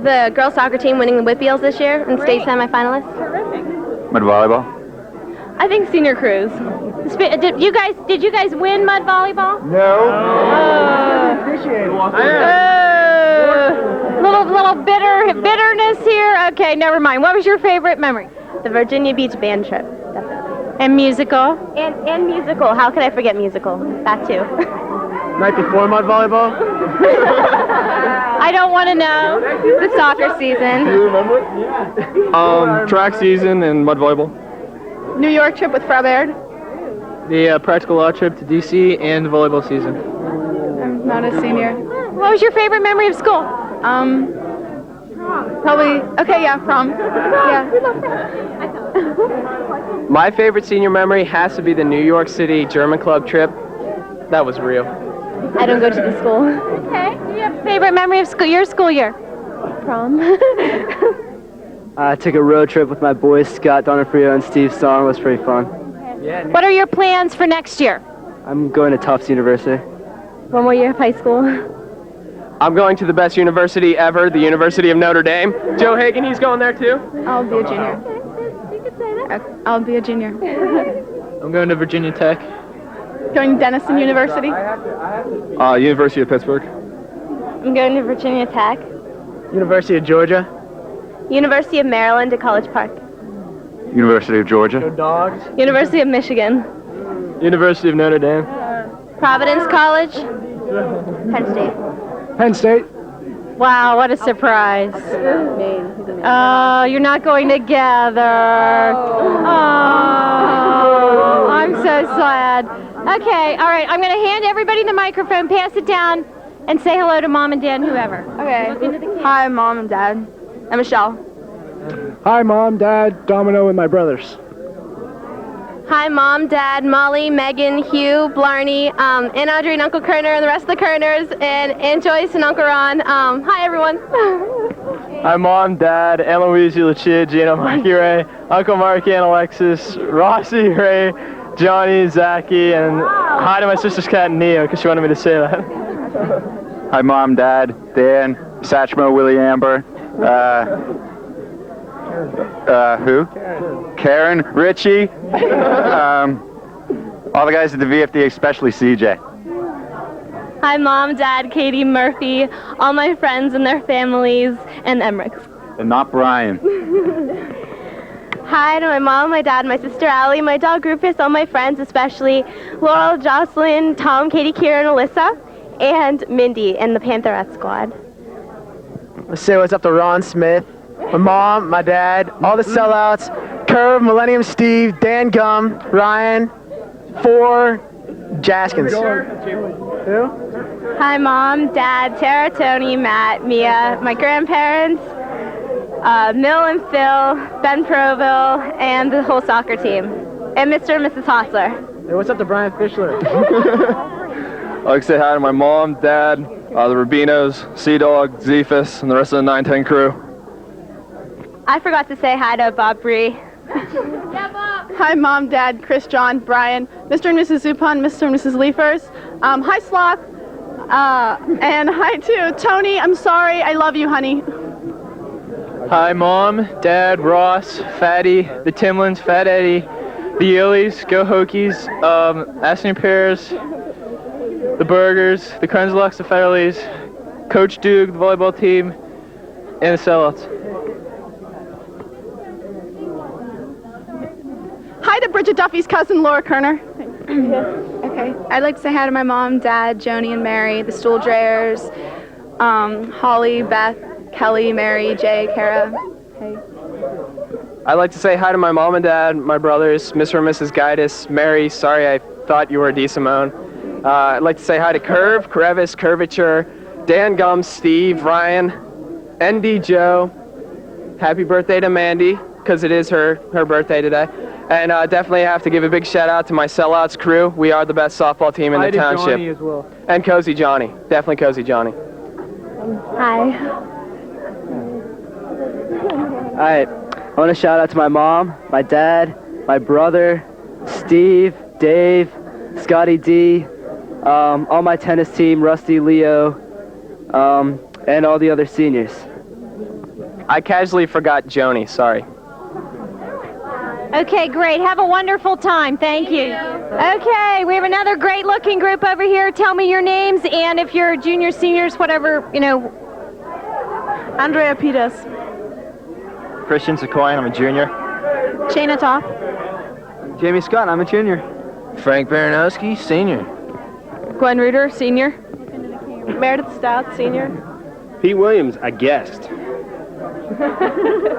The girls soccer team winning the Whitfields this year and state semifinalists. Mud volleyball. I think senior cruise. Did you guys win mud volleyball? No. Little bitterness here. Okay, never mind. What was your favorite memory? The Virginia Beach band trip, definitely. And musical? And musical. How could I forget musical? That too. Night before mud volleyball? I don't want to know. The soccer season. Do you remember it? Yeah. Track season and mud volleyball. New York trip with Frau Baird. The practical law trip to D.C. and the volleyball season. I'm not a senior. What was your favorite memory of school? Probably, prom. Yeah. My favorite senior memory has to be the New York City German club trip. That was real. I don't go to the school. Okay. Do you have a favorite memory of school? Your school year? Prom. I took a road trip with my boys, Scott Donofrio and Steve Song. It was pretty fun. What are your plans for next year? I'm going to Tufts University. One more year of high school. I'm going to the best university ever, the University of Notre Dame. Joe Hagan, he's going there too? I'll be a junior. You could say that. I'll be a junior. I'm going to Virginia Tech. Going to Denison University. University of Pittsburgh. I'm going to Virginia Tech. University of Georgia. University of Maryland at College Park. University of Georgia. Dogs. University of Michigan. University of Notre Dame. Providence College. Penn State. Penn State. Wow, what a surprise. Oh, you're not going together. Oh, I'm so sad. Okay, all right, I'm going to hand everybody the microphone, pass it down, and say hello to Mom and Dad and whoever. Okay. Hi, Mom and Dad. I'm Michelle. Hi, Mom, Dad, Domino, and my brothers. Hi, Mom, Dad, Molly, Megan, Hugh, Blarney, Aunt Audrey and Uncle Kerner and the rest of the Kerners, and Aunt Joyce and Uncle Ron. Hi, everyone. Hi, Mom, Dad, Aunt Louise, Lucia, Gina, Mikey, Ray, Uncle Mark, Aunt Alexis, Rossi, Ray, Johnny, Zachy, and hi to my sister's cat, Neo, because she wanted me to say that. Hi, Mom, Dad, Dan, Satchmo, Willie Amber. Who? Karen, Richie, all the guys at the VFD, especially CJ. Hi, Mom, Dad, Katie, Murphy, all my friends and their families, and Emmerichs. And not Brian. Hi to my mom, my dad, my sister Allie, my dog Rufus, all my friends, especially Laurel, Jocelyn, Tom, Katie, Kieran, Alyssa, and Mindy and the Pantherette Squad. Let's say what's up to Ron Smith, my mom, my dad, all the sellouts, Curve, Millennium Steve, Dan Gum, Ryan, Jaskins. Who? Hi, Mom, Dad, Tara, Tony, Matt, Mia, my grandparents, Mill and Phil, Ben Proville, and the whole soccer team, and Mr. and Mrs. Hostler. Hey, what's up to Brian Fischler? I'd like to say hi to my mom, Dad, the Rubinos, Sea Dog, Zephus, and the rest of the 910 crew. I forgot to say hi to Bob Bree. Hi, Mom, Dad, Chris, John, Brian, Mr. and Mrs. Zupan, Mr. and Mrs. Leafers. Hi, Sloth. And hi to Tony. I'm sorry. I love you, honey. Hi, Mom, Dad, Ross, Fatty, the Timlins, Fat Eddie, the Yillies, Go Hokies, Aston Pears, the Burgers, the Krenzelocks, the Federleys, Coach Duke, the volleyball team, and the sellouts. Hi to Bridget Duffy's cousin, Laura Kerner. Okay. I'd like to say hi to my mom, Dad, Joni, and Mary, the Stool Drayers, Holly, Beth, Kelly, Mary, Jay, Kara. Hey. I'd like to say hi to my mom and dad, my brothers, Mr. and Mrs. Gaitis, Mary, sorry I thought you were D. Simone. I'd like to say hi to Curve, Crevice, Curvature, Dan Gum, Steve, Ryan, ND Joe. Happy birthday to Mandy, because it is her birthday today. And definitely have to give a big shout out to my sellouts crew. We are the best softball team in the township. Johnny as well. And Cozy Johnny, definitely Cozy Johnny. Hi. All right, I want to shout out to my mom, my dad, my brother, Steve, Dave, Scotty D, all my tennis team, Rusty, Leo, and all the other seniors. I casually forgot Joni, sorry. Okay, great. Have a wonderful time. Thank you. Okay, we have another great-looking group over here. Tell me your names, and if you're juniors, seniors, whatever, you know. Andrea Peters. Christian Sequoia, I'm a junior. Shayna Toth. Jamie Scott, I'm a junior. Frank Baranowski, senior. Gwen Reuter, senior. Meredith Stout, senior. Pete Williams, a guest.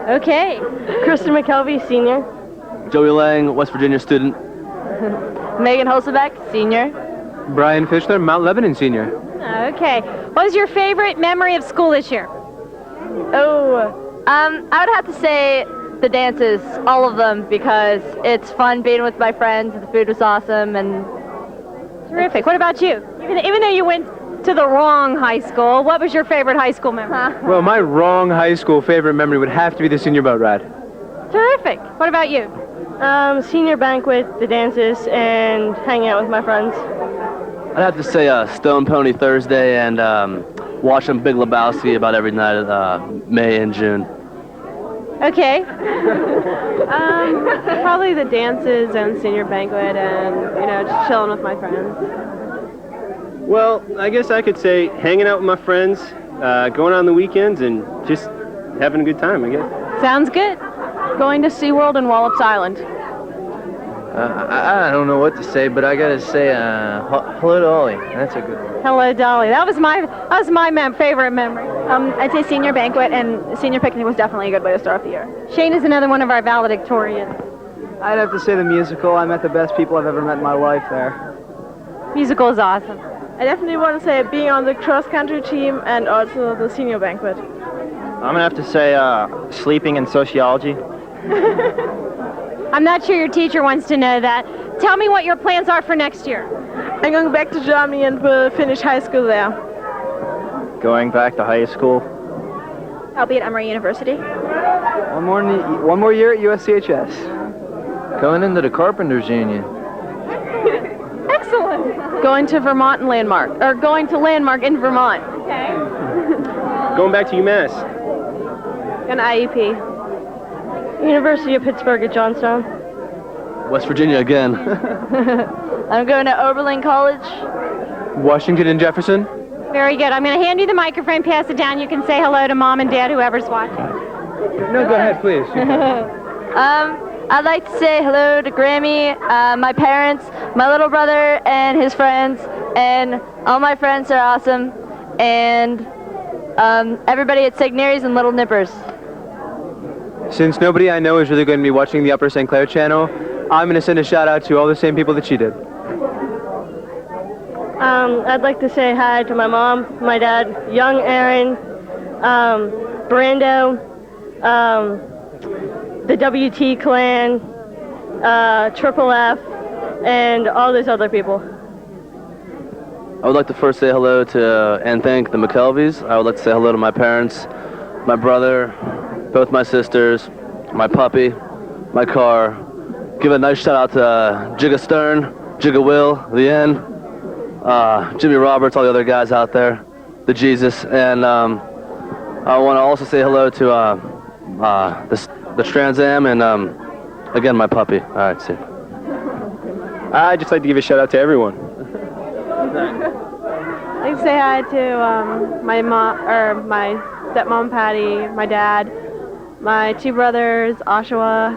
Okay. Kristen McKelvey, senior. Joey Lang, West Virginia student. Megan Hulsebeck, senior. Brian Fischler, Mount Lebanon senior. Okay. What was your favorite memory of school this year? I would have to say the dances, all of them, because it's fun being with my friends. The food was awesome, and terrific. What about you? Even though you went to the wrong high school, what was your favorite high school memory? Well, my wrong high school favorite memory would have to be the senior boat ride. Terrific. What about you? Senior banquet, the dances, and hanging out with my friends. I'd have to say Stone Pony Thursday and watching Big Lebowski about every night of May and June. Okay. Probably the dances and senior banquet and, just chilling with my friends. Well, I guess I could say hanging out with my friends, going on the weekends, and just having a good time, I guess. Sounds good. Going to SeaWorld and Wallops Island. I don't know what to say, but I gotta say hello to Ollie. That's a good one. Hello, Dolly. That was my favorite memory. I'd say senior banquet and senior picnic was definitely a good way to start off the year. Shane is another one of our valedictorians. I'd have to say the musical. I met the best people I've ever met in my life there. Musical is awesome. I definitely want to say being on the cross-country team and also the senior banquet. I'm gonna have to say sleeping in sociology. I'm not sure your teacher wants to know that. Tell me what your plans are for next year. I'm going back to Germany and will finish high school there. Going back to high school. I'll be at Emory University. One more year at USC HS. Going into the Carpenters Union. Excellent. Going to Vermont and Landmark, or going to Landmark in Vermont. Okay. Going back to UMass. An IEP. University of Pittsburgh at Johnstown. West Virginia again. I'm going to Oberlin College. Washington and Jefferson. Very good. I'm going to hand you the microphone, pass it down. You can say hello to Mom and Dad, whoever's watching. No, go ahead, please. I'd like to say hello to Grammy, my parents, my little brother and his friends, and all my friends are awesome, and everybody at St. Mary's and Little Nippers. Since nobody I know is really going to be watching the Upper St. Clair channel, I'm going to send a shout out to all the same people that she did. I'd like to say hi to my mom, my dad, young Aaron, Brando, the WT clan, Triple F, and all those other people. I would like to first say hello to and thank the McKelveys. I would like to say hello to my parents, my brother, both my sisters, my puppy, my car. Give a nice shout out to Jigga Stern, Jigga Will, the N, Jimmy Roberts, all the other guys out there, the Jesus, and I want to also say hello to the Trans Am and again my puppy. All right, see. I'd just like to give a shout out to everyone. I'd like to say hi to my mom, or my stepmom Patty, my dad, my two brothers, Oshawa,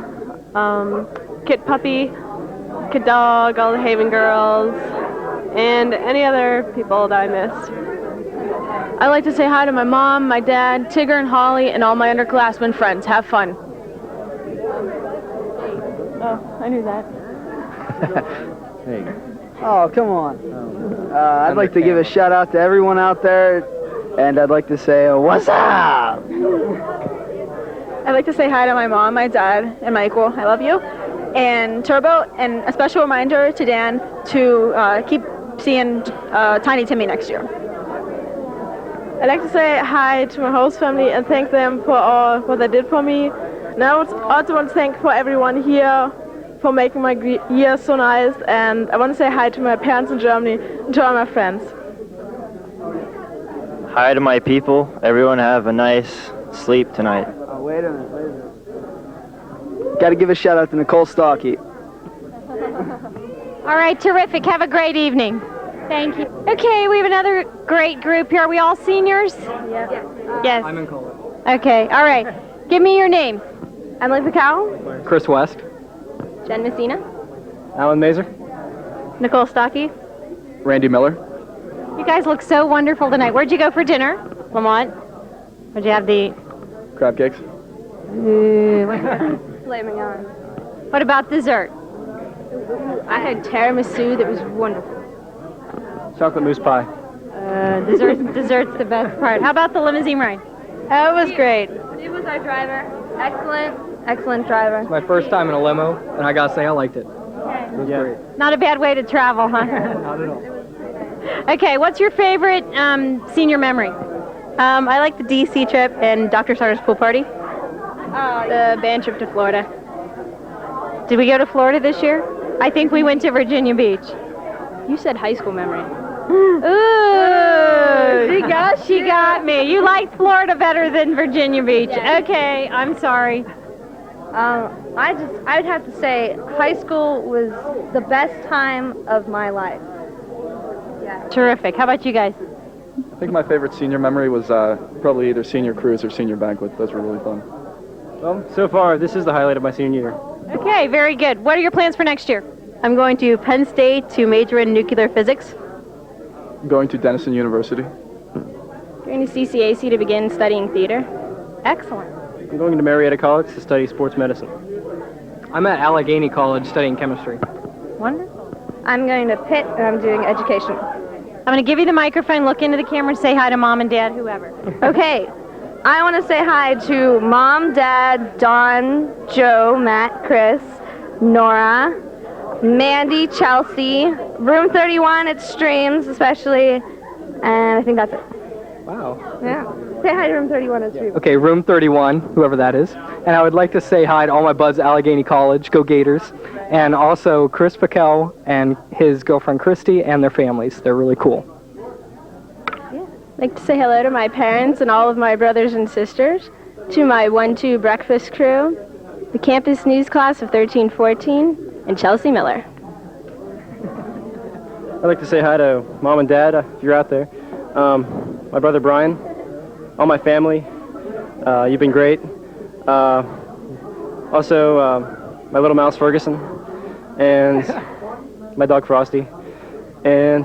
Kit Puppy, Kit Dog, all the Haven girls, and any other people that I missed. I'd like to say hi to my mom, my dad, Tigger and Holly, and all my underclassmen friends. Have fun. Oh, I knew that. There you go. Oh, come on. I'd like to give a shout out to everyone out there, and I'd like to say, what's up? I'd like to say hi to my mom, my dad, and Michael. I love you. And Turbo, and a special reminder to Dan to keep seeing Tiny Timmy next year. I'd like to say hi to my host family and thank them for all what they did for me. And I also want to thank for everyone here for making my year so nice. And I want to say hi to my parents in Germany and to all my friends. Hi to my people. Everyone have a nice sleep tonight. Oh, wait a minute. Got to give a shout out to Nicole Stockey. All right, terrific. Have a great evening. Thank you. Okay, we have another great group here. Are we all seniors? Yes. I'm in college. Okay, all right. Give me your names. Emily Picao, Chris West. Jen Messina, Alan Mazer. Nicole Stockey. Randy Miller. You guys look so wonderful tonight. Where'd you go for dinner? Lamont? Where'd you have the... Crab cakes. Filet mignon. What about dessert? I had tiramisu that was wonderful. Chocolate mousse pie. Dessert's the best part. How about the limousine ride? Oh, it was great. Steve was our driver. Excellent driver. It's my first time in a limo, and I gotta say I liked it. It was great. Not a bad way to travel, huh? Not at all. Okay, what's your favorite senior memory? I like the DC trip and Dr. Sarter's pool party. The band trip to Florida. Did we go to Florida this year? I think we went to Virginia Beach. You said high school memory. Ooh, she got me. You liked Florida better than Virginia Beach. Yeah. Okay, I'm sorry. I'd have to say high school was the best time of my life. Yeah. Terrific. How about you guys? I think my favorite senior memory was probably either senior cruise or senior banquet. Those were really fun. Well, so far, this is the highlight of my senior year. Okay, very good. What are your plans for next year? I'm going to Penn State to major in nuclear physics. Going to Denison University. Going to CCAC to begin studying theater. Excellent. I'm going to Marietta College to study sports medicine. I'm at Allegheny College studying chemistry. Wonderful. I'm going to Pitt and I'm doing education. I'm going to give you the microphone, look into the camera, and say hi to Mom and Dad, whoever. Okay. I want to say hi to Mom, Dad, Dawn, Joe, Matt, Chris, Nora, Mandy, Chelsea, Room 31 at Streams especially, and I think that's it. Wow. Yeah. Say hi to Room 31 at Streams. Okay, Room 31, whoever that is. And I would like to say hi to all my buds at Allegheny College, go Gators, and also Chris Pickel and his girlfriend Christy and their families. They're really cool. I'd like to say hello to my parents and all of my brothers and sisters, to my 1-2 breakfast crew, the campus news class of 1314, and Chelsea Miller. I'd like to say hi to Mom and Dad, if you're out there. My brother Brian, all my family. You've been great. Also, my little mouse Ferguson, and my dog Frosty, and...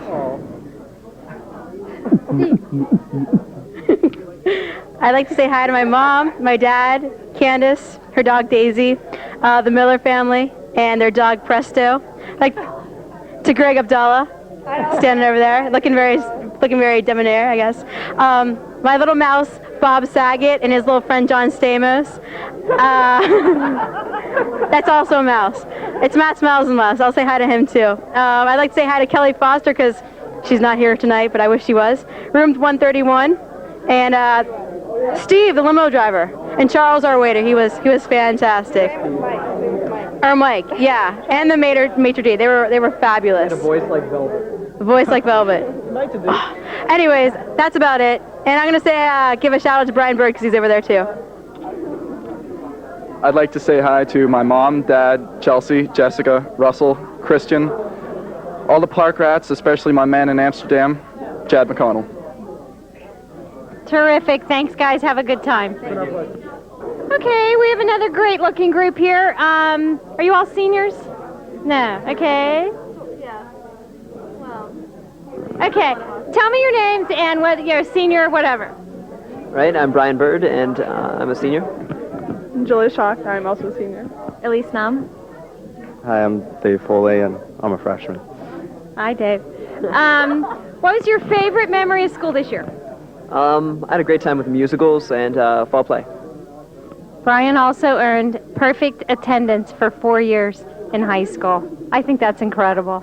I'd like to say hi to my mom, my dad, Candace, her dog Daisy, the Miller family, and their dog Presto. Like to Greg Abdallah, standing over there, looking very debonair, I guess. My little mouse, Bob Saget, and his little friend John Stamos. That's also a mouse. It's Matt Smiles' mouse. I'll say hi to him too. I'd like to say hi to Kelly Foster because she's not here tonight, but I wish she was. Room 131, and Steve, the limo driver, and Charles, our waiter. He was fantastic. Or Mike, yeah, and the maitre d'. They were fabulous. And a voice like velvet. A voice like velvet. Anyways, that's about it. And I'm gonna say give a shout out to Brian Bird because he's over there too. I'd like to say hi to my mom, dad, Chelsea, Jessica, Russell, Christian, all the park rats, especially my man in Amsterdam, Chad McConnell. Terrific. Thanks, guys. Have a good time. Okay, we have another great-looking group here. Are you all seniors? No. Okay. Yeah. Well. Okay. Tell me your names and whether you're a senior or whatever. Right. I'm Brian Bird, and I'm a senior. Julia Schock. I'm also a senior. Elise Nam. Hi, I'm Dave Foley, and I'm a freshman. Hi, Dave. What was your favorite memory of school this year? I had a great time with musicals and fall play. Brian also earned perfect attendance for 4 years in high school. I think that's incredible.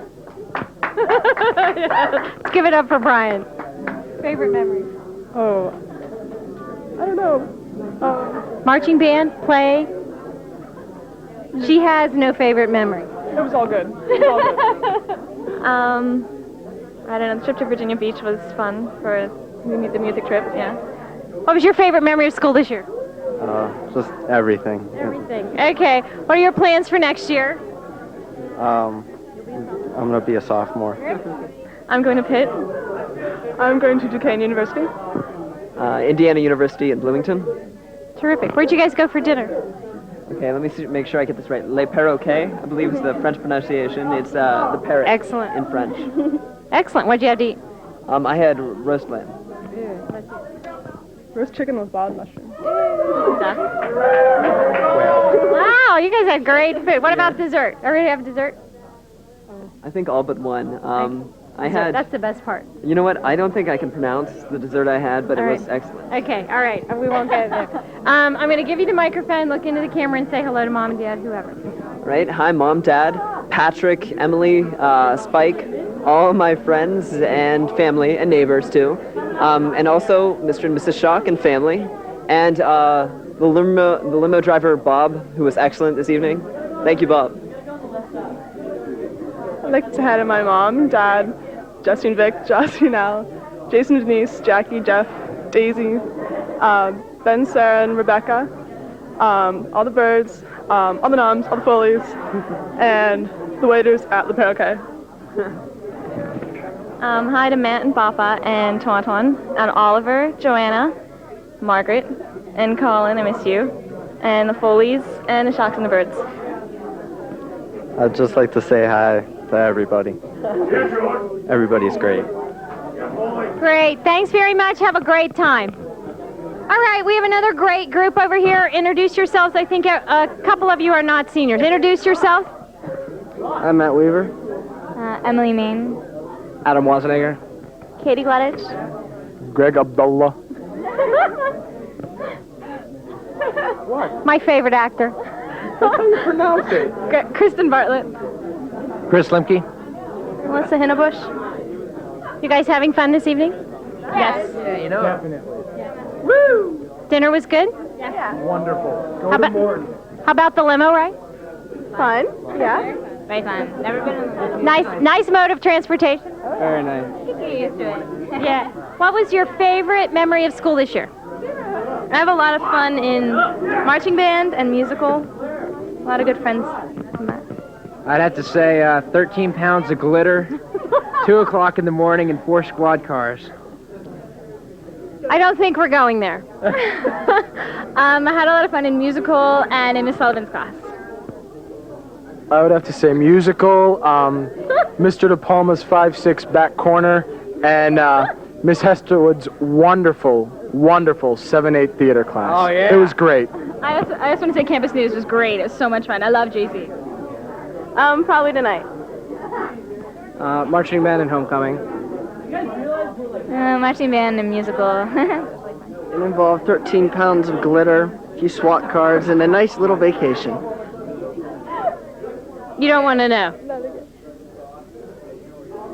Let's give it up for Brian. Favorite memory? Oh, I don't know. Marching band, play. She has no favorite memory. It was all good. It was all good. I don't know. The trip to Virginia Beach was fun for the music trip. Yeah. What was your favorite memory of school this year? Just everything. Everything. Okay. What are your plans for next year? I'm gonna be a sophomore. I'm going to Pitt. I'm going to Duquesne University. Indiana University in Bloomington. Terrific. Where'd you guys go for dinner? Okay, let me make sure I get this right. Le Perroquet, I believe is the French pronunciation. It's the parrot. Excellent. In French. Excellent. What'd you have to eat? I had roast lamb. Roast chicken with boiled mushroom. Wow, you guys had great food. What about dessert? Everybody have dessert? I think all but one. I Dessert, had. That's the best part. You know what? I don't think I can pronounce the dessert I had, but All it was right. excellent. Okay, all right. We won't get there. I'm going to give you the microphone, look into the camera, and say hello to Mom and Dad, whoever. Right? Hi, Mom, Dad, Patrick, Emily, Spike, all my friends and family and neighbors too, and also Mr. and Mrs. Shock and family, and the limo driver Bob, who was excellent this evening. Thank you, Bob. I'd like to say hi to my mom, Dad, Justine Vic, Jocelyn Al, Jason Denise, Jackie, Jeff, Daisy, Ben, Sarah, and Rebecca, all the birds, all the noms, all the Foleys, and the waiters at Le Perroquet. Hi to Matt and Papa and Tuan, and Oliver, Joanna, Margaret, and Colin, I miss you, and the Foleys, and the Shocks and the Birds. I'd just like to say hi to everybody. Everybody's great. Great. Thanks very much. Have a great time. All right, we have another great group over here. Introduce yourselves. I think a couple of you are not seniors. Introduce yourself. I'm Matt Weaver. Emily Main, Adam Wazenegger. Katie Gladich, Greg Abdullah. My favorite actor. That's how you pronounce it. Kristen Bartlett, Chris Lemke. Melissa Hinnebush. You guys having fun this evening? Yes. Yeah, you know. Definitely. Woo! Dinner was good? Yeah. Wonderful. Go How to about- Morton. How about the limo ride? Fun. Yeah. Very fun. Never been. Nice mode of transportation. Very nice. Get used to it. Yeah. What was your favorite memory of school this year? I have a lot of fun in marching band and musical. A lot of good friends from that. I'd have to say 13 pounds of glitter, 2 o'clock in the morning, and 4 squad cars. I don't think we're going there. I had a lot of fun in musical and in Miss Sullivan's class. I would have to say musical, Mr. De Palma's 5'6" back corner, and Miss Hesterwood's wonderful 7/8 theater class. Oh, yeah. It was great. I just want to say Campus News was great. It was so much fun. I love Jay-Z. Probably tonight. Marching band and homecoming. Marching band and musical. It involved 13 pounds of glitter, a few SWAT cards, and a nice little vacation. You don't want to know.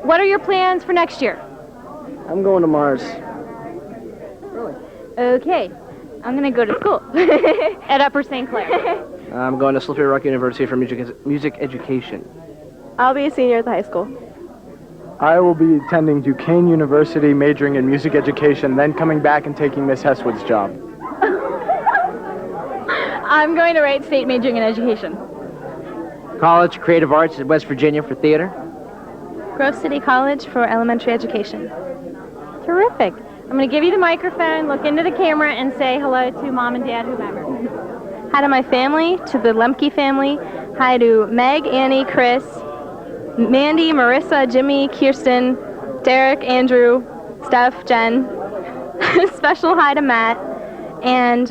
What are your plans for next year? I'm going to Mars. Okay. I'm going to go to school. At Upper St. Clair. I'm going to Slippery Rock University for music education. I'll be a senior at the high school. I will be attending Duquesne University, majoring in music education, then coming back and taking Miss Hestwood's job. I'm going to Wright State majoring in education. College Creative Arts at West Virginia for theater. Grove City College for elementary education. Terrific. I'm going to give you the microphone, look into the camera, and say hello to Mom and Dad, whoever. Hi to my family, to the Lemke family. Hi to Meg, Annie, Chris, Mandy, Marissa, Jimmy, Kirsten, Derek, Andrew, Steph, Jen. Special hi to Matt, and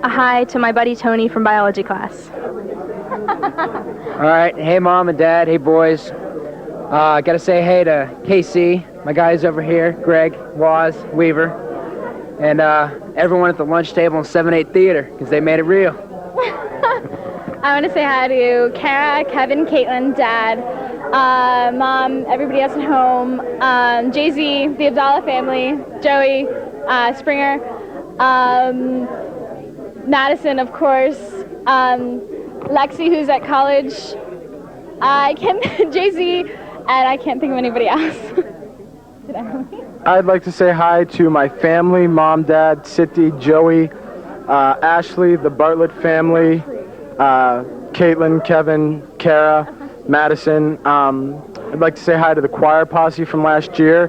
a hi to my buddy Tony from biology class. All right. Hey, Mom and Dad. Hey, boys. Gotta say hey to KC, my guys over here, Greg, Waz, Weaver, and everyone at the lunch table in 7/8 Theater, because they made it real. I want to say hi to Kara, Kevin, Caitlin, Dad, Mom, everybody else at home, Jay-Z, the Abdallah family, Joey, Springer, Madison, of course, Lexi, who's at college, Jay-Z, and I can't think of anybody else. I'd like to say hi to my family, Mom, Dad, Siti, Joey, Ashley, the Bartlett family, Caitlin, Kevin, Kara, Madison. I'd like to say hi to the choir posse from last year.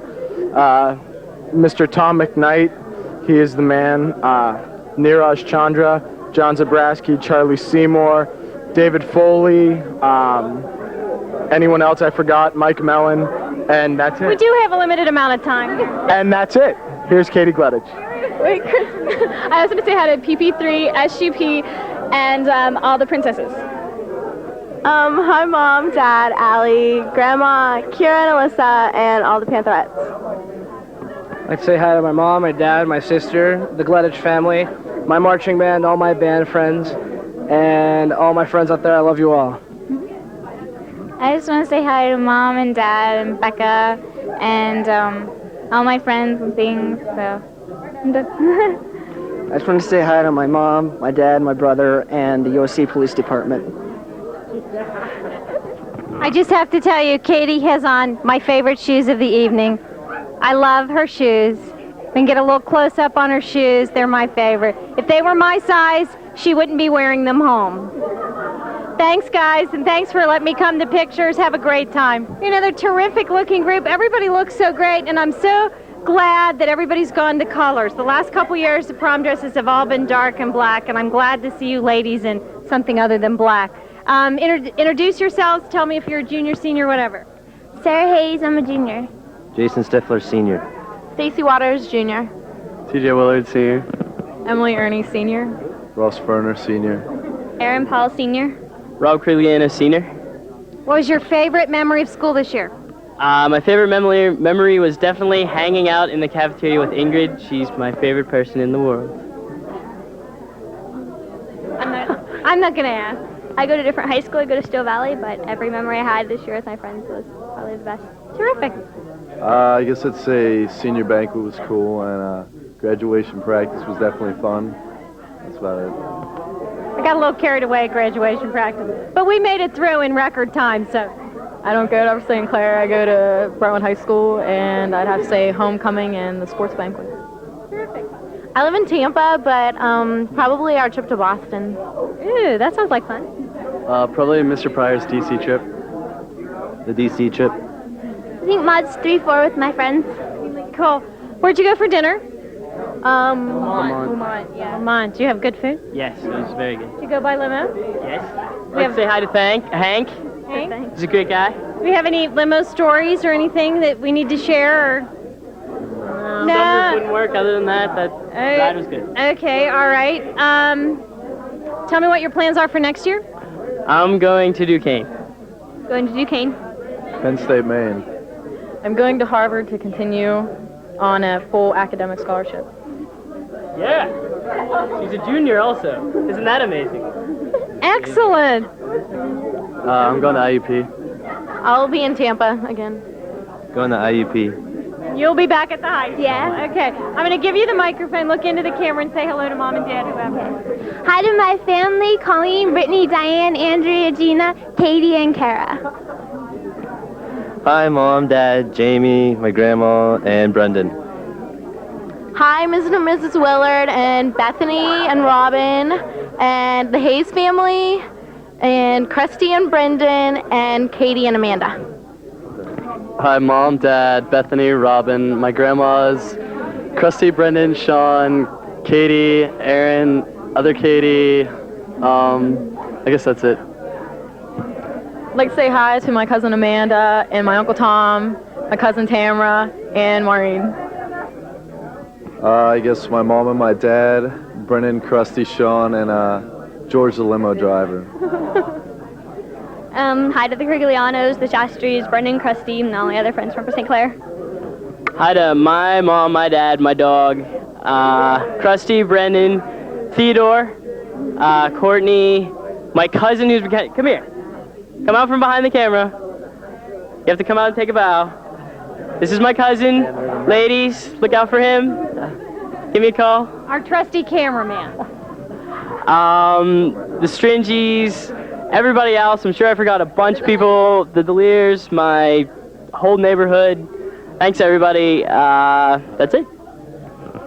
Mr. Tom McKnight, he is the man. Neeraj Chandra, John Zabrowski, Charlie Seymour, David Foley, anyone else I forgot, Mike Mellon, and that's We it. do have a limited amount of time. And that's it. Here's Katie Gleditch. Wait, Chris. I was going to say hi to PP3, SGP, and all the princesses. Hi, Mom, Dad, Allie, Grandma, Kira and Alyssa, and all the Pantherettes. I'd like to say hi to my mom, my dad, my sister, the Gleditch family, my marching band, all my band friends, and all my friends out there. I love you all. I just want to say hi to Mom and Dad and Becca and all my friends and things. So, I'm done. I just want to say hi to my mom, my dad, my brother, and the USC Police Department. I just have to tell you, Katie has on my favorite shoes of the evening. I love her shoes. We can get a little close-up on her shoes. They're my favorite. If they were my size, she wouldn't be wearing them home. Thanks, guys, and thanks for letting me come to pictures. Have a great time. Another terrific-looking group. Everybody looks so great, and I'm so glad that everybody's gone to colors. The last couple years, the prom dresses have all been dark and black, and I'm glad to see you ladies in something other than black. Introduce yourselves. Tell me if you're a junior, senior, whatever. Sarah Hayes, I'm a junior. Jason Stifler, Senior. Stacy Waters, Junior. TJ Willard, Senior. Emily Ernie, senior. Ross Ferner, Senior. Aaron Paul, senior. Rob Cregliano, Senior. What was your favorite memory of school this year? My favorite memory was definitely hanging out in the cafeteria with Ingrid. She's my favorite person in the world. I'm not gonna ask. I go to different high school. I go to Still Valley, but every memory I had this year with my friends was probably the best. Terrific. I guess I'd say senior banquet was cool, and graduation practice was definitely fun. That's about it. I got a little carried away at graduation practice, but we made it through in record time, so. I don't go to St. Clair. I go to Brentwood High School, and I'd have to say homecoming and the sports banquet. I live in Tampa, but probably our trip to Boston. Ooh, that sounds like fun. Probably Mr. Pryor's DC trip. The DC trip. I think Mod's 3-4 with my friends. Cool. Where'd you go for dinner? Lamont. Yeah. Lamont. Do you have good food? Yes, it was very good. Did you go by limo? Yes. I'd like to say hi to Hank. Hank? He's a great guy. Do we have any limo stories or anything that we need to share? Or? Numbers wouldn't work. Other than that, that ride was good. Okay, all right. Tell me what your plans are for next year. I'm going to Duquesne. Going to Duquesne. Penn State, Maine. I'm going to Harvard to continue on a full academic scholarship. Yeah. She's a junior also. Isn't that amazing? Excellent. I'm going to IUP. I'll be in Tampa again. Going to IUP. You'll be back at the high school. Yeah. Okay. I'm going to give you the microphone. Look into the camera and say hello to Mom and Dad, whoever. Okay. Hi to my family, Colleen, Brittany, Diane, Andrea, Gina, Katie, and Kara. Hi, Mom, Dad, Jamie, my grandma, and Brendan. Hi, Mr. and Mrs. Willard, and Bethany, and Robin, and the Hayes family, and Krusty and Brendan, and Katie and Amanda. Hi, Mom, Dad, Bethany, Robin, my grandmas, Krusty, Brendan, Sean, Katie, Aaron, other Katie. I guess that's it. I'd like to say hi to my cousin Amanda and my Uncle Tom, my cousin Tamara, and Maureen. I guess my mom and my dad, Brendan, Krusty, Sean, and George the limo driver. Hi to the Criglianos, the Shastries, Brendan, Krusty, and all my other friends from St. Clair. Hi to my mom, my dad, my dog, Krusty, Brendan, Theodore, Courtney, my cousin who's... Come here. Come out from behind the camera. You have to come out and take a bow. This is my cousin. Ladies, look out for him. Give me a call. Our trusty cameraman. The Stringies, everybody else. I'm sure I forgot a bunch of people. The Deliers, my whole neighborhood. Thanks, everybody. That's it.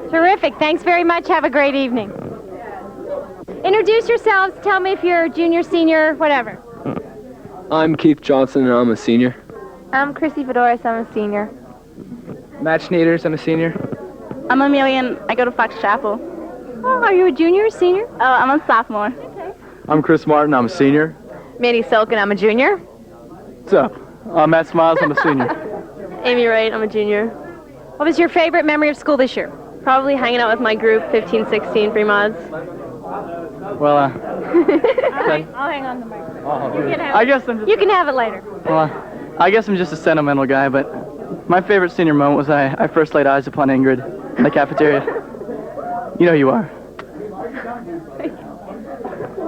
Terrific. Thanks very much. Have a great evening. Introduce yourselves. Tell me if you're junior, senior, whatever. I'm Keith Johnson, and I'm a senior. I'm Chrissy Fedoris. I'm a senior. Matt Schneiders, I'm a senior. I'm Amelia, and I go to Fox Chapel. Oh, are you a junior or senior? Oh, I'm a sophomore. I'm Chris Martin, I'm a senior. Mandy Silk, and I'm a junior. What's up? I'm Matt Smiles, I'm a senior. Amy Wright, I'm a junior. What was your favorite memory of school this year? Probably hanging out with my group, 15, 16, pre-mods. Well, I'll hang on the microphone. You can have I it. guess I'm just, You can have it later. well, I guess I'm just a sentimental guy, but my favorite senior moment was I first laid eyes upon Ingrid in the cafeteria. You know who you are.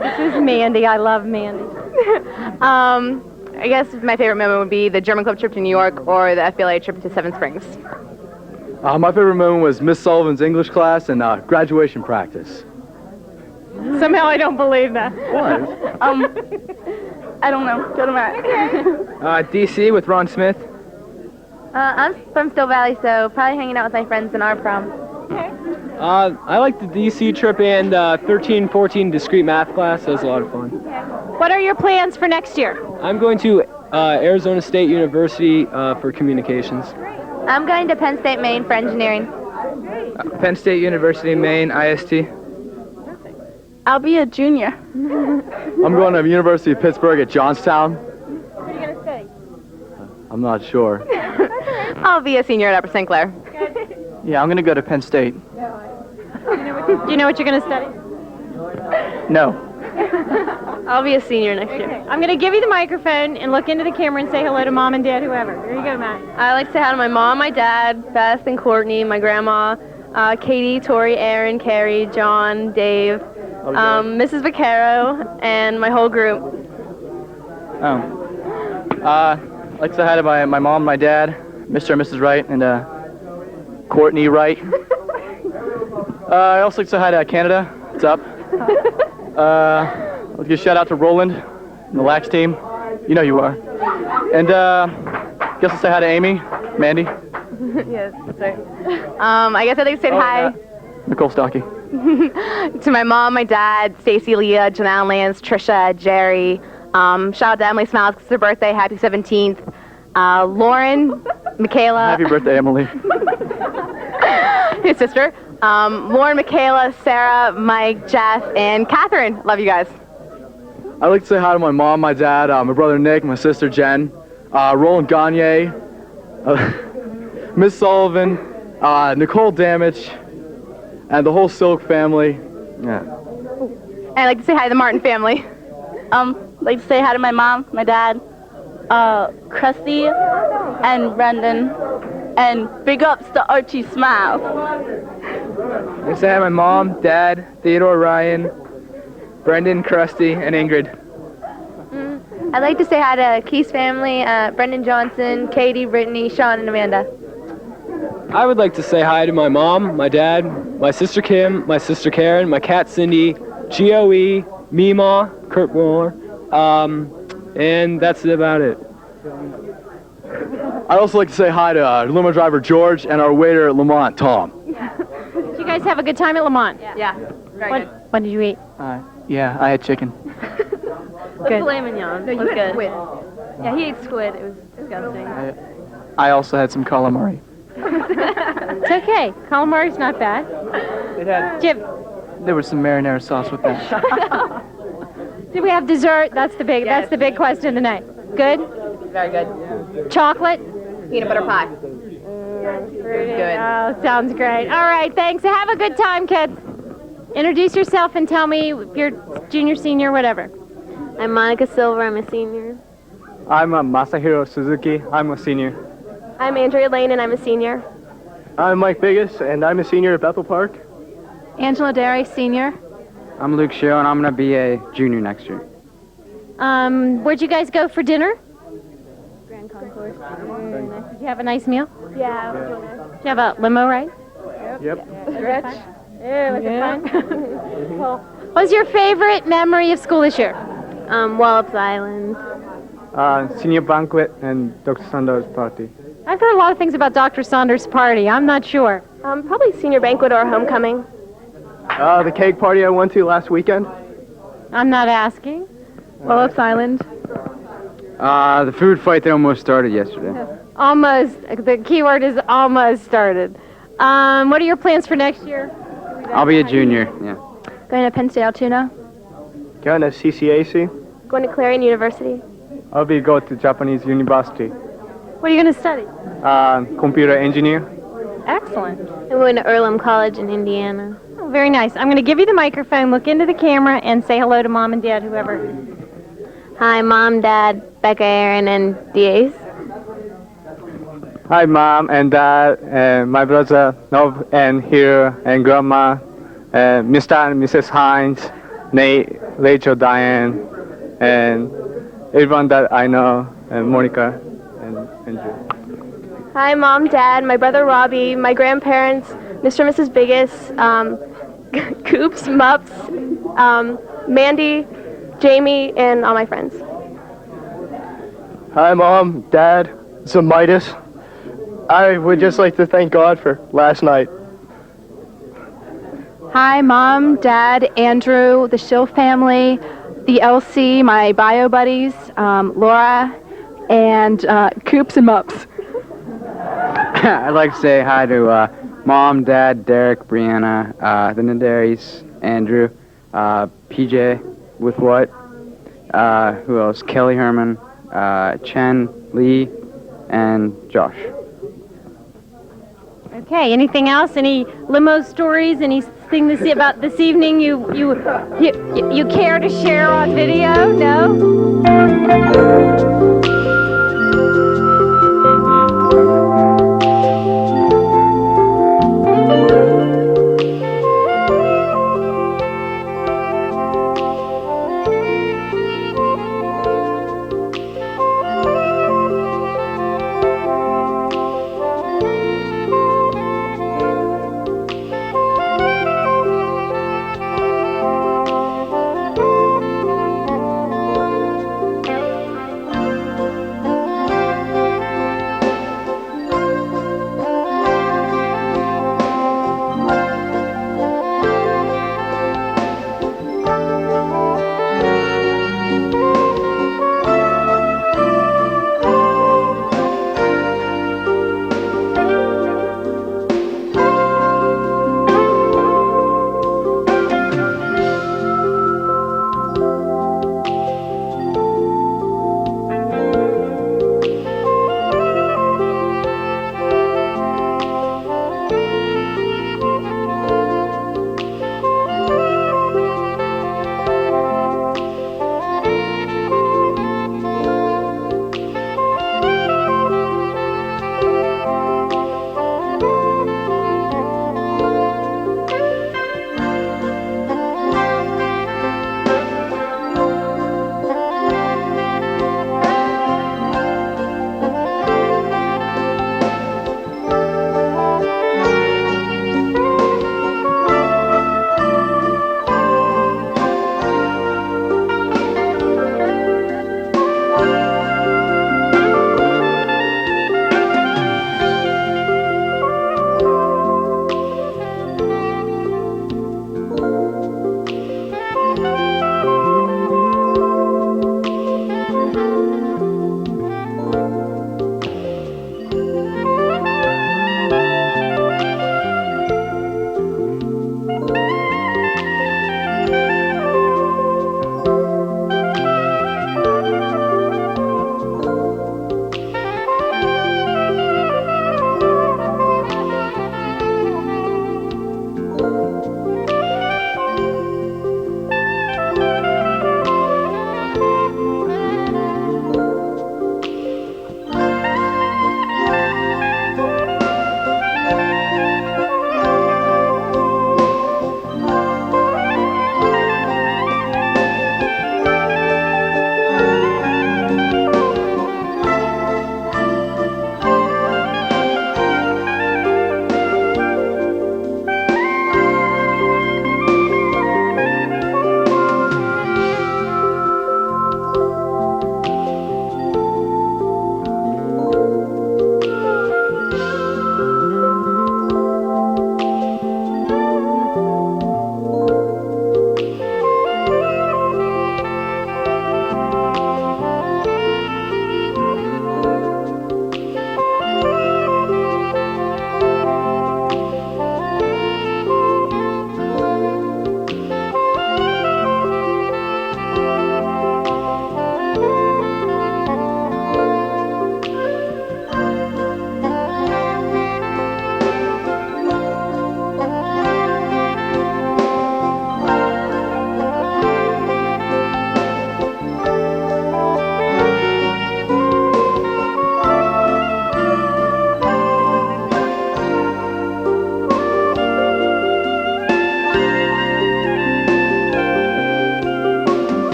This is Mandy. I love Mandy. I guess my favorite moment would be the German Club trip to New York or the FBLA trip to Seven Springs. My favorite moment was Miss Sullivan's English class and graduation practice. Somehow I don't believe that. What? I don't know. Go to Matt. DC with Ron Smith. I'm from Still Valley, so probably hanging out with my friends in our prom. I like the DC trip and 13-14 discrete math class. That was a lot of fun. What are your plans for next year? I'm going to Arizona State University for communications. I'm going to Penn State, Maine for engineering. Penn State University, Maine, IST. I'll be a junior. I'm going to the University of Pittsburgh at Johnstown. What are you going to study? I'm not sure. I'll be a senior at Upper St. Clair. Yeah, I'm going to go to Penn State. Do you know what you're going to study? No. I'll be a senior next year. I'm going to give you the microphone and look into the camera and say hello to Mom and Dad, whoever. Here you go, Matt. I like to say hi to my mom, my dad, Beth and Courtney, my grandma, Katie, Tori, Aaron, Carrie, John, Dave, Mrs. Vaccaro, and my whole group. I'd like to say hi to my mom, my dad, Mr. and Mrs. Wright, and Courtney Wright. I also like to say hi to Canada. What's up? Let's give a shout out to Roland and the Lax team. You know you are. And guess I'll say hi to Amy, Mandy, Yes, that's right. I guess I'd like to say hi Nicole Stockey. to my mom, my dad, Stacy, Leah, Janelle, Lance, Trisha, Jerry. Shout out to Emily Smiles, 'cause it's her birthday. Happy 17th. Lauren, Michaela. Happy birthday, Emily. His sister. Lauren, Michaela, Sarah, Mike, Jeff, and Catherine. Love you guys. I'd like to say hi to my mom, my dad, my brother Nick, my sister Jen, Roland Gagne, Miss Sullivan, Nicole Damage, and the whole Silk family. Yeah. And I'd like to say hi to the Martin family. Like to say hi to my mom, my dad, Krusty, and Brendan, and big ups to Archie Smiles. I say hi to my mom, dad, Theodore, Ryan, Brendan, Krusty, and Ingrid. I'd like to say hi to Keith's family, Brendan Johnson, Katie, Brittany, Sean, and Amanda. I would like to say hi to my mom, my dad, my sister Kim, my sister Karen, my cat Cindy, GOE, Mima, Kurt Moore, and that's about it. I'd also like to say hi to limo driver George and our waiter at Lamont, Tom. Did you guys have a good time at Lamont? Yeah. Very good. What did you eat? Yeah, I had chicken. The filet mignon was good. Squid. Yeah, he ate squid. It was disgusting. I also had some calamari. It's okay. Calamari's not bad. It had. Jim, There was some marinara sauce with that. did we have dessert? That's the big. That's the big question tonight. Good. Very good. Chocolate. Peanut butter pie. Good. Oh, sounds great. All right, thanks. Have a good time, kids. Introduce yourself and tell me if you're junior, senior, whatever. I'm Monica Silver. I'm a senior. I'm Masahiro Suzuki. I'm a senior. I'm Andrea Lane, and I'm a senior. I'm Mike Biggis, and I'm a senior at Bethel Park. Angela Derry, senior. I'm Luke Sheo, and I'm going to be a junior next year. Where'd you guys go for dinner? Grand Concourse. Did you have a nice meal? Yeah. Did you have a limo ride? Yep. Stretch. Yeah, was it fun? Cool. What was your favorite memory of school this year? Wallops Island. Senior banquet and Dr. Sanders party. I've heard a lot of things about Dr. Saunders' party. I'm not sure. Probably senior banquet or homecoming. The cake party I went to last weekend. I'm not asking. Wallops Island. The food fight that almost started yesterday. Almost. The key word is almost started. What are your plans for next year? I'll be a junior, yeah. Going to Penn State Altoona. Going to CCAC. Going to Clarion University. I'll be go to Japanese university. What are you going to study? Computer engineer. Excellent. I'm going to Earlham College in Indiana. Oh, very nice. I'm going to give you the microphone, look into the camera, and say hello to Mom and Dad, whoever. Hi, Mom, Dad, Becca, Aaron, and Diaz. Hi, Mom and Dad, and my brother Nob, and here, and Grandma, and Mr. and Mrs. Hines, Nate, Rachel, Diane, and everyone that I know, and Monica, and Andrew. Hi, Mom, Dad, my brother Robbie, my grandparents, Mr. and Mrs. Biggis, Coops, Mups, Mandy, Jamie, and all my friends. Hi, Mom, Dad, Midas. I would just like to thank God for last night. Hi, Mom, Dad, Andrew, the Schill family, the LC, my bio buddies, Laura, and Coops and Mups. I'd like to say hi to Mom, Dad, Derek, Brianna, the Nadaries, Andrew, PJ with what? Who else? Kelly Herman, Chen, Lee, and Josh. Okay, anything else? Any limo stories? Anything to see about this evening you care to share on video? No?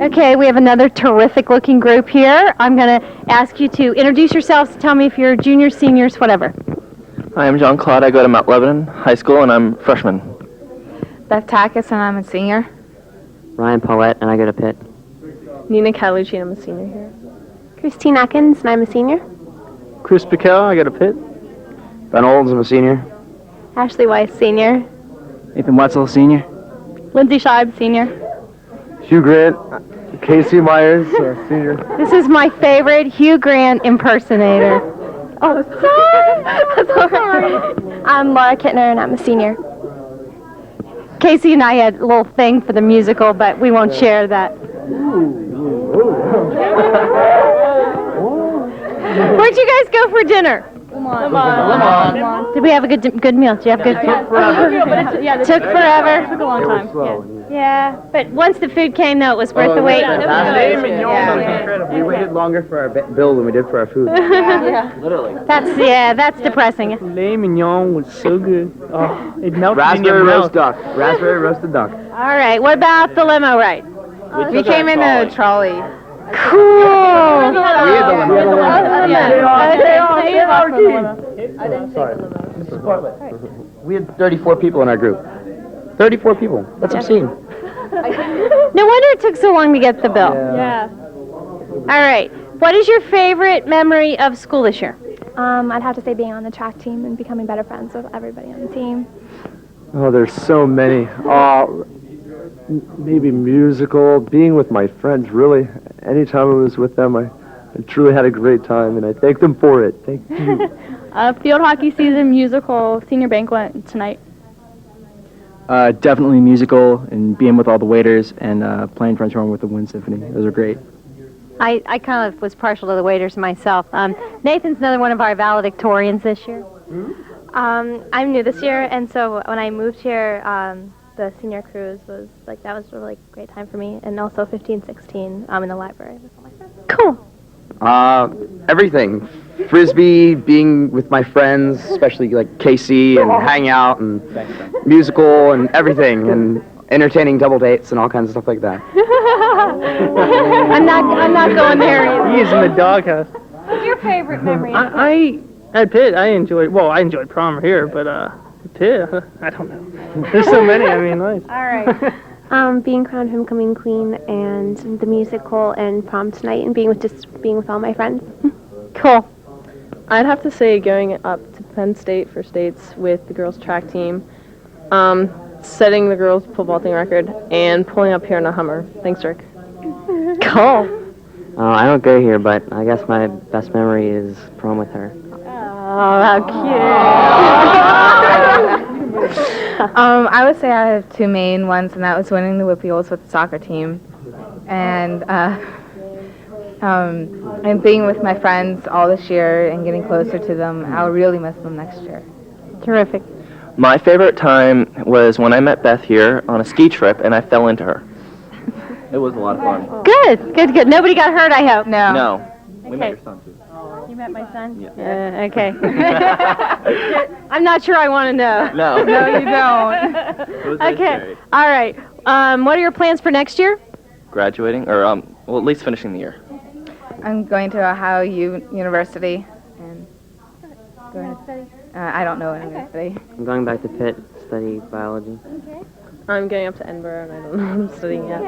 Okay, we have another terrific looking group here. I'm going to ask you to introduce yourselves, tell me if you're juniors, seniors, whatever. Hi, I'm John Claude. I go to Mount Lebanon High School, and I'm freshman. Beth Takis, and I'm a senior. Ryan Paulette, and I go to Pitt. Nina Calucci, and I'm a senior here. Christine Atkins, and I'm a senior. Chris Piquel, I go to Pitt. Ben Olds, I'm a senior. Ashley Weiss, senior. Nathan Wetzel, senior. Lindsay Scheib, senior. Hugh Grant, Casey Myers, senior. This is my favorite Hugh Grant impersonator. Oh, sorry. I'm Laura Kittner, and I'm a senior. Casey and I had a little thing for the musical, but we won't share that. Where'd you guys go for dinner? Lamont. Did we have a good meal? Did you have a good Took forever. Took forever. Took a long time. Yeah, but once the food came, though, it was worth the wait. We waited longer for our bill than we did for our food. Literally. That's depressing. Filet mignon was so good. Oh, it melted in Raspberry your mouth. roast duck. Raspberry roasted duck. All right, what about the limo ride? We came in a trolley. Cool. We had the We had 34 people in our group. 34 people. That's obscene. No wonder it took so long to get the bill. Yeah. All right, what is your favorite memory of school this year? I'd have to say being on the track team and becoming better friends with everybody on the team. Oh, there's so many. Maybe musical, being with my friends, really. Anytime I was with them, I truly had a great time, and I thank them for it. Thank you. Field hockey season, musical, senior banquet tonight. Definitely musical, and being with all the waiters, and playing French horn with the Wind Symphony. Those are great. I kind of was partial to the waiters myself. Nathan's another one of our valedictorians this year. I'm new this year, and so when I moved here, the senior cruise was that was a really great time for me, and also 15, 16 in the library with all my friends. Cool. Everything. Frisbee, being with my friends, especially like Casey, and hang out, and musical, and everything, and entertaining double dates, and all kinds of stuff like that. I'm not going there either. He is in the doghouse. What's your favorite memory? I at Pitt, I enjoyed prom here, but Pitt, I don't know. There's so many, nice. All right. Being crowned homecoming queen and the musical and prom tonight and being with all my friends. Cool. I'd have to say going up to Penn State for states with the girls' track team, setting the girls' pole vaulting record, and pulling up here in a Hummer. Thanks, Rick. Cool. I don't go here, but I guess my best memory is prom with her. Oh, how cute. I would say I have two main ones, and that was winning the Whippy-Olds with the soccer team, and being with my friends all this year and getting closer to them. I'll really miss them next year. Terrific. My favorite time was when I met Beth here on a ski trip, and I fell into her. It was a lot of fun. Good. Nobody got hurt, I hope. No. We met Okay. your son, too. You met my son? Yeah. Okay. I'm not sure I want to know. No. No, you don't. It was very Okay. scary. All right. What are your plans for next year? Graduating, or at least finishing the year. I'm going to Ohio University, and I don't know what I'm going to study. I'm going back to Pitt, study biology. I'm going up to Edinburgh, and I don't know what I'm studying yet.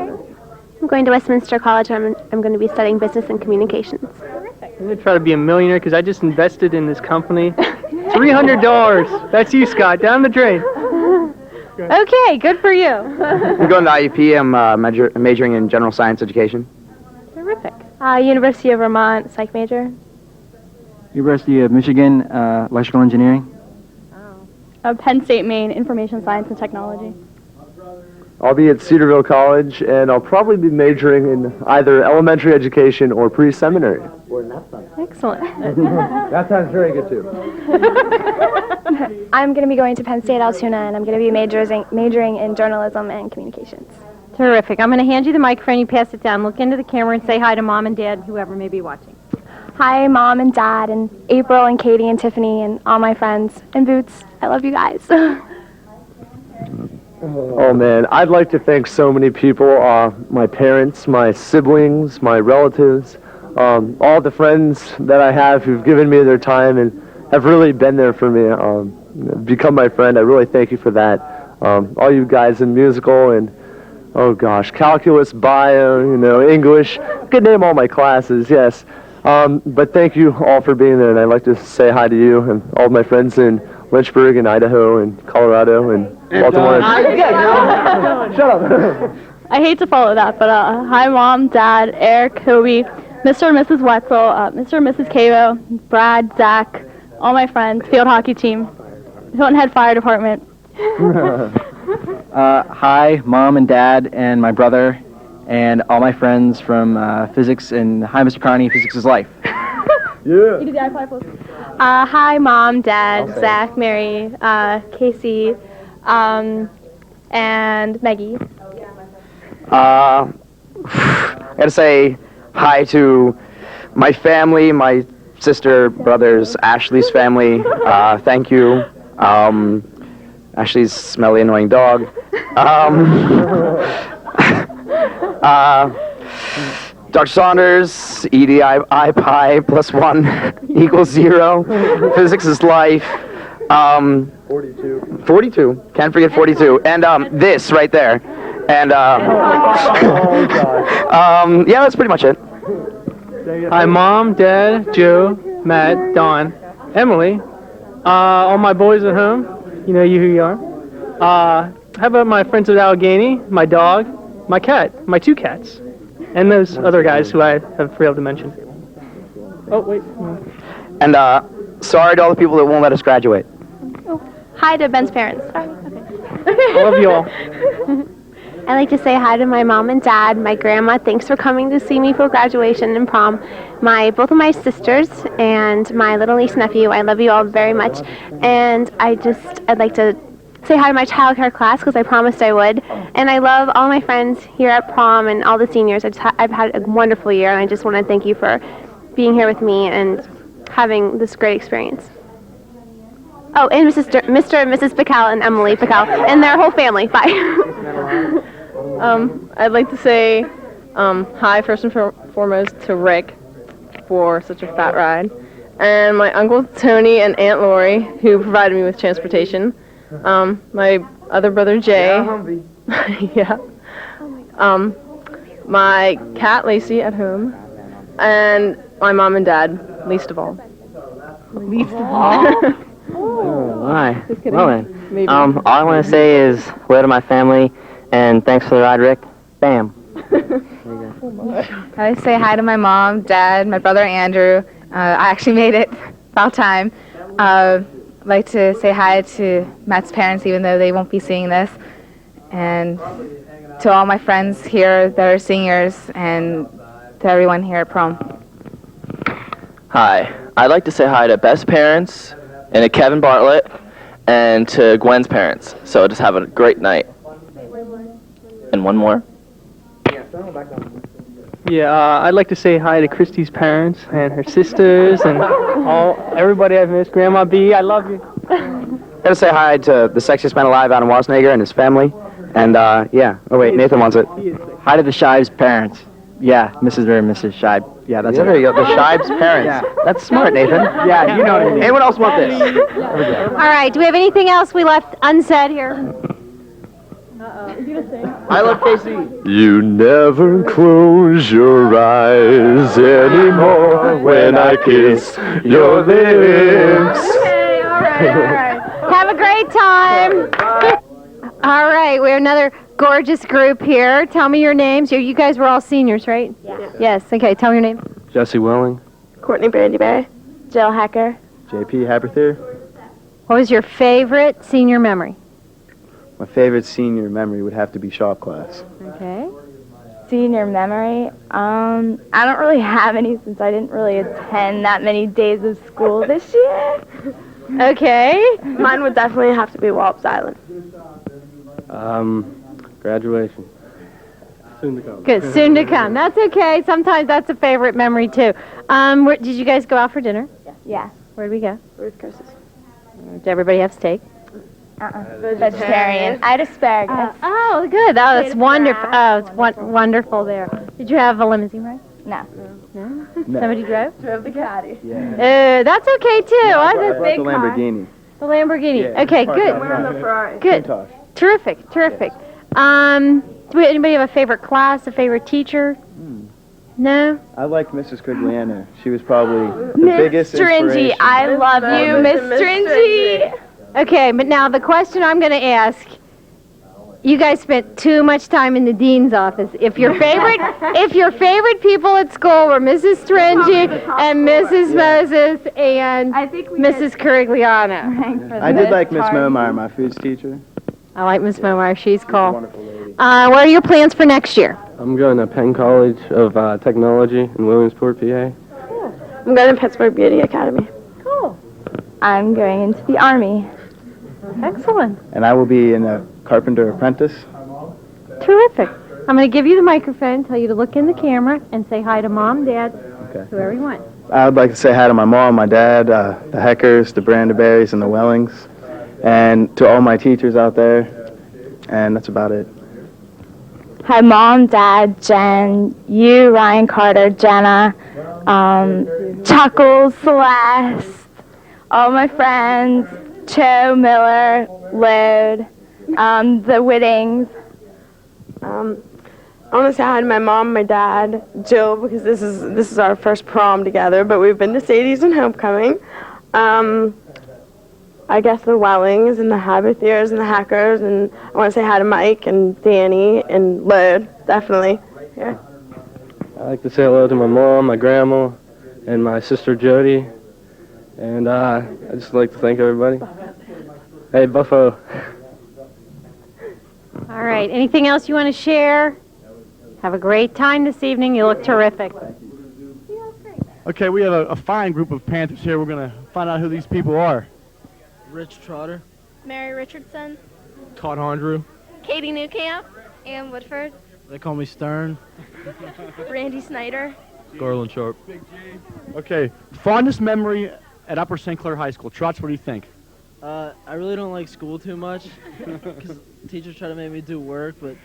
I'm going to Westminster College, and I'm going to be studying business and communications. I'm going to try to be a millionaire because I just invested in this company. $300. That's you, Scott. Down the drain. Okay, good for you. I'm going to IUP. I'm majoring in general science education. Terrific. University of Vermont, psych major. University of Michigan, electrical engineering. Penn State, Maine, information science and technology. I'll be at Cedarville College, and I'll probably be majoring in either elementary education or pre-seminary. Excellent. That sounds very good, too. I'm going to be going to Penn State Altoona, and I'm going to be majoring in journalism and communications. Terrific. I'm going to hand you the microphone. You pass it down. Look into the camera and say hi to Mom and Dad, whoever may be watching. Hi, Mom and Dad, and April and Katie and Tiffany and all my friends and Boots. I love you guys. Oh man, I'd like to thank so many people, my parents, my siblings, my relatives, all the friends that I have who've given me their time and have really been there for me, become my friend. I really thank you for that. All you guys in musical and, oh gosh, calculus, bio, English. Could name all my classes, yes. But thank you all for being there, and I'd like to say hi to you and all my friends in Lynchburg and Idaho and Colorado and Baltimore. Shut up. I hate to follow that, but hi, Mom, Dad, Eric, Kobe, Mr. and Mrs. Wetzel, Mr. and Mrs. Cavo, Brad, Zach, all my friends, field hockey team, Hilton Head Fire Department. Hi, Mom and Dad and my brother and all my friends from physics, and hi, Mr. Carney, physics is life. You did the iPod post. Hi, Mom, Dad, Zach, Mary, Casey, and Maggie. I gotta say hi to my family, my sister, brothers, Ashley's family. Thank you. Ashley's smelly, annoying dog. Dr. Saunders, EDI pi plus 1 equals 0. Physics is life. 42. 42. Can't forget 42. And this right there. And yeah, that's pretty much it. Hi, Mom, Dad, Joe, Matt, Don, Emily, all my boys at home. You know who you are. How about my friends at Allegheny, my dog, my cat, my 2 cats, and those other guys who I have failed to mention. Oh, wait. And sorry to all the people that won't let us graduate. Hi to Ben's parents. I love you all. I'd like to say hi to my mom and dad, my grandma. Thanks for coming to see me for graduation and prom. Both of my sisters and my little niece and nephew. I love you all very much. And I'd like to say hi to my childcare class because I promised I would. And I love all my friends here at prom and all the seniors. I've had a wonderful year, and I just want to thank you for being here with me and having this great experience. Oh, and Mr. and Mrs. Pical and Emily Pical and their whole family. Bye. I'd like to say hi first and foremost to Rick for such a fat ride, and my Uncle Tony and Aunt Lori who provided me with transportation. My other brother Jay. Yeah. My cat Lacey at home, and my mom and dad, least of all. Least of all. Oh, my. Just kidding. Well then, Maybe. all I want to say is hello to my family, and thanks for the ride, Rick. Bam. I say hi to my mom, dad, my brother Andrew. I actually made it about time. I'd like to say hi to Matt's parents, even though they won't be seeing this, and to all my friends here that are seniors, and to everyone here at prom. Hi. I'd like to say hi to Beth's parents and to Kevin Bartlett and to Gwen's parents. So just have a great night. And one more. Yeah, I'd like to say hi to Christy's parents and her sisters and everybody I've missed. Grandma B, I love you. Gotta say hi to the sexiest man alive, Adam Wasnager, and his family. And yeah. Oh wait, Nathan wants it. Hi to the Shive's parents. Yeah, Mrs. and Mrs. Shive. Yeah, that's it. There you go. The Shive's parents. Yeah. That's smart, Nathan. Yeah, you know what I mean. Anyone else want this? All right, do we have anything else we left unsaid here? I love Casey. You never close your eyes anymore when I kiss your lips. Okay, all right. Have a great time. All right, we have another gorgeous group here. Tell me your names. You guys were all seniors, right? Yeah. Yes, okay, tell me your name. Jesse Welling, Courtney Brandyberry, Jill Hacker. JP Haberthier. What was your favorite senior memory? My favorite senior memory would have to be shop class. Okay. Senior memory? I don't really have any since I didn't really attend that many days of school this year. Okay. Mine would definitely have to be Walps Island. Graduation. Soon to come. Good, soon to come. That's okay. Sometimes that's a favorite memory, too. Did you guys go out for dinner? Yeah. Where did we go? Ruth Curses. Did everybody have steak? Vegetarian. I had asparagus. Oh, good. Oh, that's wonderful. Oh, it's wonderful there. Did you have a limousine ride? No. No? Somebody drove? Drove the caddy. That's okay too. I brought the Lamborghini. The Lamborghini. Yeah, Okay, parked good. outside. Good. Terrific. Terrific. Anybody have a favorite class, a favorite teacher? No? I like Mrs. Crigliano. She was probably the Miss biggest Stringy, inspiration. I love you, Miss Stringy. Okay, but now the question I'm going to ask, you guys spent too much time in the dean's office. If your favorite people at school were Mrs. Stringy and Mrs. Moses and Mrs. Carigliano. I did like Miss Momar, my foods teacher. I like Miss Momar. She's cool. What are your plans for next year? I'm going to Penn College of Technology in Williamsport, PA. I'm going to Pittsburgh Beauty Academy. Cool. I'm going into the Army. Excellent. And I will be in a carpenter apprentice. Terrific. I'm going to give you the microphone, tell you to look in the camera, and say hi to Mom, Dad, whoever you want. I would like to say hi to my mom, my dad, the Heckers, the Brandeberries, and the Wellings, and to all my teachers out there. And that's about it. Hi, Mom, Dad, Jen, you, Ryan Carter, Jenna, Chuckles, Celeste, all my friends, Cho, Miller, Lode, the Whittings. I want to say hi to my mom, my dad, Jill, because this is our first prom together, but we've been to Sadie's and Homecoming. I guess the Wellings and the Haberthiers and the Hackers, and I want to say hi to Mike and Danny and Lode, definitely. Yeah. I like to say hello to my mom, my grandma, and my sister Jody. And I just like to thank everybody. Hey, Buffo. All right. Anything else you want to share? Have a great time this evening. You look terrific. Okay, we have a fine group of Panthers here. We're going to find out who these people are. Rich Trotter. Mary Richardson. Todd Hondrew. Katie Newcamp. Ann Woodford. They call me Stern. Randy Snyder. Garland Sharp. Okay, fondest memory at Upper St. Clair High School. Trots, what do you think? I really don't like school too much because teachers try to make me do work, but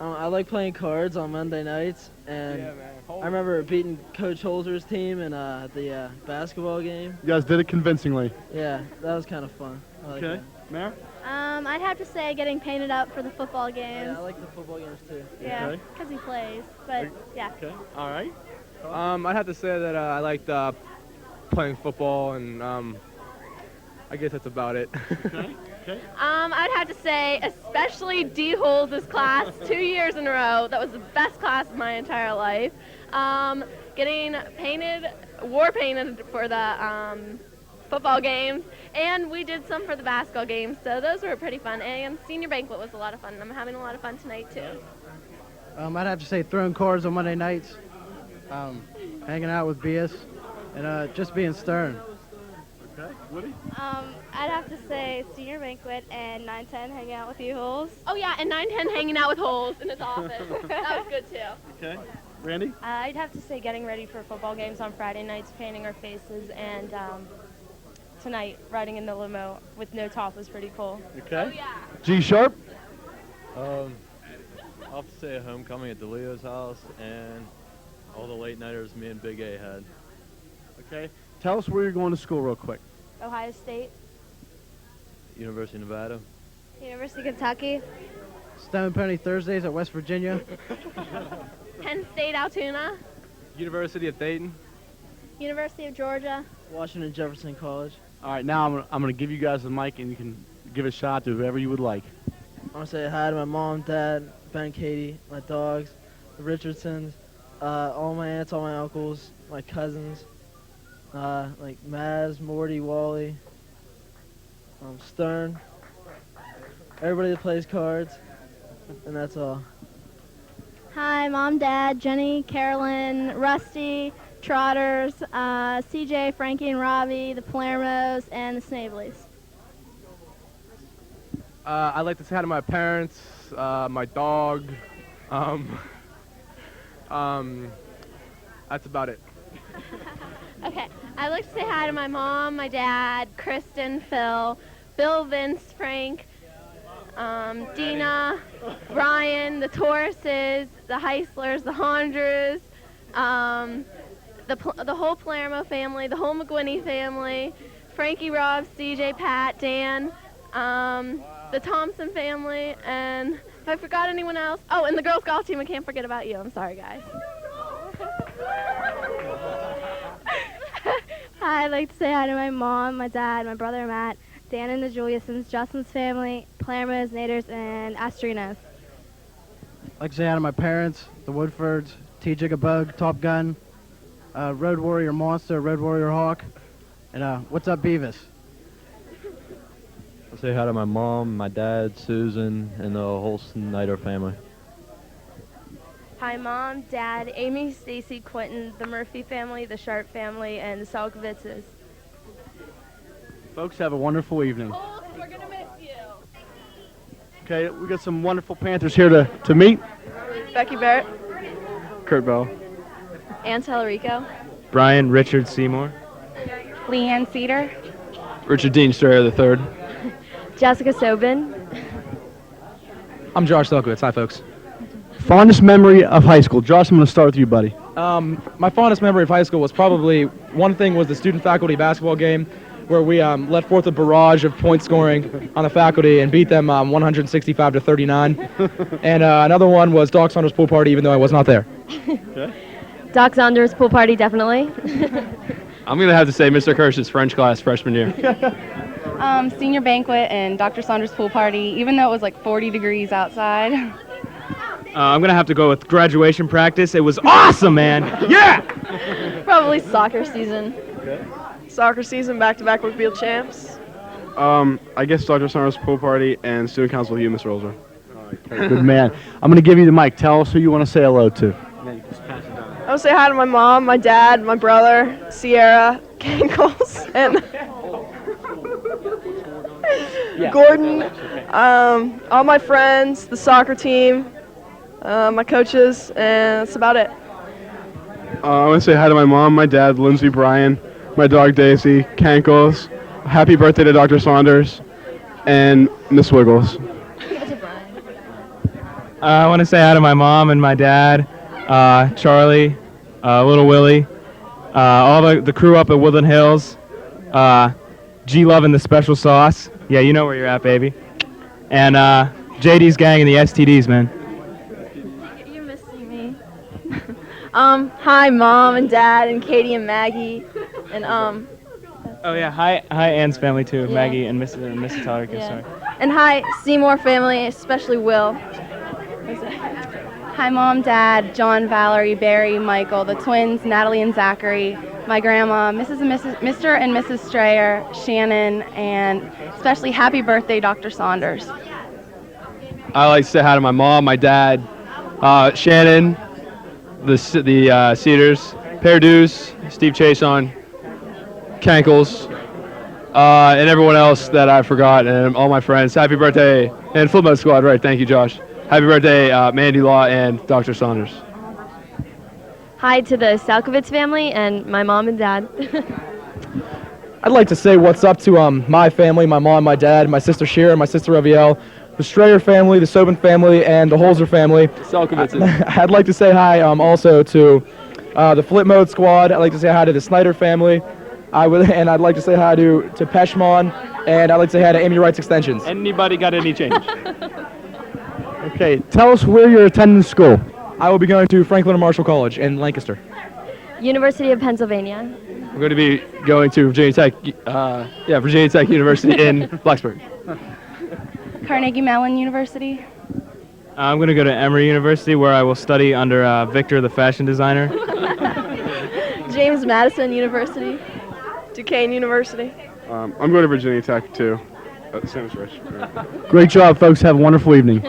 I like playing cards on Monday nights, and I remember beating Coach Holzer's team in the basketball game. You guys did it convincingly. Yeah, that was kind of fun. Okay, Mary? I'd have to say getting painted up for the football games. Yeah, I like the football games too. Yeah, because he plays, but yeah. Okay, all right. I'd have to say that I liked playing football, and I guess that's about it. Okay. I'd have to say, especially D. Holmes' class, 2 years in a row. That was the best class of my entire life. Getting war painted for the football games, and we did some for the basketball games, so those were pretty fun. And senior banquet was a lot of fun, and I'm having a lot of fun tonight, too. I'd have to say throwing cards on Monday nights, hanging out with BS, and just being stern. Okay, Woody? I'd have to say senior banquet and 9-10 hanging out with you, Holes. Oh, yeah, and 9-10 hanging out with Holes in his office. That was good, too. Okay. Randy? I'd have to say getting ready for football games on Friday nights, painting our faces, and tonight riding in the limo with no top was pretty cool. Okay. Oh, yeah. G Sharp? I'll have to say a homecoming at DeLeo's house and all the late nighters me and Big A had. Okay. Tell us where you're going to school real quick. Ohio State. University of Nevada. University of Kentucky. Stone Pony Thursdays at West Virginia. Penn State, Altoona. University of Dayton. University of Georgia. Washington Jefferson College. All right, now I'm going to give you guys the mic, and you can give a shot to whoever you would like. I want to say hi to my mom, dad, Ben, Katie, my dogs, the Richardsons, all my aunts, all my uncles, my cousins, like Maz, Morty, Wally, Stern, everybody that plays cards, and that's all. Hi, Mom, Dad, Jenny, Carolyn, Rusty, Trotters, CJ, Frankie, and Robbie, the Palermos, and the Snaveleys. I'd like to say hi to my parents, my dog. That's about it. Okay, I'd like to say hi to my mom, my dad, Kristen, Phil, Bill, Vince, Frank, Dina, Brian, the Tauruses, the Heislers, the Hondras, the whole Palermo family, the whole McGuinney family, Frankie, Rob, CJ, Pat, Dan, the Thompson family, and if I forgot anyone else, oh, and the girls golf team, I can't forget about you. I'm sorry, guys. Hi, I'd like to say hi to my mom, my dad, my brother Matt, Dan and the Juliusons, Justin's family, Palermo's, Naders, and Astrinos. I'd like to say hi to my parents, the Woodfords, T. Jigabug, Top Gun, Road Warrior Monster, Road Warrior Hawk, and what's up, Beavis? I'll say hi to my mom, my dad, Susan, and the whole Snyder family. Hi, Mom, Dad, Amy, Stacy, Quentin, the Murphy family, the Sharp family, and the Salkovitzes. Folks, have a wonderful evening. We're going to miss you. Okay, we got some wonderful Panthers here to meet. Becky Barrett. Kurt Bell. Ann Tellerico. Brian Richard Seymour. Leanne Cedar. Richard Dean Strayer III. Jessica Sobin. I'm Josh Selkowitz. Hi, folks. Fondest memory of high school. Josh, I'm going to start with you, buddy. My fondest memory of high school was probably, one thing was the student-faculty basketball game, where we let forth a barrage of point scoring on the faculty and beat them 165 to 39. And another one was Doc Saunders' pool party, even though I was not there. Doc Saunders pool party, definitely. I'm going to have to say Mr. Kirsch's French class freshman year. Senior banquet and Dr. Saunders' pool party, even though it was like 40 degrees outside. I'm going to have to go with graduation practice. It was awesome, man. Yeah! Probably soccer season. Soccer season, back-to-back Wickfield champs. I guess Dr. Saunders' pool party and student council with you, Mr. Rolzer. Good man. I'm going to give you the mic. Tell us who you want to say hello to. I want to say hi to my mom, my dad, my brother, Sierra, Kankles, and Gordon, all my friends, the soccer team, my coaches, and that's about it. I want to say hi to my mom, my dad, Lindsey, Brian, my dog Daisy, Kankles. Happy birthday to Dr. Saunders and Miss Wiggles. I want to say hi to my mom and my dad, Charlie, Little Willie, all the crew up at Woodland Hills, G-Love and the Special Sauce. Yeah, you know where you're at, baby. And JD's gang and the STDs, man. You're missing me. Hi, Mom and Dad and Katie and Maggie, and Oh yeah, hi Ann's family too, Yeah. Maggie and Mrs. Todrick. yeah. Sorry. And hi, Seymour family, especially Will. Hi, Mom, Dad, John, Valerie, Barry, Michael, the twins, Natalie and Zachary, my grandma, Mrs. and Mr. and Mrs. Strayer, Shannon, and especially happy birthday, Dr. Saunders. I like to say hi to my mom, my dad, Shannon, the Cedars, Pear Deuce, Steve Chason, Kankles, and everyone else that I forgot, and all my friends. Happy birthday, and Flipmode Squad, right? Thank you, Josh. Happy birthday, Mandy Law and Dr. Saunders. Hi to the Salkovitz family and my mom and dad. I'd like to say what's up to my family, my mom, my dad, my sister Shira, my sister Raviel, the Strayer family, the Sobin family, and the Holzer family. I'd like to say hi also to the Flipmode Squad. I'd like to say hi to the Snyder family. And I'd like to say hi to Peshmon, and I'd like to say hi to Amy Wright's Extensions. Anybody got any change? Okay, tell us where you're attending school. I will be going to Franklin and Marshall College in Lancaster. University of Pennsylvania. We're going to be going to Virginia Tech, Virginia Tech University in Blacksburg. Carnegie Mellon University. I'm going to go to Emory University, where I will study under Victor, the fashion designer. James Madison University, Duquesne University. I'm going to Virginia Tech, too. Same as Rich. Great job, folks. Have a wonderful evening.